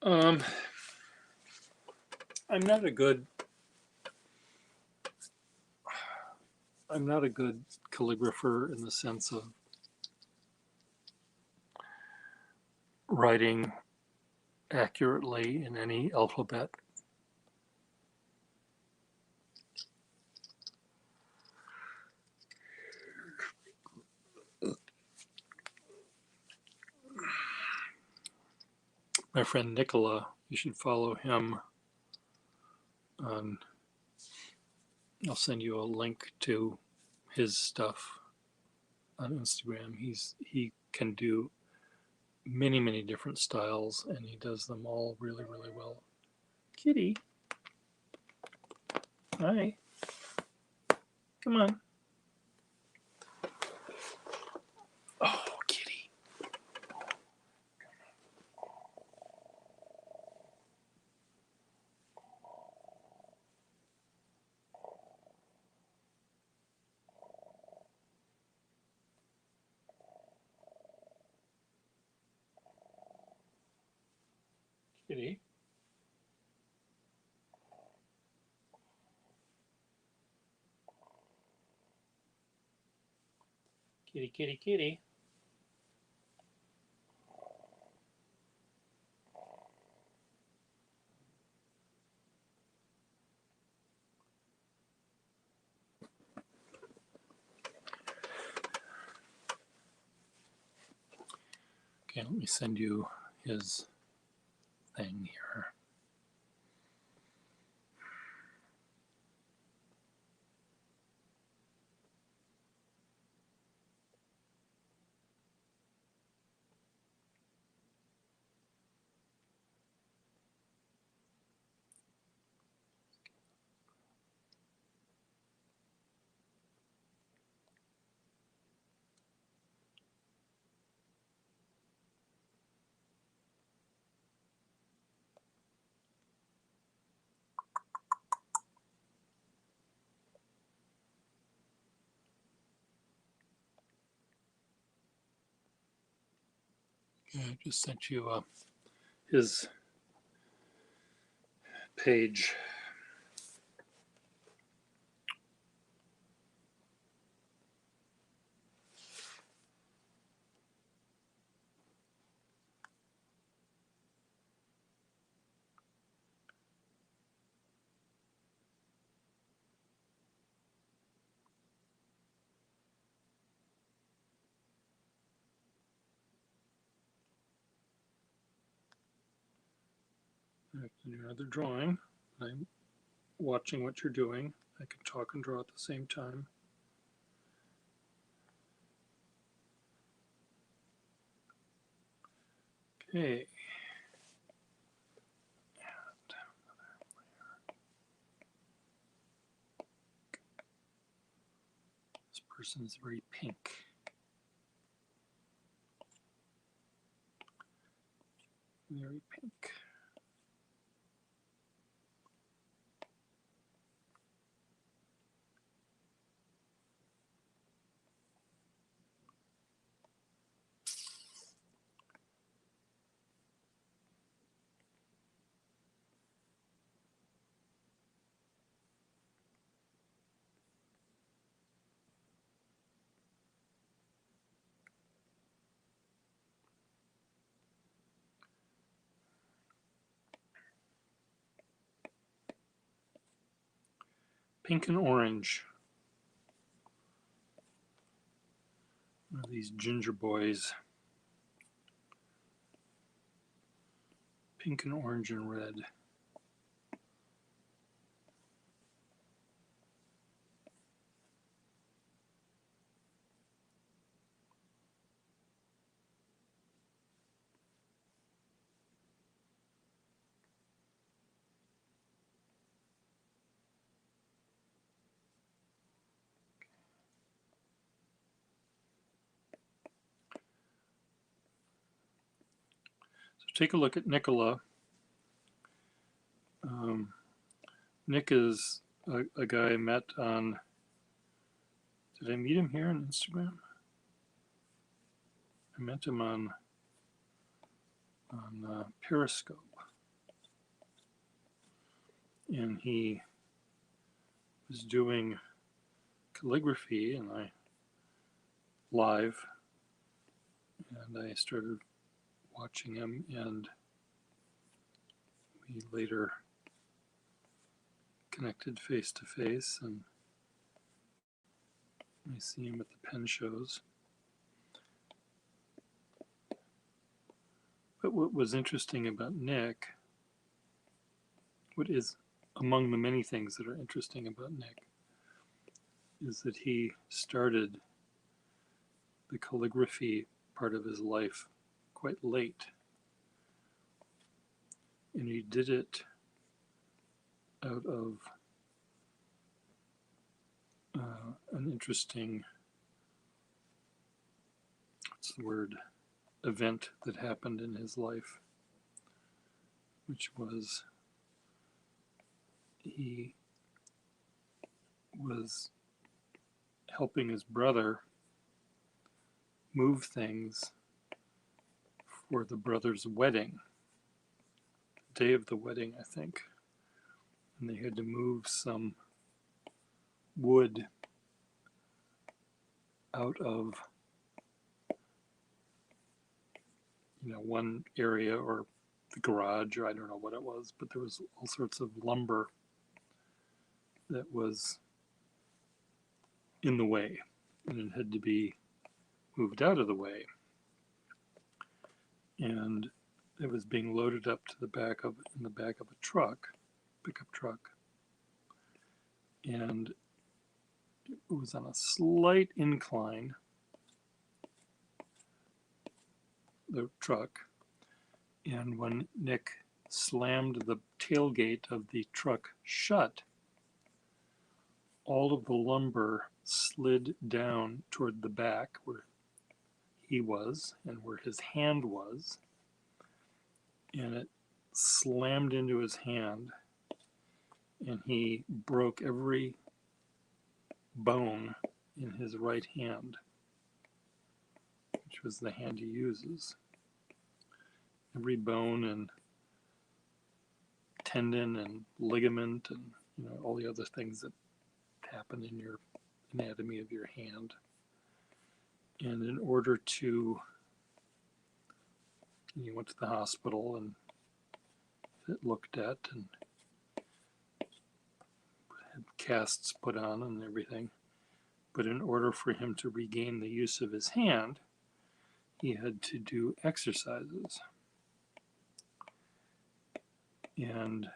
Speaker 1: Um, I'm not a good calligrapher in the sense of writing accurately in any alphabet. My friend Nicola, you should follow him on, I'll send you a link to his stuff on Instagram. He can do many different styles, and he does them all really well. Kitty, hi, come on. Oh, kitty. Kitty. Kitty. Okay, let me send you his thing here. Okay, I just sent you his page. I have to do another drawing. I'm watching what you're doing. I can talk and draw at the same time. Okay. person is very pink. Very pink. Pink and orange. One of these ginger boys. Pink and orange and red. So take a look at Nicola. Nick is a guy I met on, did I meet him here on Instagram? I met him on Periscope. And he was doing calligraphy and I live, and I started watching him, and we later connected face to face, and I see him at the pen shows. But what was interesting about Nick, what is among the many things that are interesting about Nick, is that he started the calligraphy part of his life quite late. And he did it out of an interesting, what's the word, event that happened in his life, which was he was helping his brother move things for the brother's wedding, the day of the wedding, I think. And they had to move some wood out of, one area, or the garage, or I don't know what it was, but there was all sorts of lumber that was in the way, and it had to be moved out of the way. And it was being loaded up to in the back of a truck, pickup truck, and it was on a slight incline, the truck, and when Nick slammed the tailgate of the truck shut, all of the lumber slid down toward the back where he was and where his hand was, and it slammed into his hand, and he broke every bone in his right hand, which was the hand he uses. Every bone and tendon and ligament and all the other things that happen in your anatomy of your hand. And in order to, he went to the hospital and it looked at and had casts put on and everything. But in order for him to regain the use of his hand, he had to do exercises. And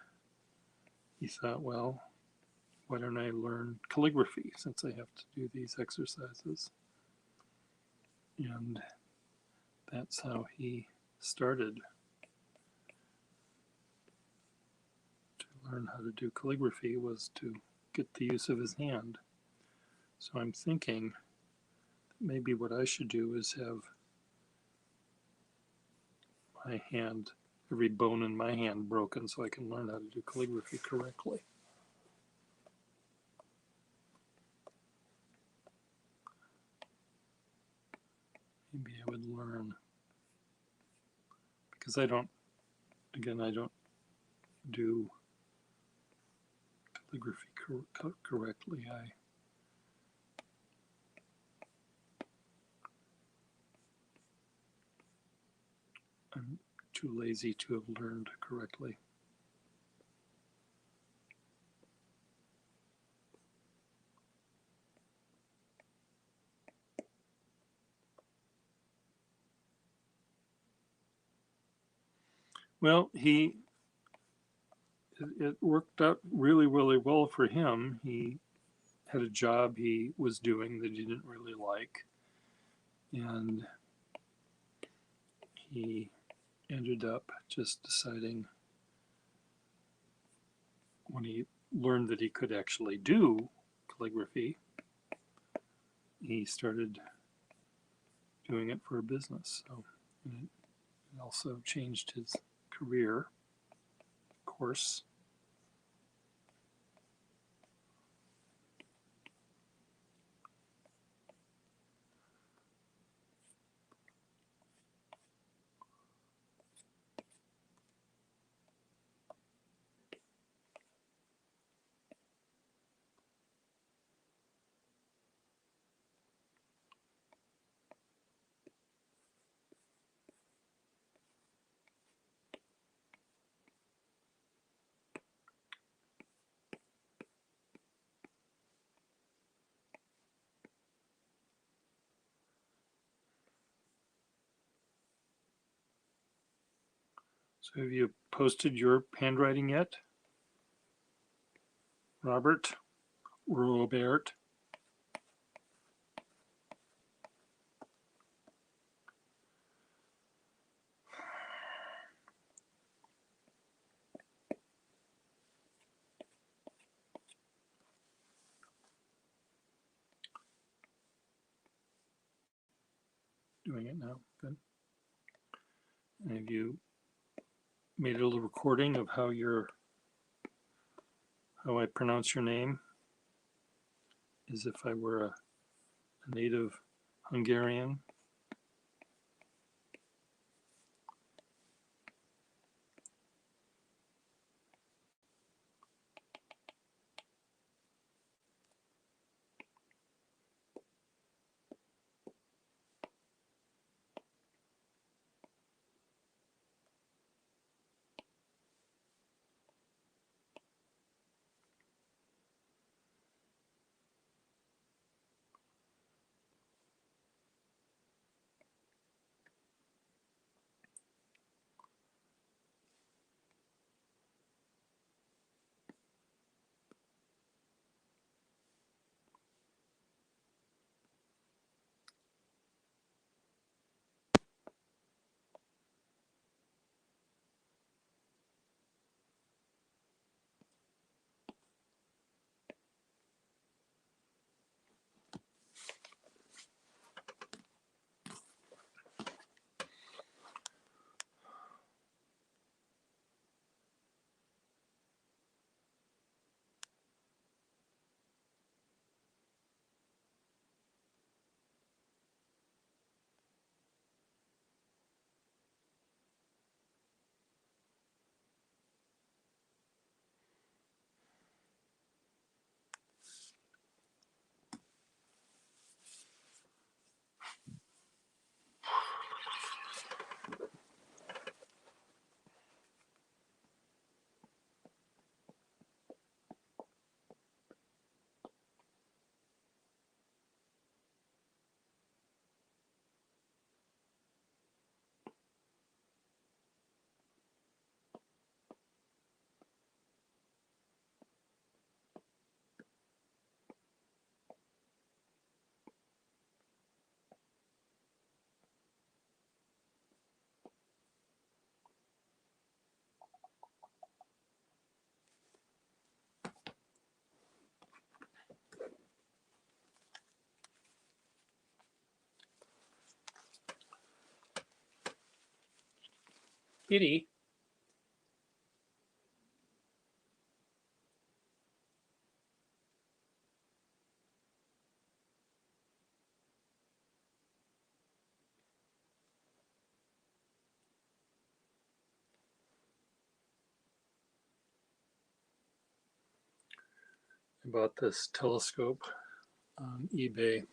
Speaker 1: he thought, well, why don't I learn calligraphy since I have to do these exercises? And that's how he started to learn how to do calligraphy, was to get the use of his hand. So I'm thinking maybe what I should do is have my hand, every bone in my hand broken so I can learn how to do calligraphy correctly. Maybe I would learn, because I don't do calligraphy correctly. I'm too lazy to have learned correctly. Well, it worked out really, really well for him. He had a job he was doing that he didn't really like, and he ended up just deciding, when he learned that he could actually do calligraphy, he started doing it for a business. So it also changed his career course. So have you posted your handwriting yet, Robert? Robert? Doing it now. Good. And have you made a little recording of how I pronounce your name, as if I were a native Hungarian? Kitty. I bought this telescope on eBay.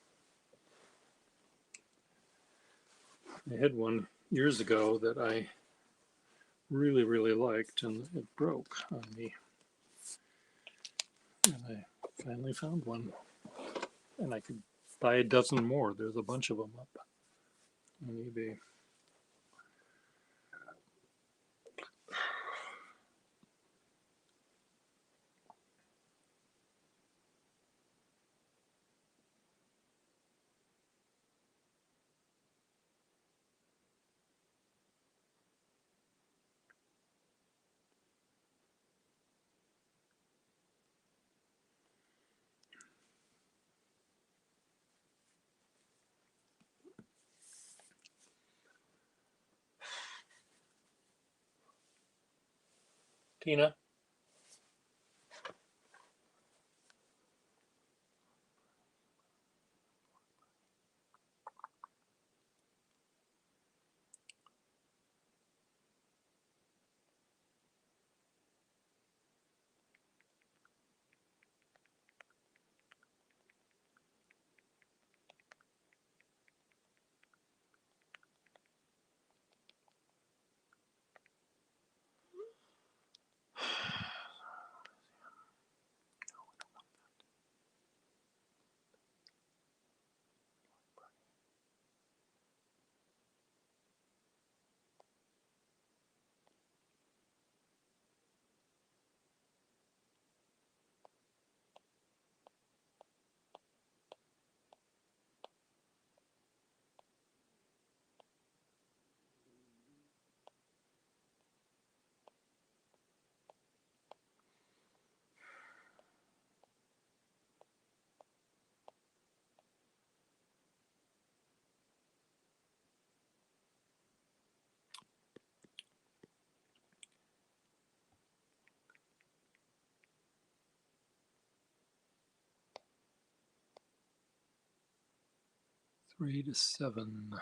Speaker 1: I had one years ago that I really, really liked, and it broke on me. And I finally found one, and I could buy a dozen more. There's a bunch of them up on eBay. Tina? Three to seven.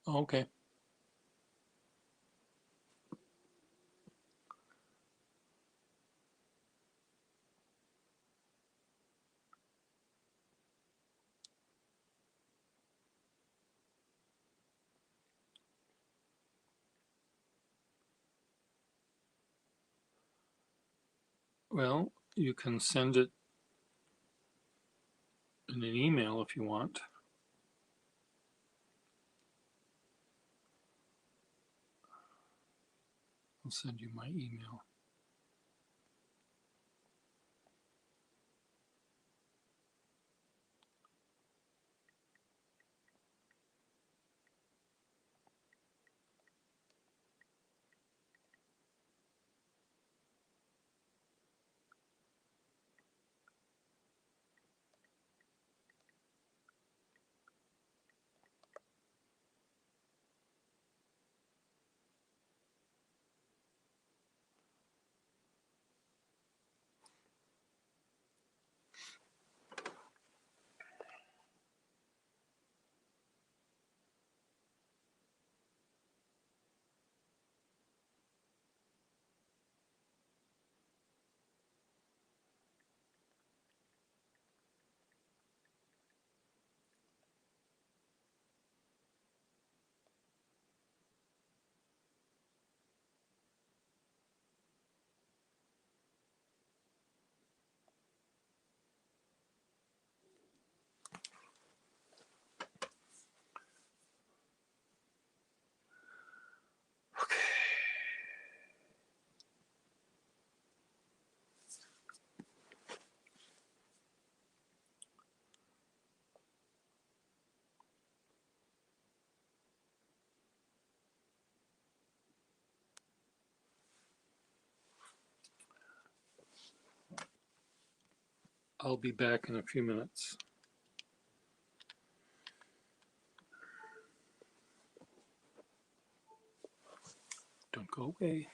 Speaker 1: Okay. Well, you can send it in an email if you want. I'll send you my email. I'll be back in a few minutes. Don't go away.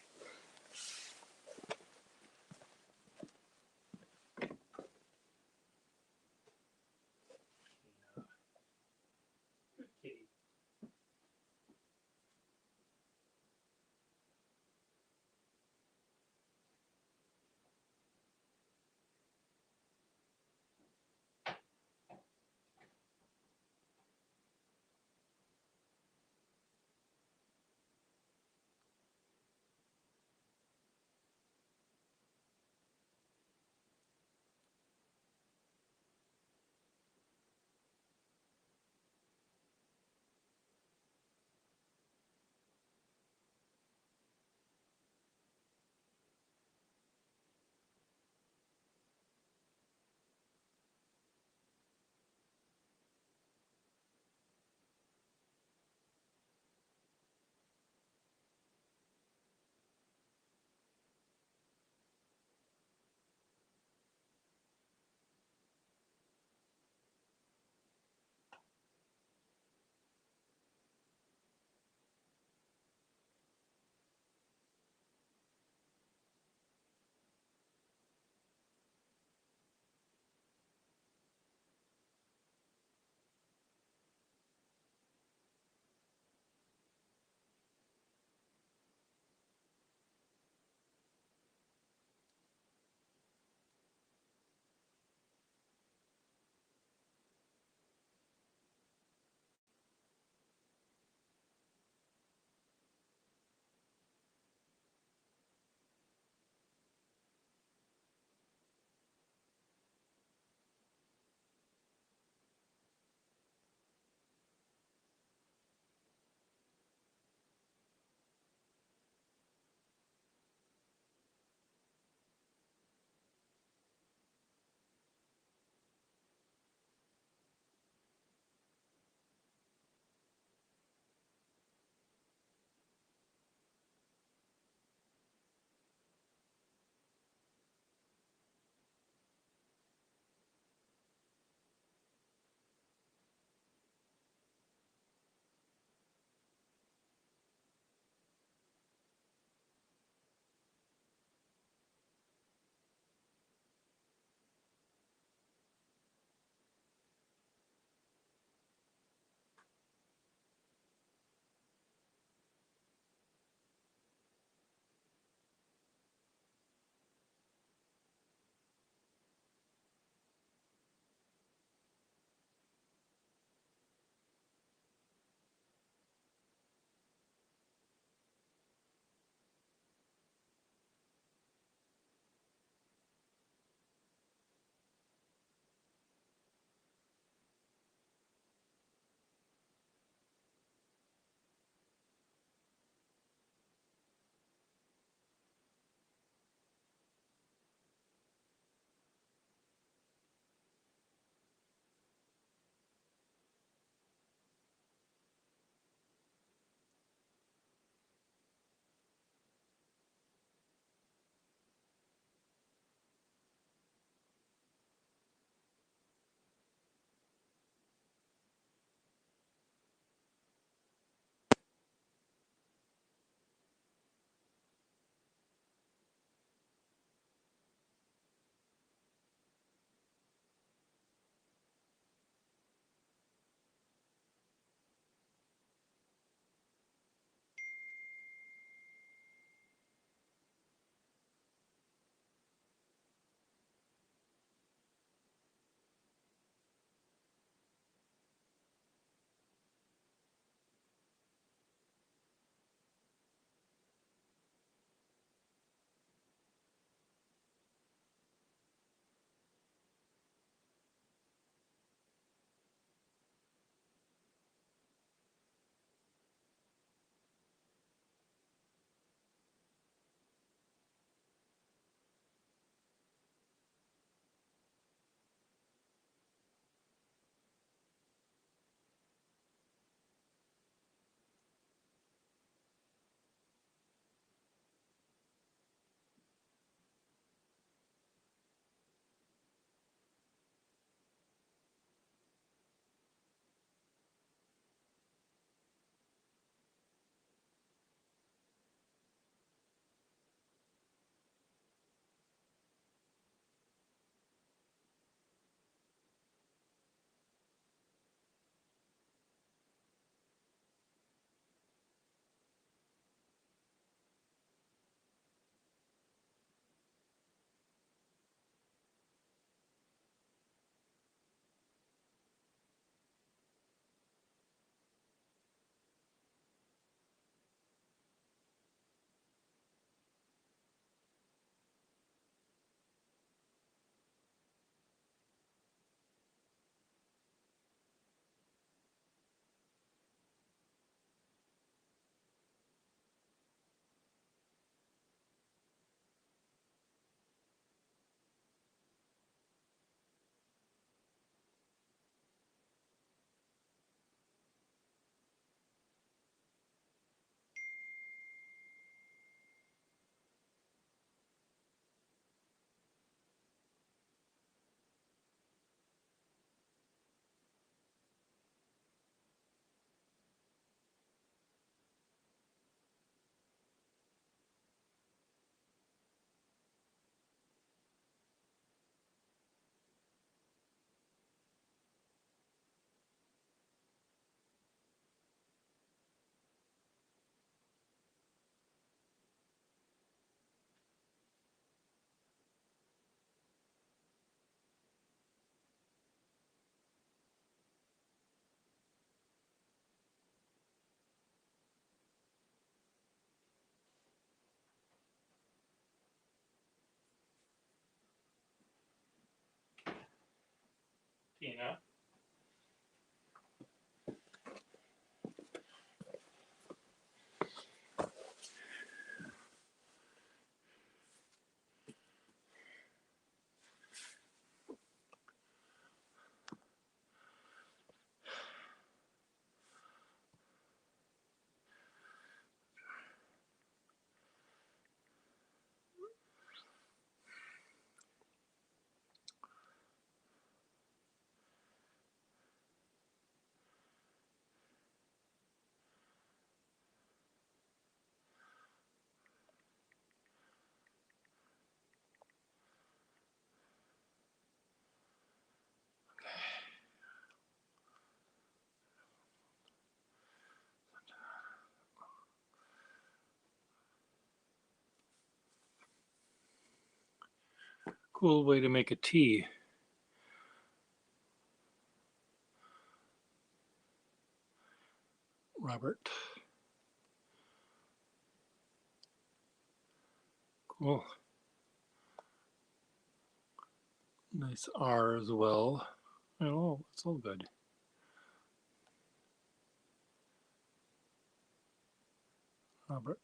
Speaker 1: Tina. Cool way to make a tea. Robert. Cool. Nice R as well. Oh, it's all good. Robert.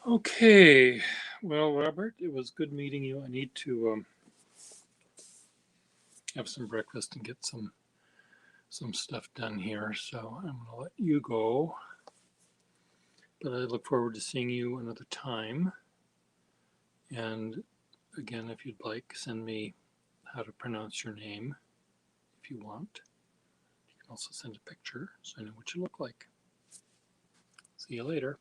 Speaker 1: Okay, well, Robert, it was good meeting you. I need to have some breakfast and get some stuff done here, so I'm going to let you go. But I look forward to seeing you another time. And again, if you'd like, send me how to pronounce your name if you want. You can also send a picture so I know what you look like. See you later.